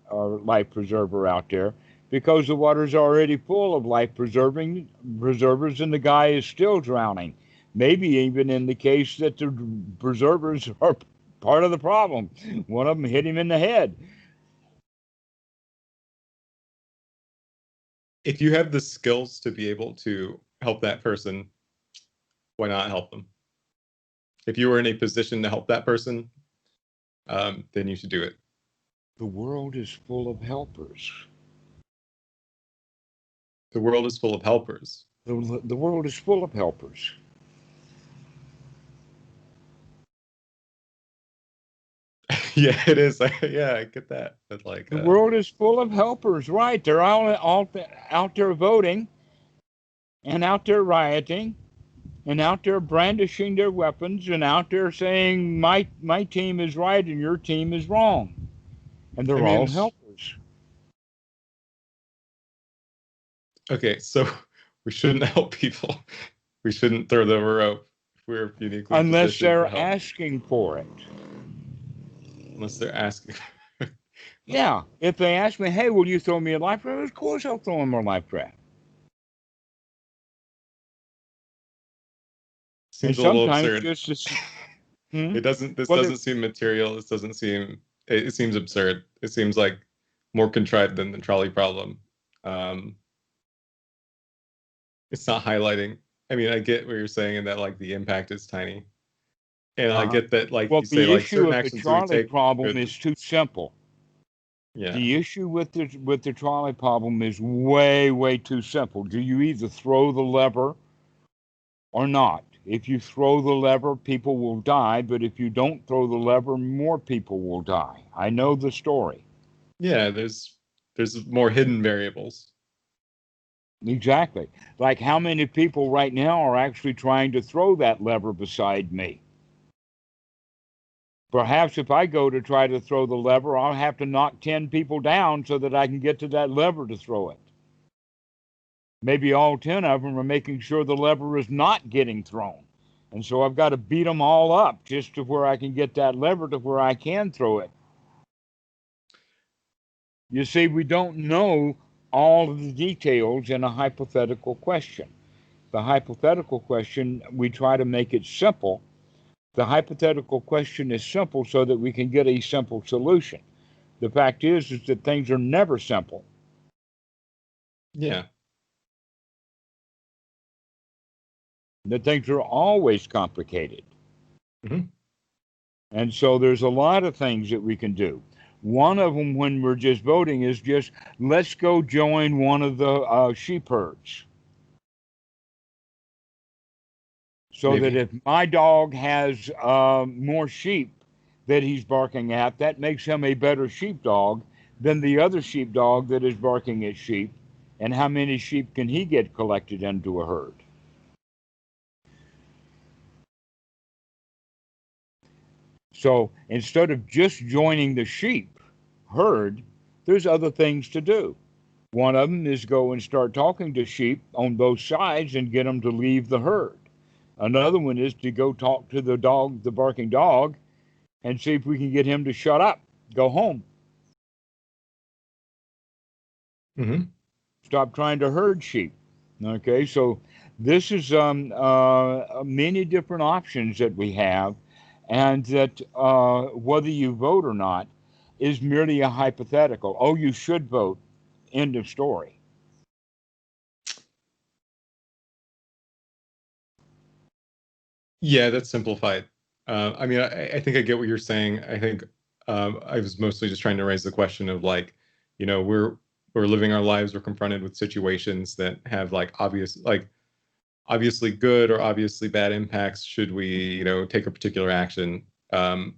or life preserver out there because the water's already full of life preserving preservers and the guy is still drowning? Maybe even in the case that the preservers are part of the problem. One of them hit him in the head. If you have the skills to be able to help that person, why not help them? If you were in a position to help that person, then you should do it. The world is full of helpers. The world is full of helpers. The world is full of helpers. Yeah, it is. Yeah, I get that. But like, The world is full of helpers, right? They're all out there voting and out there rioting and out there brandishing their weapons and out there saying my team is right and your team is wrong. And I they're mean, all helpers. okay, so we shouldn't help people. We shouldn't throw them a rope if we're uniquely unless positioned they're to help. asking for it. Unless they're asking. Yeah, if they ask me, hey, will you throw me a life raft? Of course I'll throw them a life raft. And Seems a little sometimes absurd. just It doesn't. This well, doesn't seem material. This doesn't seem. It seems absurd. It seems like more contrived than the trolley problem. It's not highlighting. I mean, I get what you're saying, and that like the impact is tiny, and I get that like well, you say the like issue certain of the actions that we trolley take problem could. is too simple. Yeah. The issue with the trolley problem is way too simple. Do you either throw the lever or not? If you throw the lever, people will die, but if you don't throw the lever, more people will die. I know the story. Yeah, there's more hidden variables. Exactly. Like how many people right now are actually trying to throw that lever beside me? Perhaps if I go to try to throw the lever, I'll have to knock 10 people down so that I can get to that lever to throw it. Maybe all 10 of them are making sure the lever is not getting thrown. And so I've got to beat them all up just to where I can get that lever to where I can throw it. You see, we don't know all of the details in a hypothetical question. The hypothetical question, we try to make it simple. The hypothetical question is simple so that we can get a simple solution. The fact is that things are never simple. Yeah. That things are always complicated. Mm-hmm. And so there's a lot of things that we can do. One of them, when we're just voting, is just let's go join one of the sheep herds. So Maybe. that if my dog has more sheep that he's barking at, that makes him a better sheepdog than the other sheepdog that is barking at sheep. And how many sheep can he get collected into a herd? So instead of just joining the sheep herd, there's other things to do. One of them is go and start talking to sheep on both sides and get them to leave the herd. Another one is to go talk to the dog, the barking dog, and see if we can get him to shut up, go home. Mm-hmm. Stop trying to herd sheep. Okay, so this is many different options that we have, and that whether you vote or not is merely a hypothetical. Oh, you should vote. End of story. Yeah, that's simplified. I mean, I think I get what you're saying. I think I was mostly just trying to raise the question of like, you know, we're living our lives, we're confronted with situations that have like obviously good or obviously bad impacts. Should we, you know, take a particular action? You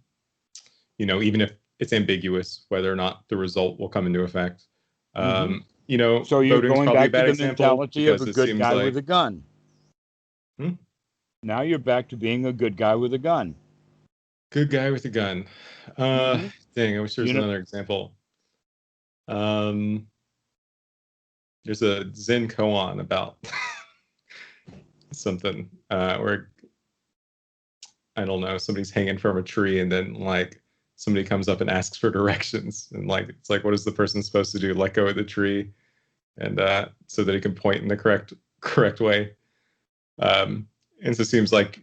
know, even if it's ambiguous whether or not the result will come into effect. You know, So you're voting is going probably a back to bad the example mentality of because a it good seems guy like with a gun. Now you're back to being a good guy with a gun. good guy with a gun. Dang, I wish there was You know, another example. There's a Zen koan about something where I don't know, somebody's hanging from a tree and then like somebody comes up and asks for directions and like it's like what is the person supposed to do? Let go of the tree and so that he can point in the correct way. And so it seems like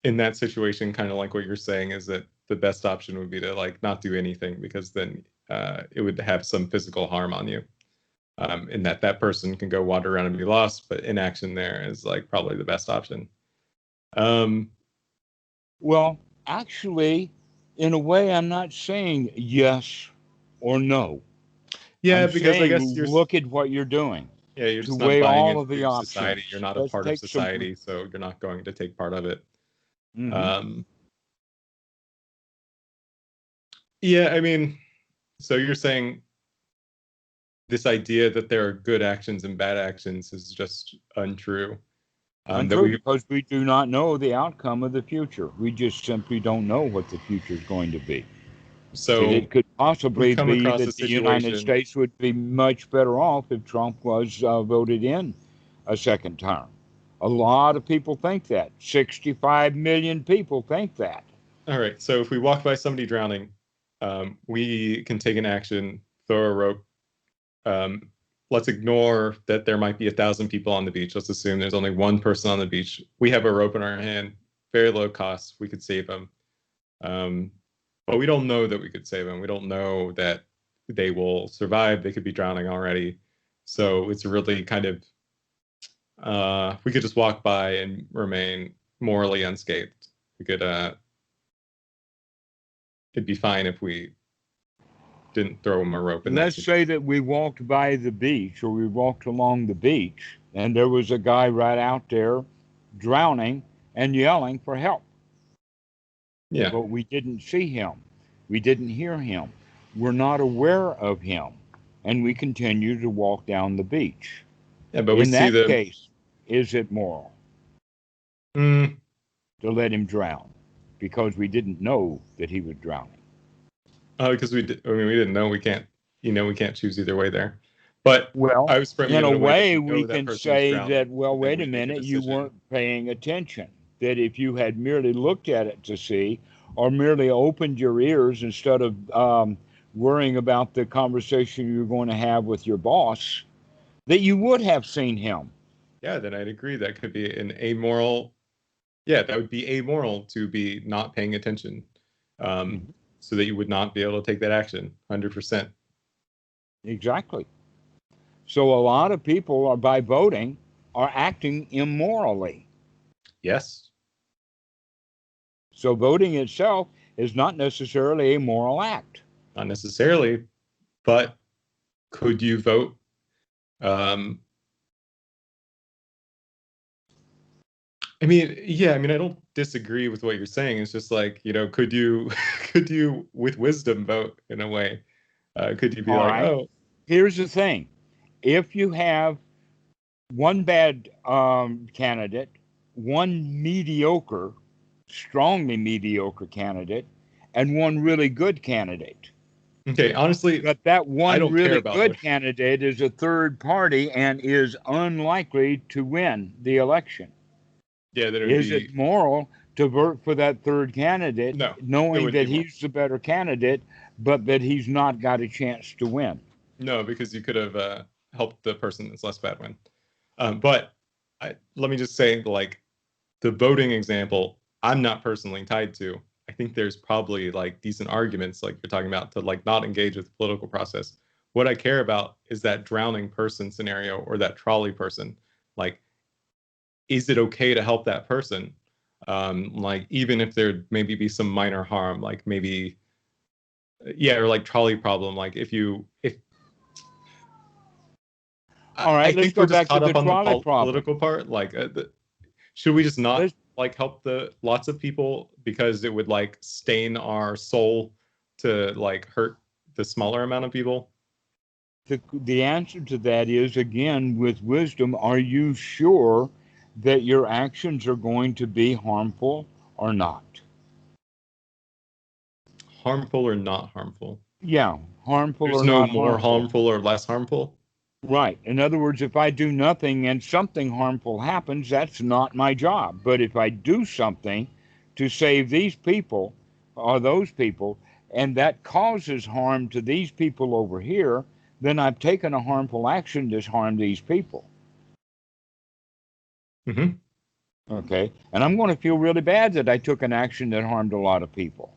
in that situation, kind of like what you're saying, is that the best option would be to like not do anything because then it would have some physical harm on you. In that person can go wander around and be lost, but inaction there is like probably the best option. well, actually, in a way, I'm not saying yes or no. Yeah, I'm because I saying guess look at what you're doing you're to just not weigh buying all of the into society. You're options. not a Let's part of take some. society, so you're not going to take part of it. Mm-hmm. Yeah, I mean, so you're saying this idea that there are good actions and bad actions is just untrue. That Untrue, we because we do not know the outcome of the future. We just simply don't know what the future is going to be. That so it could we possibly come be across a that the United situation. States would be much better off if Trump was voted in a second term. A lot of people think that. 65 million people think that. All right. So if we walk by somebody drowning, we can take an action, throw a rope. Let's ignore that there might be 1,000 people on the beach. Let's assume there's only one person on the beach. We have a rope in our hand, very low cost. We could save them. But we don't know that we could save them. We don't know that they will survive. They could be drowning already. So it's really kind of, we could just walk by and remain morally unscathed. We could, it'd be fine if we didn't throw them a rope. Let's say that we walked by the beach, or we walked along the beach, and there was a guy right out there drowning and yelling for help. Yeah. But we didn't see him. We didn't hear him. We're not aware of him. And we continue to walk down the beach. Yeah, but in that case, is it moral to let him drown? Because we didn't know that he was drowning. Because we didn't know. We can't choose either way there. But well, I was in a way, we can say that, well, wait a minute, you weren't paying attention. That if you had merely looked at it to see, or merely opened your ears instead of worrying about the conversation you're going to have with your boss, that you would have seen him. Yeah, then I'd agree. That could be an amoral. Yeah, that would be amoral to be not paying attention. So that you would not be able to take that action, 100%. Exactly. So a lot of people are, by voting, are acting immorally. Yes. So voting itself is not necessarily a moral act. Not necessarily, but could you vote? I don't disagree with what you're saying. It's just like, could you with wisdom vote in a way? Could you be all like, right. oh, here's the thing. If you have one bad candidate, one mediocre, strongly mediocre candidate, and one really good candidate. Okay, honestly, but that one really good candidate is a third party and is unlikely to win the election. Yeah, is it moral to vote for that third candidate, knowing that he's the better candidate, but that he's not got a chance to win? No, because you could have helped the person that's less bad win. But let me just say, like, the voting example, I'm not personally tied to. I think there's probably like decent arguments, like you're talking about, to like not engage with the political process. What I care about is that drowning person scenario, or that trolley person. Like, is it okay to help that person? Like, even if there maybe be some minor harm, like maybe, or like trolley problem. Like if all right, let's go back to the trolley problem. Political part. Like, should we just not help the lots of people because it would like stain our soul to like hurt the smaller amount of people? The answer to that is, again, with wisdom, are you sure that your actions are going to be harmful or not? Harmful or not harmful? Yeah, harmful or not harmful. There's no more harmful or less harmful? Right. In other words, if I do nothing and something harmful happens, that's not my job. But if I do something to save these people or those people, and that causes harm to these people over here, then I've taken a harmful action to harm these people. Okay. And I'm going to feel really bad that I took an action that harmed a lot of people.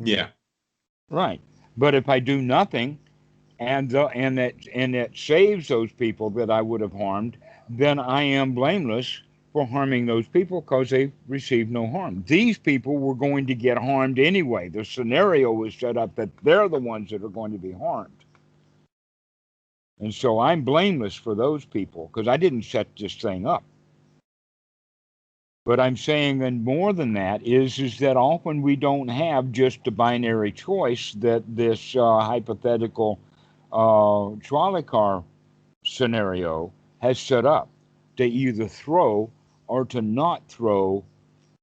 Yeah. Right. But if I do nothing and it saves those people that I would have harmed, then I am blameless for harming those people because they received no harm. These people were going to get harmed anyway. The scenario was set up that they're the ones that are going to be harmed. And so I'm blameless for those people because I didn't set this thing up. But I'm saying, and more than that, is that often we don't have just a binary choice that this hypothetical trolley car scenario has set up, to either throw or to not throw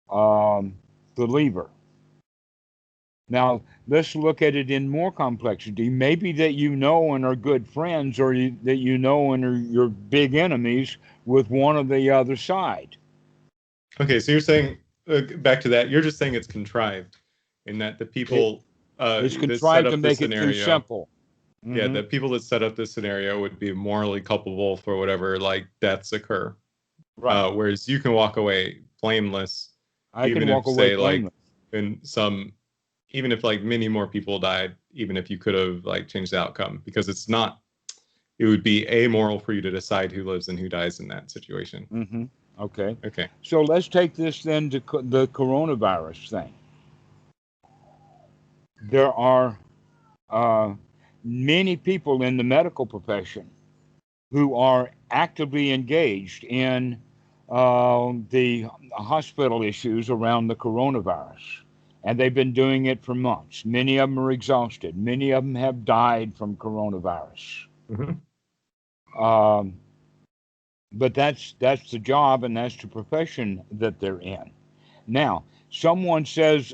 the lever. Now, let's look at it in more complexity. Maybe that you know and are good friends, or that you know and are your big enemies with one or the other side. Okay, so you're saying, back to that, you're just saying it's contrived, in that the people It's that set contrived to up this make it too scenario, simple. yeah, Hmm. the people that set up this scenario would be morally culpable for whatever like deaths occur. Right. Whereas you can walk away blameless, I can even walk if, away say, like, blameless. in some, even if like many more people died, even if you could have like changed the outcome, because it's not, it would be amoral for you to decide who lives and who dies in that situation. Hmm. Okay. Okay. So let's take this then to the coronavirus thing. There are uh, many people in the medical profession who are actively engaged in the hospital issues around the coronavirus. And they've been doing it for months. Many of them are exhausted. Many of them have died from coronavirus. Mm-hmm. Um, but that's the job and that's the profession that they're in. Now, someone says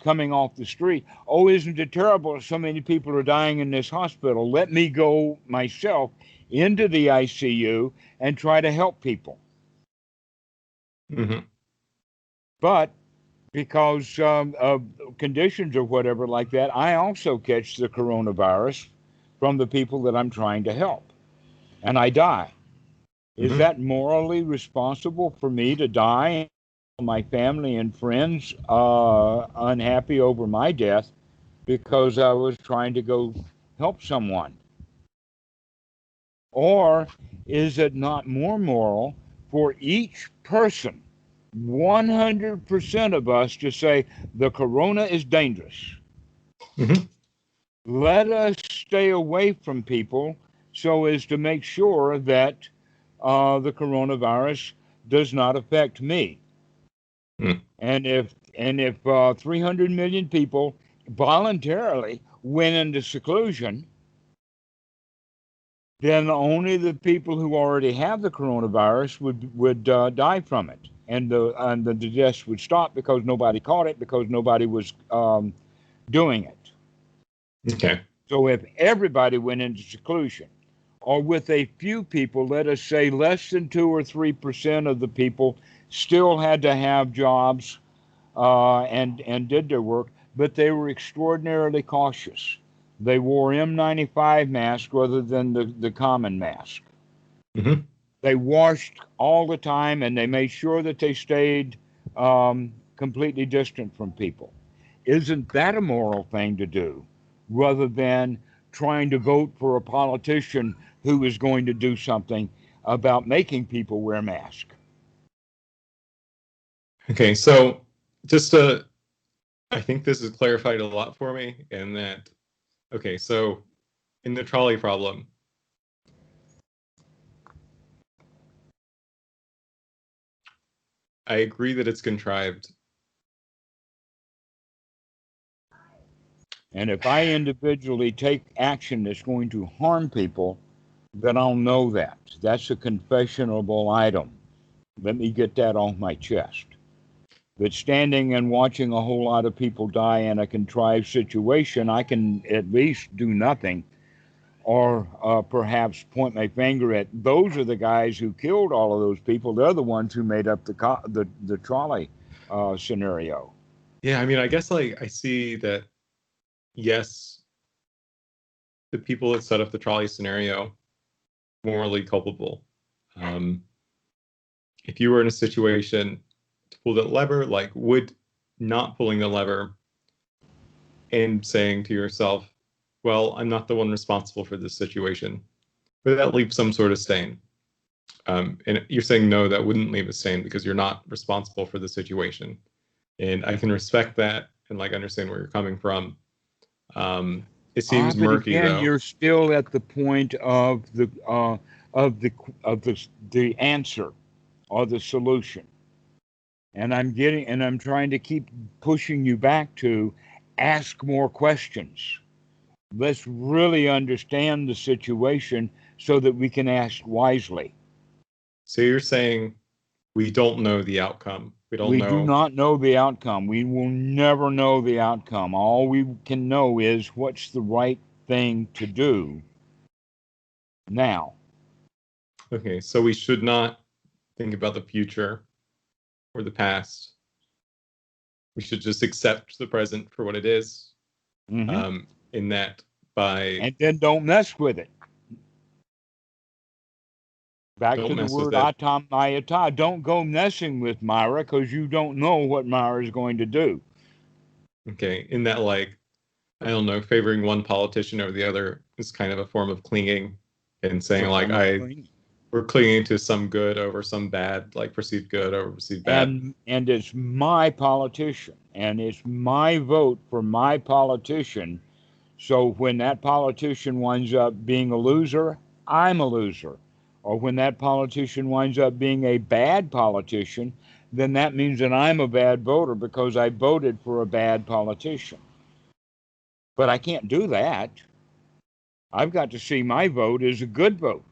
coming off the street, "Oh, isn't it terrible? So many people are dying in this hospital. Let me go myself into the ICU and try to help people." Mm-hmm. But because of conditions or whatever like that, I also catch the coronavirus from the people that I'm trying to help, and I die. Is Mm-hmm. that morally responsible for me to die? My family and friends unhappy over my death because I was trying to go help someone? Or is it not more moral for each person, 100% of us, to say the corona is dangerous? Mm-hmm. Let us stay away from people so as to make sure that the coronavirus does not affect me. Mm-hmm. And if 300 million people voluntarily went into seclusion, then only the people who already have the coronavirus would die from it, and the deaths would stop because nobody caught it because nobody was doing it. Okay. So if everybody went into seclusion, or with a few people, let us say less than 2 or 3% of the people still had to have jobs and did their work, but they were extraordinarily cautious. They wore N95 masks rather than the common mask. Mm-hmm. They washed all the time and they made sure that they stayed completely distant from people. Isn't that a moral thing to do rather than trying to vote for a politician who is going to do something about making people wear masks? Okay. So just to, I think this has clarified a lot for me, in that, okay, so in the trolley problem, I agree that it's contrived. And if I individually take action that's going to harm people, then I'll know that. That's a confessionable item. Let me get that off my chest. But standing and watching a whole lot of people die in a contrived situation, I can at least do nothing or perhaps point my finger at those are the guys who killed all of those people. They're the ones who made up the trolley scenario. Yeah, I mean, I guess like I see that, yes, the people that set up the trolley scenario, morally culpable. Um, if you were in a situation to pull that lever, like, would not pulling the lever and saying to yourself, well, I'm not the one responsible for this situation, would that leave some sort of stain? And you're saying no, that wouldn't leave a stain because you're not responsible for the situation. And I can respect that and like understand where you're coming from. It seems But murky again, though. you're still at the point of the answer or the solution. And I'm trying to keep pushing you back to ask more questions. Let's really understand the situation so that we can ask wisely. So you're saying we don't know the outcome. We don't We do know. not know the outcome. We will never know the outcome. All we can know is what's the right thing to do now. Okay, so we should not think about the future or the past. We should just accept the present for what it is. Hmm. In that, by And then don't mess with it. Back don't to the mess with word it. atam mayata. Don't go messing with Myra because you don't know what Myra is going to do. Okay, in that, like, I don't know, favoring one politician over the other is kind of a form of clinging and It's saying a like form of cleaning. we're clinging to some good over some bad, like perceived good over perceived bad. And it's my politician, and it's my vote for my politician. So when that politician winds up being a loser, I'm a loser. Or when that politician winds up being a bad politician, then that means that I'm a bad voter because I voted for a bad politician. But I can't do that. I've got to see my vote as a good vote.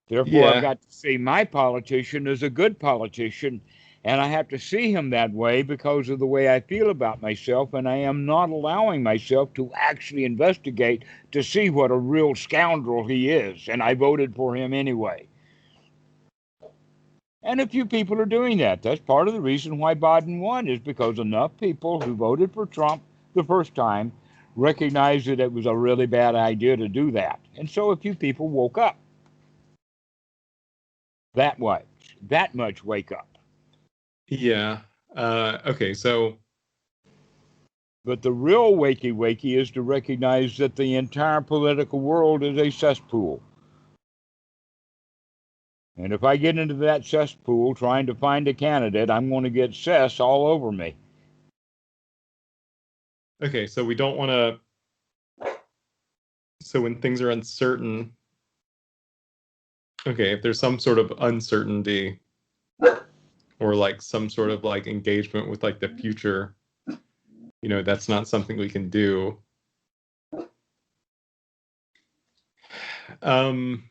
Therefore, I've Yeah. got to see my politician as a good politician, and I have to see him that way because of the way I feel about myself, and I am not allowing myself to actually investigate to see what a real scoundrel he is, and I voted for him anyway. And a few people are doing that. That's part of the reason why Biden won, is because enough people who voted for Trump the first time recognized that it was a really bad idea to do that. And so a few people woke up. That much wake up. Yeah. Okay, so But the real wakey is to recognize that the entire political world is a cesspool. And if I get into that cesspool trying to find a candidate, I'm going to get cess all over me. okay, so we don't want to. So when things are uncertain, okay, if there's some sort of uncertainty or like some sort of like engagement with like the future, that's not something we can do. Um,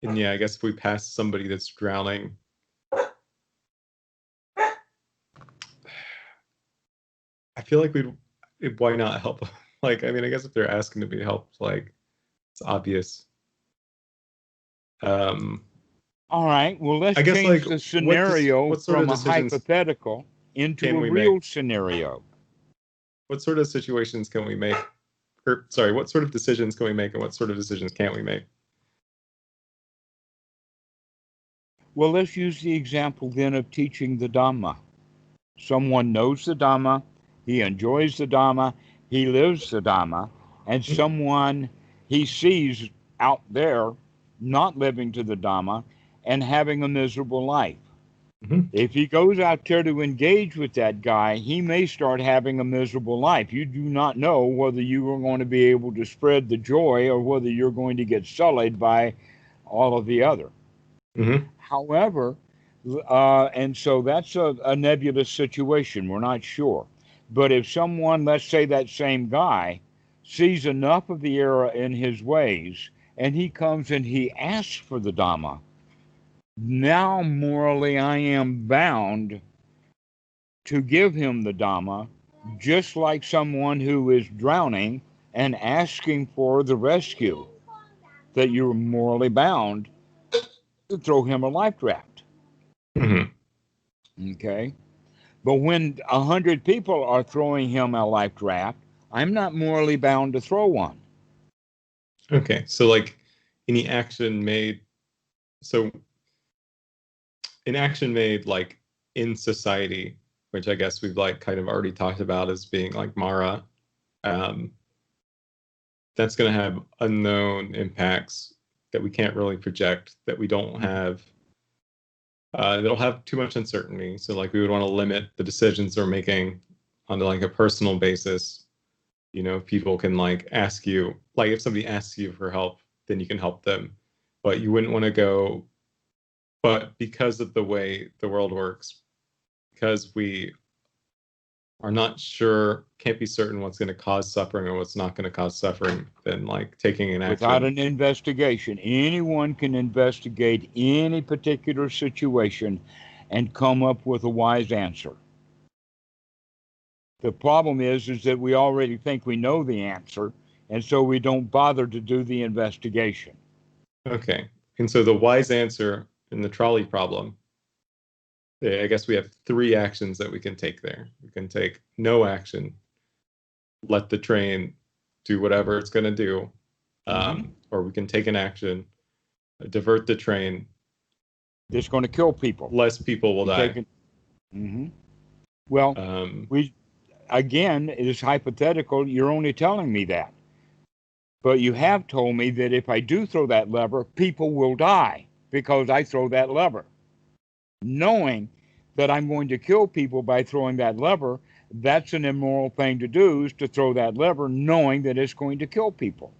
and yeah, I guess if we pass somebody that's drowning, I feel like why not help? Like, I mean, I guess if they're asking to be helped, like, it's obvious. Um, All right, well, let's I guess like change the scenario what sort of from a decisions hypothetical into can a we make? real scenario. What sort of situations can we make? Or sorry, what sort of decisions can we make, and what sort of decisions can't we make? Well, let's use the example then of teaching the Dhamma. Someone knows the Dhamma, he enjoys the Dhamma, he lives the Dhamma, and someone he sees out there not living to the Dhamma and having a miserable life. Mm-hmm. If he goes out there to engage with that guy, he may start having a miserable life. You do not know whether you are going to be able to spread the joy or whether you're going to get sullied by all of the other. Mm-hmm. However, and so that's a nebulous situation. We're not sure. But if someone, let's say that same guy, sees enough of the error in his ways and he comes and he asks for the Dhamma, now morally I am bound to give him the Dhamma, just like someone who is drowning and asking for the rescue, that you're morally bound to throw him a life raft. Mm-hmm. Okay? But when 100 people are throwing him a life raft, I'm not morally bound to throw one. Okay, so like any action made, so an action made like in society, which I guess we've like kind of already talked about as being like Mara, um, that's going to have unknown impacts that we can't really project, that we don't have, that'll have too much uncertainty. So like we would want to limit the decisions they're making on like a personal basis. People can like ask you, like if somebody asks you for help, then you can help them, but you wouldn't want to go. But because of the way the world works, because we are not sure, can't be certain what's going to cause suffering or what's not going to cause suffering, then like taking an Without action. an investigation, anyone can investigate any particular situation and come up with a wise answer. The problem is that we already think we know the answer, and so we don't bother to do the investigation. Okay. And so the wise answer in the trolley problem, I guess we have 3 actions that we can take there. We can take no action, let the train do whatever it's going to do, or we can take an action, divert the train. It's going to kill people. Less people will die. Well, again, it is hypothetical. You're only telling me that. But you have told me that if I do throw that lever, people will die because I throw that lever. Knowing that I'm going to kill people by throwing that lever, that's an immoral thing to do, is to throw that lever knowing that it's going to kill people.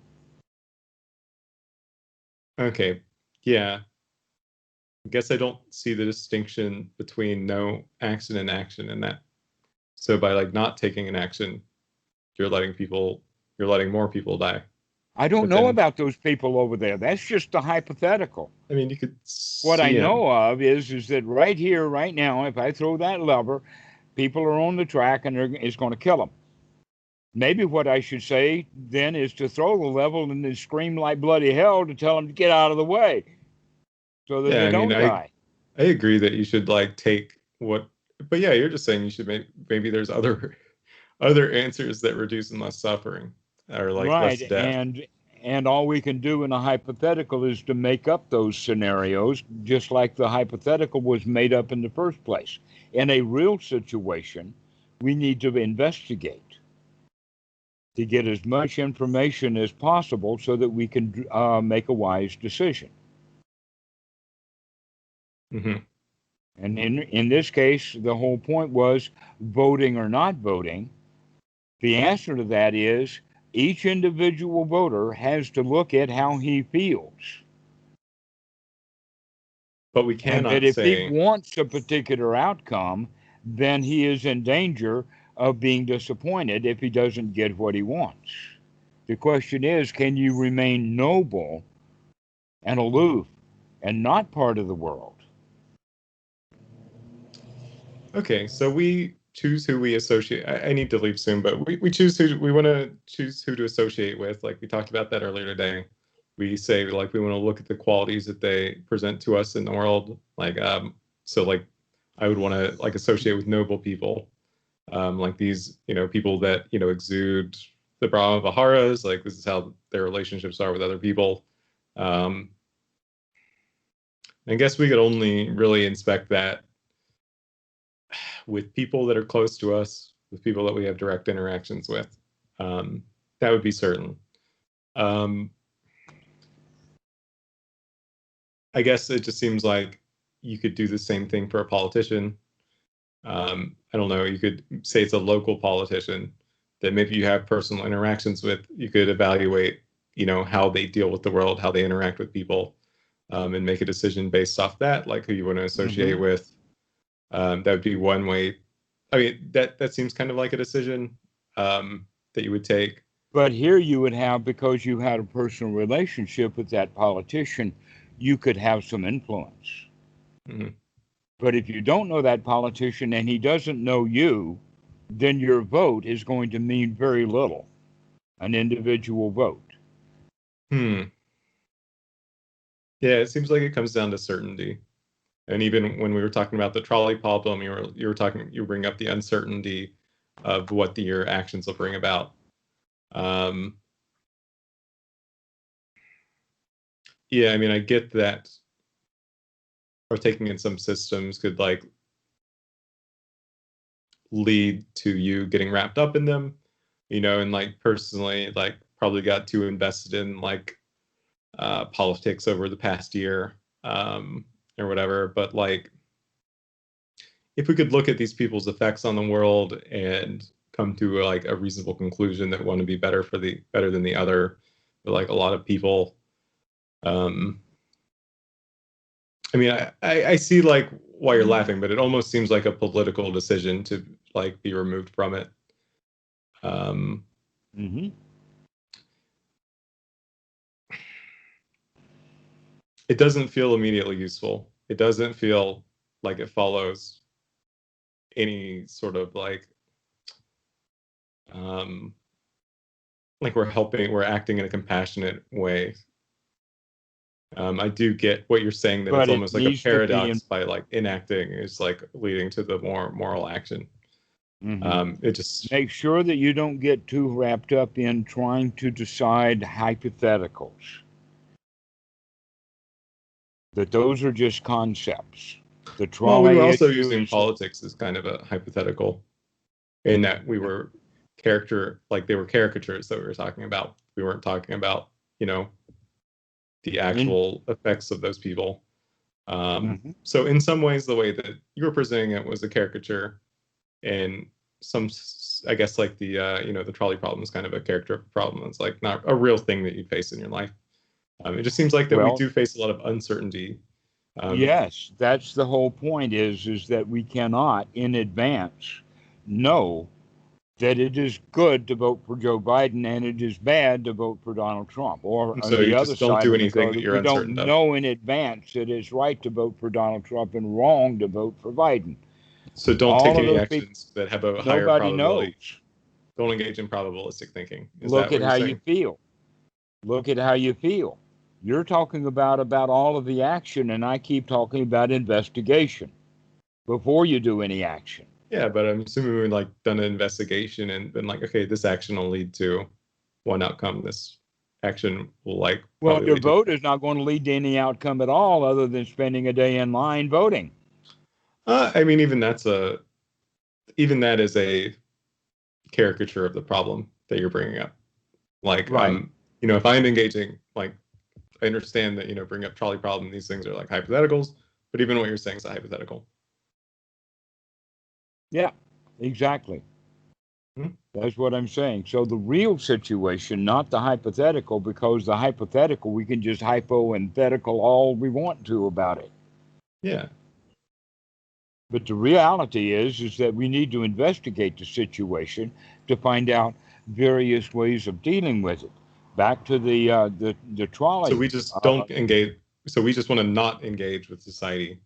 Okay. Yeah. I guess I don't see the distinction between no action and action in that. So by like not taking an action, you're letting more people die. I don't know about those people over there. That's just a hypothetical. I mean, you could What I know of is that right here, right now, if I throw that lever, people are on the track and it's going to kill them. Maybe what I should say then is to throw the lever and then scream like bloody hell to tell them to get out of the way so that they don't die. I agree that you should like take what, but yeah, you're just saying you should maybe there's other answers that reduce less suffering or like less death. And all we can do in a hypothetical is to make up those scenarios, just like the hypothetical was made up in the first place. In a real situation, we need to investigate to get as much information as possible so that we can make a wise decision. Mm-hmm. And in this case, the whole point was voting or not voting. The answer to that is each individual voter has to look at how he feels. But we cannot and that if he wants a particular outcome, then he is in danger of being disappointed if he doesn't get what he wants. The question is, can you remain noble and aloof and not part of the world? Okay, so we choose who we associate. I need to leave soon, but we choose who we want to choose who to associate with. Like we talked about that earlier today. We say like we want to look at the qualities that they present to us in the world. Like so like I would want to like associate with noble people. Like these, people that, exude the Brahma Viharas, like this is how their relationships are with other people. I guess we could only really inspect that with people that are close to us, with people that we have direct interactions with. That would be certain. I guess it just seems like you could do the same thing for a politician. I don't know, you could say it's a local politician that maybe you have personal interactions with. You could evaluate, how they deal with the world, how they interact with people, and make a decision based off that, like who you want to associate with. That would be one way. I mean, that seems kind of like a decision that you would take. But here you would have, because you had a personal relationship with that politician, you could have some influence. Mm-hmm. But if you don't know that politician and he doesn't know you, then your vote is going to mean very little, an individual vote. Yeah, it seems like it comes down to certainty. And even when we were talking about the trolley problem, you bring up the uncertainty of what your actions will bring about. Yeah, I mean, I get that partaking in some systems could like lead to you getting wrapped up in them, and like personally, like probably got too invested in like politics over the past year or whatever. But like, if we could look at these people's effects on the world and come to like a reasonable conclusion that one would be better than the other, but like a lot of people, I mean, I see like why you're laughing, but it almost seems like a political decision to like be removed from it. It doesn't feel immediately useful. It doesn't feel like it follows any sort of like we're acting in a compassionate way. I do get what you're saying, that it's almost like a paradox by like enacting is like leading to the more moral action. It just make sure that you don't get too wrapped up in trying to decide hypotheticals. That those are just concepts. The trolley we were also issue using politics as kind of a hypothetical, in that we were they were caricatures that we were talking about. We weren't talking about, the actual effects of those people. So in some ways, the way that you were presenting it was a caricature, and I guess like the the trolley problem is kind of a caricature problem. It's like not a real thing that you face in your life. It just seems like that we do face a lot of uncertainty. Yes, that's the whole point, is that we cannot in advance know that it is good to vote for Joe Biden and it is bad to vote for Donald Trump, or so the you other just don't side do of the anything code. that you're We uncertain don't of. know in advance that it's right to vote for Donald Trump and wrong to vote for Biden. So don't take any actions that have a higher probability. Nobody knows. Don't engage in probabilistic thinking. Look at how you feel. Look at how you feel. You're talking about all of the action, and I keep talking about investigation before you do any action. Yeah, but I'm assuming we've like done an investigation and been like, okay, this action will lead to one outcome. This action will like. Well, your vote is not going to lead to any outcome at all, other than spending a day in line voting. I mean, even that is a caricature of the problem that you're bringing up. Like, right. If I'm engaging, like, I understand that bring up trolley problem. These things are like hypotheticals, but even what you're saying is a hypothetical. Yeah, exactly. That's what I'm saying. So the real situation, not the hypothetical, because the hypothetical, we can just hypothetical all we want to about it. Yeah. But the reality is that we need to investigate the situation to find out various ways of dealing with it. Back to the trolley. So we just don't engage. So we just want to not engage with society.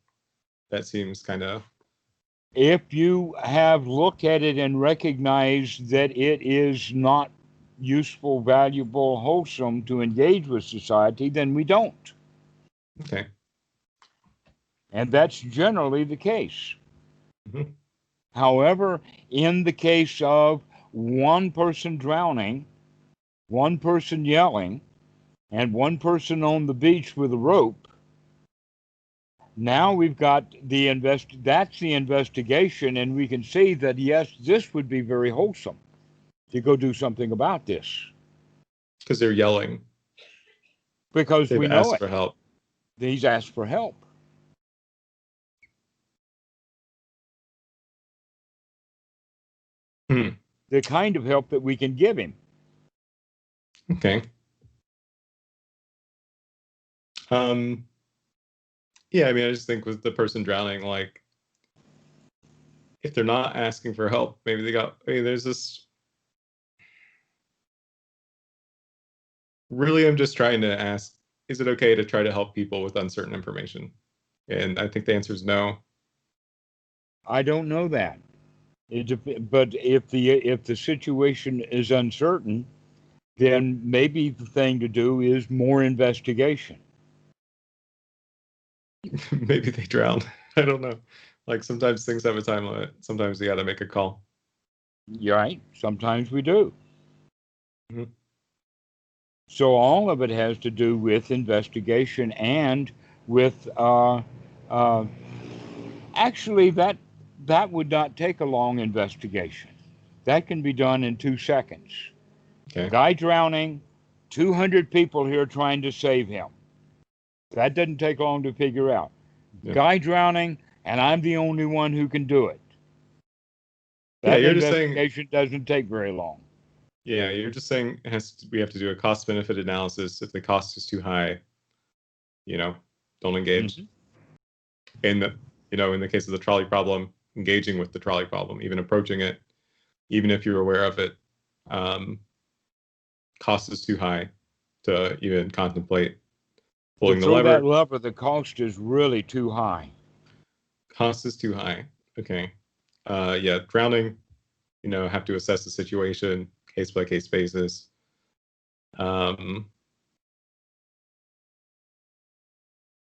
That seems kind of. If you have looked at it and recognized that it is not useful, valuable, wholesome to engage with society, then we don't. Okay. And that's generally the case. Mm-hmm. However, in the case of one person drowning, one person yelling, and one person on the beach with a rope, now we've got that's the investigation, and we can see that, yes, this would be very wholesome to go do something about this. Because they're yelling. Because they've we know asked for help. He's asked for help. The kind of help that we can give him. Okay. Yeah, I mean, I just think with the person drowning, like, if they're not asking for help, maybe there's this. Really, I'm just trying to ask, is it okay to try to help people with uncertain information? And I think the answer is no. I don't know that. But if the situation is uncertain, then maybe the thing to do is more investigation. Maybe they drowned. I don't know. Like, sometimes things have a time limit. Sometimes you got to make a call. You're right. Sometimes we do. Mm-hmm. So all of it has to do with investigation and with actually that would not take a long investigation. That can be done in 2 seconds. Okay. Guy drowning, 200 people here trying to save him. That doesn't take long to figure out. Yeah. Guy drowning, and I'm the only one who can do it. That investigation doesn't take very long. Yeah, you're just saying we have to do a cost-benefit analysis. If the cost is too high, don't engage. Mm-hmm. And in the case of the trolley problem, engaging with the trolley problem, even approaching it, even if you're aware of it, cost is too high to even contemplate pulling the lever. That lever, the cost is really too high. Cost is too high. Okay. Yeah, drowning, have to assess the situation, case by case basis.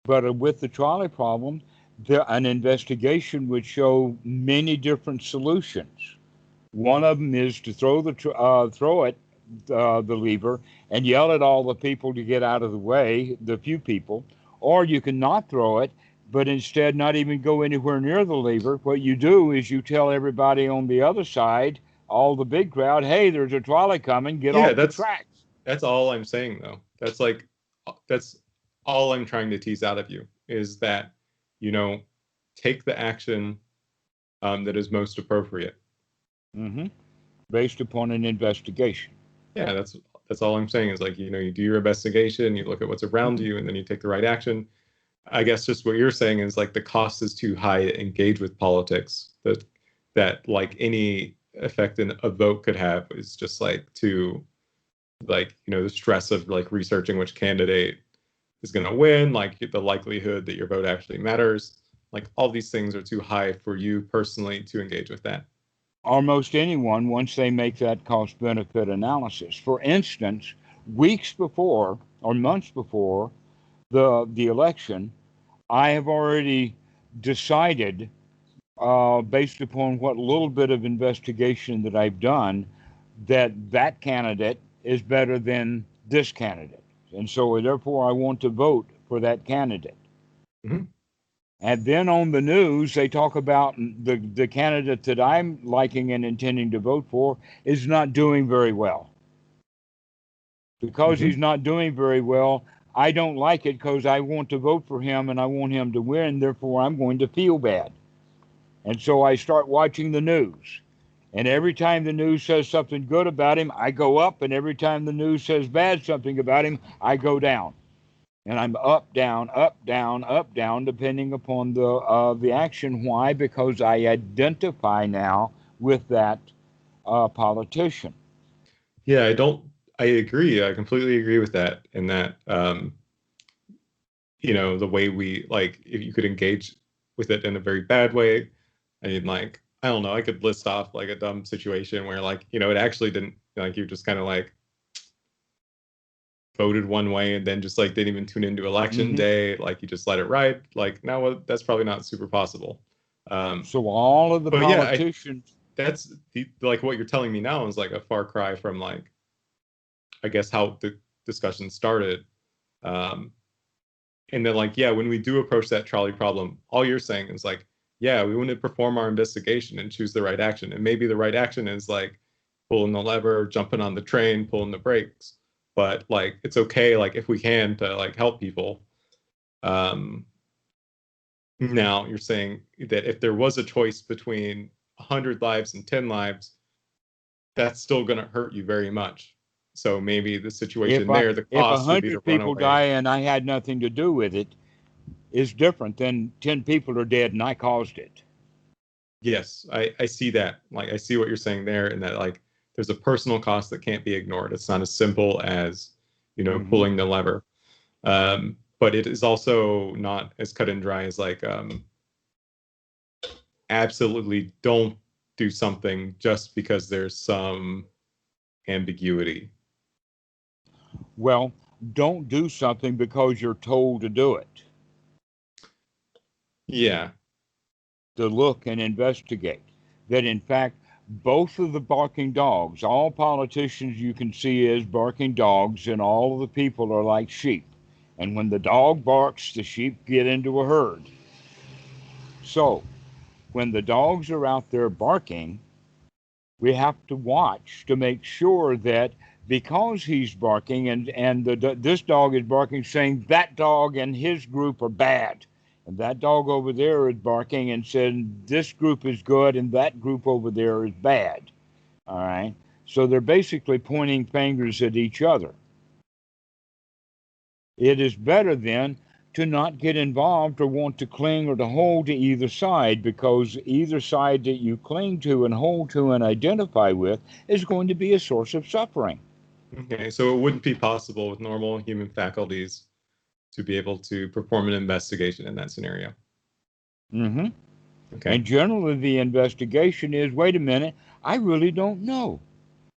But with the trolley problem, an investigation would show many different solutions. One of them is to throw the lever and yell at all the people to get out of the way, the few people, or you can not throw it, but instead not even go anywhere near the lever. What you do is you tell everybody on the other side, all the big crowd, hey, there's a trolley coming, get off the tracks. That's all I'm saying, though. That's all I'm trying to tease out of you, is that, take the action that is most appropriate. Mm-hmm. Based upon an investigation. Yeah, that's all I'm saying is, like, you do your investigation, you look at what's around you, and then you take the right action. I guess just what you're saying is, like, the cost is too high to engage with politics. That like any effect a vote could have is just like too, like, the stress of like researching which candidate is going to win, like the likelihood that your vote actually matters, like all these things are too high for you personally to engage with that. Almost anyone, once they make that cost benefit analysis. For instance, weeks before or months before the election, I have already decided, based upon what little bit of investigation that I've done, that candidate is better than this candidate. And so therefore I want to vote for that candidate. Mm-hmm. And then on the news, they talk about the candidate that I'm liking and intending to vote for is not doing very well. Because Mm-hmm. he's not doing very well, I don't like it because I want to vote for him and I want him to win. Therefore, I'm going to feel bad. And so I start watching the news. And every time the news says something good about him, I go up. And every time the news says bad something about him, I go down. And I'm up, down, up, down, up, down, depending upon the action. Why? Because I identify now with that politician. Yeah, I agree. I completely agree with that. And that, the way we, like, if you could engage with it in a very bad way, I mean, like, I don't know, I could list off like a dumb situation where, like, it actually didn't, like, you just kind of like voted one way and then just like didn't even tune into election day, like you just let it ride. Like, now that's probably not super possible. So all of the politicians. Yeah, that's like what you're telling me now is like a far cry from, like, I guess how the discussion started. And then, like, yeah, when we do approach that trolley problem, all you're saying is like, yeah, we want to perform our investigation and choose the right action. And maybe the right action is like pulling the lever, jumping on the train, pulling the brakes. But like, it's okay, like, if we can, to like help people. Now you're saying that if there was a choice between 100 lives and 10 lives, that's still going to hurt you very much. So maybe the situation the cost would be to run away. If 100 people die and I had nothing to do with it, is different than 10 people are dead and I caused it. Yes, I see that. Like, I see what you're saying there, and that, like, there's a personal cost that can't be ignored. It's not as simple as, pulling the lever. But it is also not as cut and dry as, like, absolutely don't do something just because there's some ambiguity. Well, don't do something because you're told to do it. Yeah. To look and investigate. That in fact, both of the barking dogs, all politicians you can see as barking dogs, and all of the people are like sheep. And when the dog barks, the sheep get into a herd. So, when the dogs are out there barking, we have to watch to make sure that because he's barking and this dog is barking saying that dog and his group are bad, and that dog over there is barking and saying this group is good and that group over there is bad. All right, so they're basically pointing fingers at each other. It is better then to not get involved or want to cling or to hold to either side, because either side that you cling to and hold to and identify with is going to be a source of suffering. Okay, so it wouldn't be possible with normal human faculties to be able to perform an investigation in that scenario. Mm-hmm. Okay. And generally, the investigation is, wait a minute, I really don't know.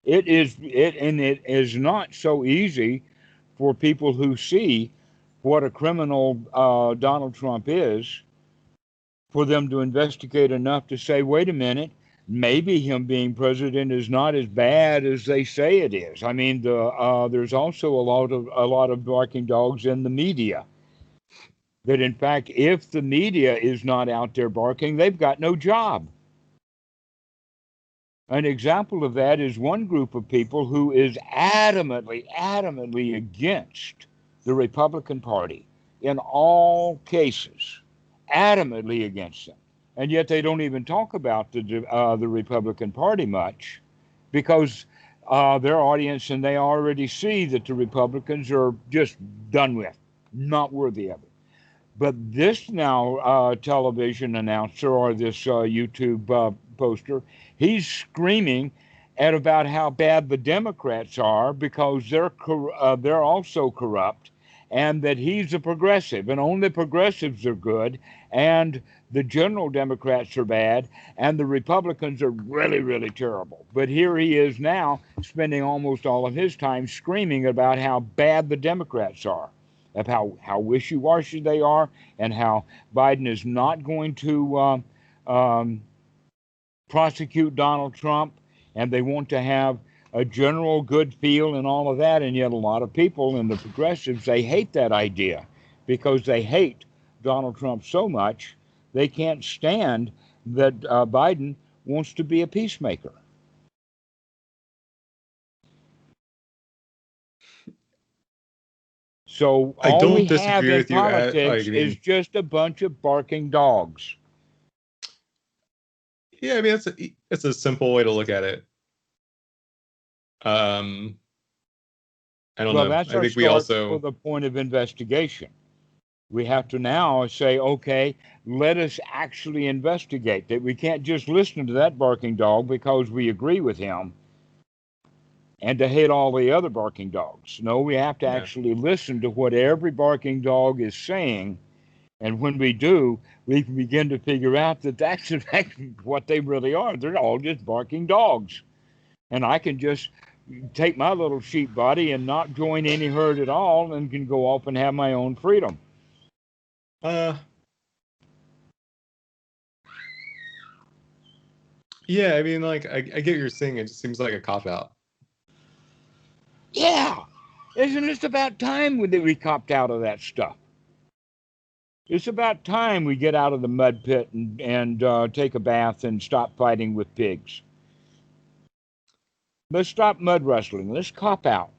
It is not so easy for people who see what a criminal Donald Trump is, for them to investigate enough to say, wait a minute, maybe him being president is not as bad as they say it is. I mean, there's also a lot of barking dogs in the media. That in fact, if the media is not out there barking, they've got no job. An example of that is one group of people who is adamantly against the Republican Party in all cases, adamantly against them. And yet they don't even talk about the Republican Party much, because their audience and they already see that the Republicans are just done with, not worthy of it. But this now television announcer, or this YouTube poster, he's screaming at about how bad the Democrats are, because they're also corrupt, and that he's a progressive and only progressives are good, and the general Democrats are bad, and the Republicans are really terrible. But here he is now spending almost all of his time screaming about how bad the Democrats are, of how wishy-washy they are, and how Biden is not going to prosecute Donald Trump, and they want to have a general good feel and all of that. And yet a lot of people in the progressives, they hate that idea, because they hate Donald Trump so much they can't stand that Biden wants to be a peacemaker. So I all we don't have disagree in with you. politics is just a bunch of barking dogs. Yeah, I mean, it's a simple way to look at it. I don't Well, know. that's I our think we start for also, the point of investigation. We have to now say, okay, let us actually investigate that. We can't just listen to that barking dog because we agree with him and to hate all the other barking dogs. No, we have to yeah, actually listen to what every barking dog is saying. And when we do, we can begin to figure out that that's in fact what they really are. They're all just barking dogs. And I can just take my little sheep body and not join any herd at all, and can go off and have my own freedom. uh, yeah. I mean, like, I get what you're saying. It just seems like a cop out. Yeah. Isn't it about time that we copped out of that stuff? It's about time we get out of the mud pit and take a bath and stop fighting with pigs. Let's stop mud wrestling. Let's cop out.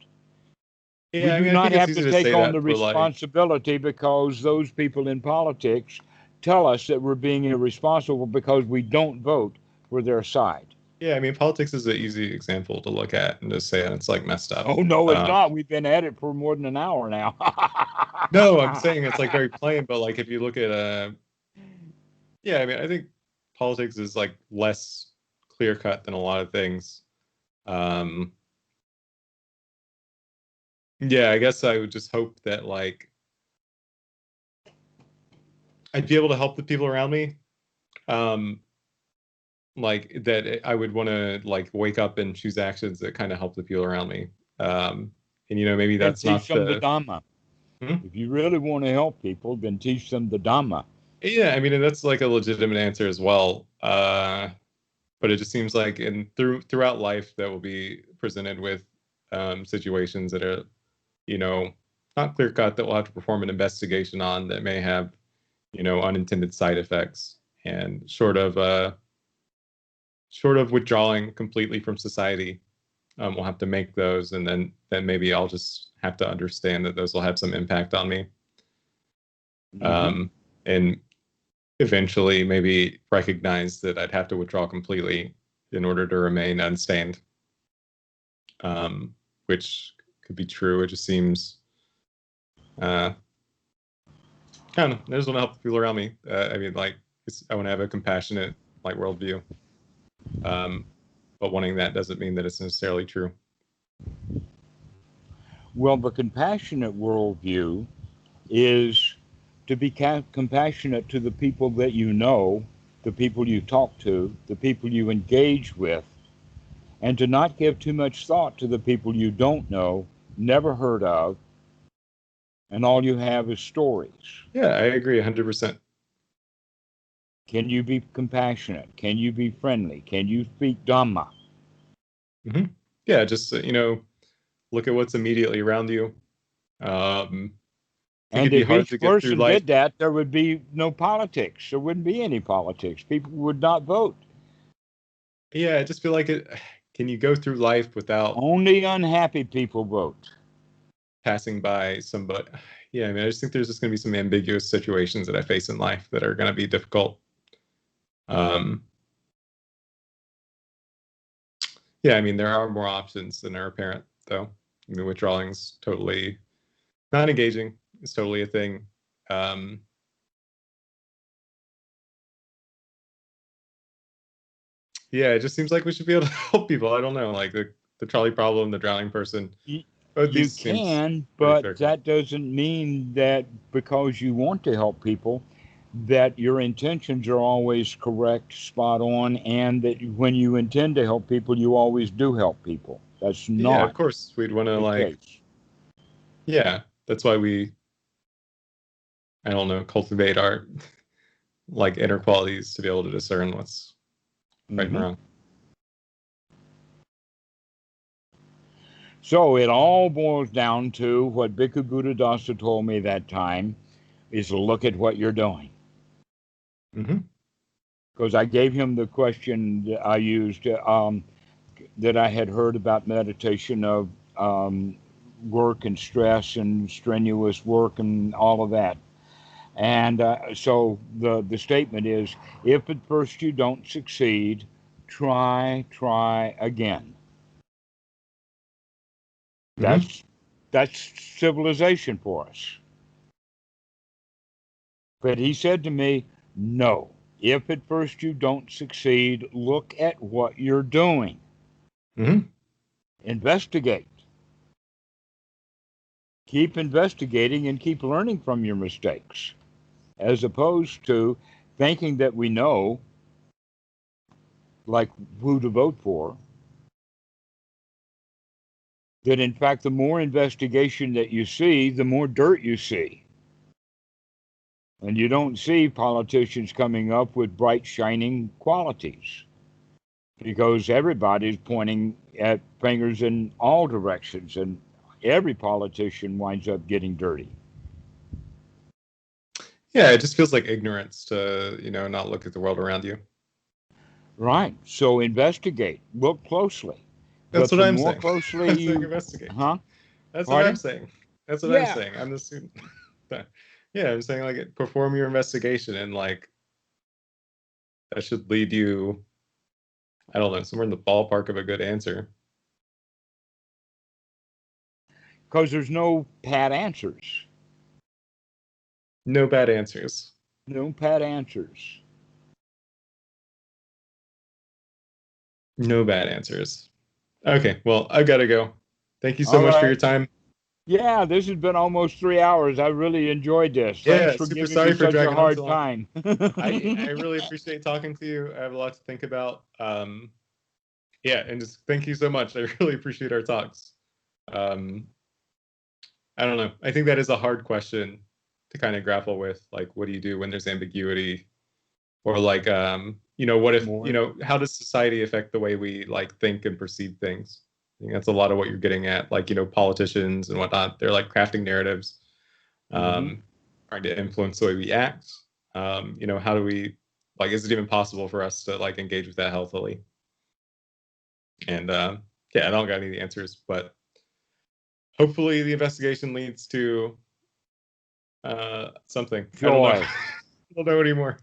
We Yeah, I do mean, I not think it's have to easy to take say on the that for like, responsibility, because those people in politics tell us that we're being irresponsible because we don't vote for their side. yeah, I mean, politics is an easy example to look at and just say it's like messed up. Oh, no, it's not. We've been at it for more than an hour now. No, I'm saying it's like very plain, but like if you look at yeah, I mean, I think politics is like less clear cut than a lot of things. Um, yeah, I guess I would just hope that like I'd be able to help the people around me. Um, like that I would want to like wake up and choose actions that kind of help the people around me. And you know, maybe And that's teach not them the the Dhamma. hmm? If you really want to help people, then teach them the Dhamma. Yeah, I mean, and that's like a legitimate answer as well. But it just seems like throughout life that will be presented with situations that are, you know, not clear cut, that we'll have to perform an investigation on, that may have, you know, unintended side effects, and short of withdrawing completely from society, we'll have to make those, and then maybe I'll just have to understand that those will have some impact on me, Mm-hmm. and eventually maybe recognize that I'd have to withdraw completely in order to remain unstained, which could be true. It just seems kind of. I just want to help the people around me. I mean, like, I want to have a compassionate, like, worldview. But wanting that doesn't mean that it's necessarily true. Well, the compassionate worldview is to be compassionate to the people that you know, the people you talk to, the people you engage with, and to not give too much thought to the people you don't know, never heard of, and all you have is stories. Yeah, I agree 100%. Can you be compassionate? Can you be friendly? Can you speak Dhamma? Mm-hmm. Yeah, just, look at what's immediately around you. I think And it'd be if hard each to get through person life. did that, there would be no politics. There wouldn't be any politics. People would not vote. Yeah, I just feel like it. Can you go through life without Only unhappy people vote. passing by somebody? Yeah, I mean, I just think there's just going to be some ambiguous situations that I face in life that are going to be difficult. Yeah, I mean, there are more options than are apparent, though. I mean, withdrawing's totally not engaging. It's totally a thing. Yeah, it just seems like we should be able to help people. I don't know, like the trolley problem, the drowning person. Both You these seems can, pretty but clear. that doesn't mean that because you want to help people, that your intentions are always correct, spot on, and that when you intend to help people, you always do help people. That's Yeah, of not course, we'd want to the like. case. Yeah, that's why we, I don't know, cultivate our like inner qualities to be able to discern what's right and Hmm. wrong. So it all boils down to what Bhikkhu Buddhadasa told me that time is look at what you're doing. Mm-hmm. Because I gave him the question that I used that I had heard about meditation of work and stress and strenuous work and all of that. And so the statement is, if at first you don't succeed, try again. Mm-hmm. That's civilization for us. But he said to me, no. If at first you don't succeed, look at what you're doing. Mm-hmm. Investigate. Keep investigating and keep learning from your mistakes, as opposed to thinking that we know, like who to vote for, that in fact, the more investigation that you see, the more dirt you see. And you don't see politicians coming up with bright, shining qualities because everybody's pointing at fingers in all directions, and every politician winds up getting dirty. Yeah, it just feels like ignorance to, not look at the world around you. Right. So investigate, look closely. That's But what the I'm more saying. closely I'm saying you, investigate. huh? That's what I'm Pardon? saying. That's what I'm Yeah. saying. I'm the student. Yeah, I'm saying like perform your investigation and like that should lead you, I don't know, somewhere in the ballpark of a good answer. Because there's no pat answers. No bad answers. No pat answers. No bad answers. Okay, well, I've got to go. Thank you so All much for your right. time. Yeah, this has been almost 3 hours. I really enjoyed this. Thanks Yeah, for super giving me sorry for such a dragging on so hard long. time. I really appreciate talking to you. I have a lot to think about. Yeah, and just thank you so much. I really appreciate our talks. Um, I don't know. I think that is a hard question to kind of grapple with. Like, what do you do when there's ambiguity? Or like, what if, More. how does society affect the way we like think and perceive things? I think that's a lot of what you're getting at. Like, politicians and whatnot, they're like crafting narratives, Hmm. trying to influence the way we act. How do we, like, is it even possible for us to like engage with that healthily? And yeah, I don't got any answers, but hopefully the investigation leads to something. I don't know. Joy, I don't know anymore.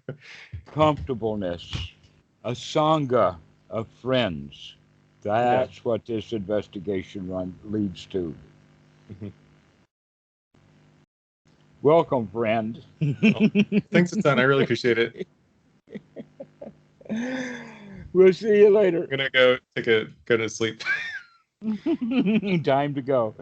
comfortableness, a Sangha of friends. Yeah. That's what this investigation leads to. Mhm. Welcome, friend. Well, thanks a ton. I really appreciate it. We'll see you later. I'm gonna go go to sleep. Time to go.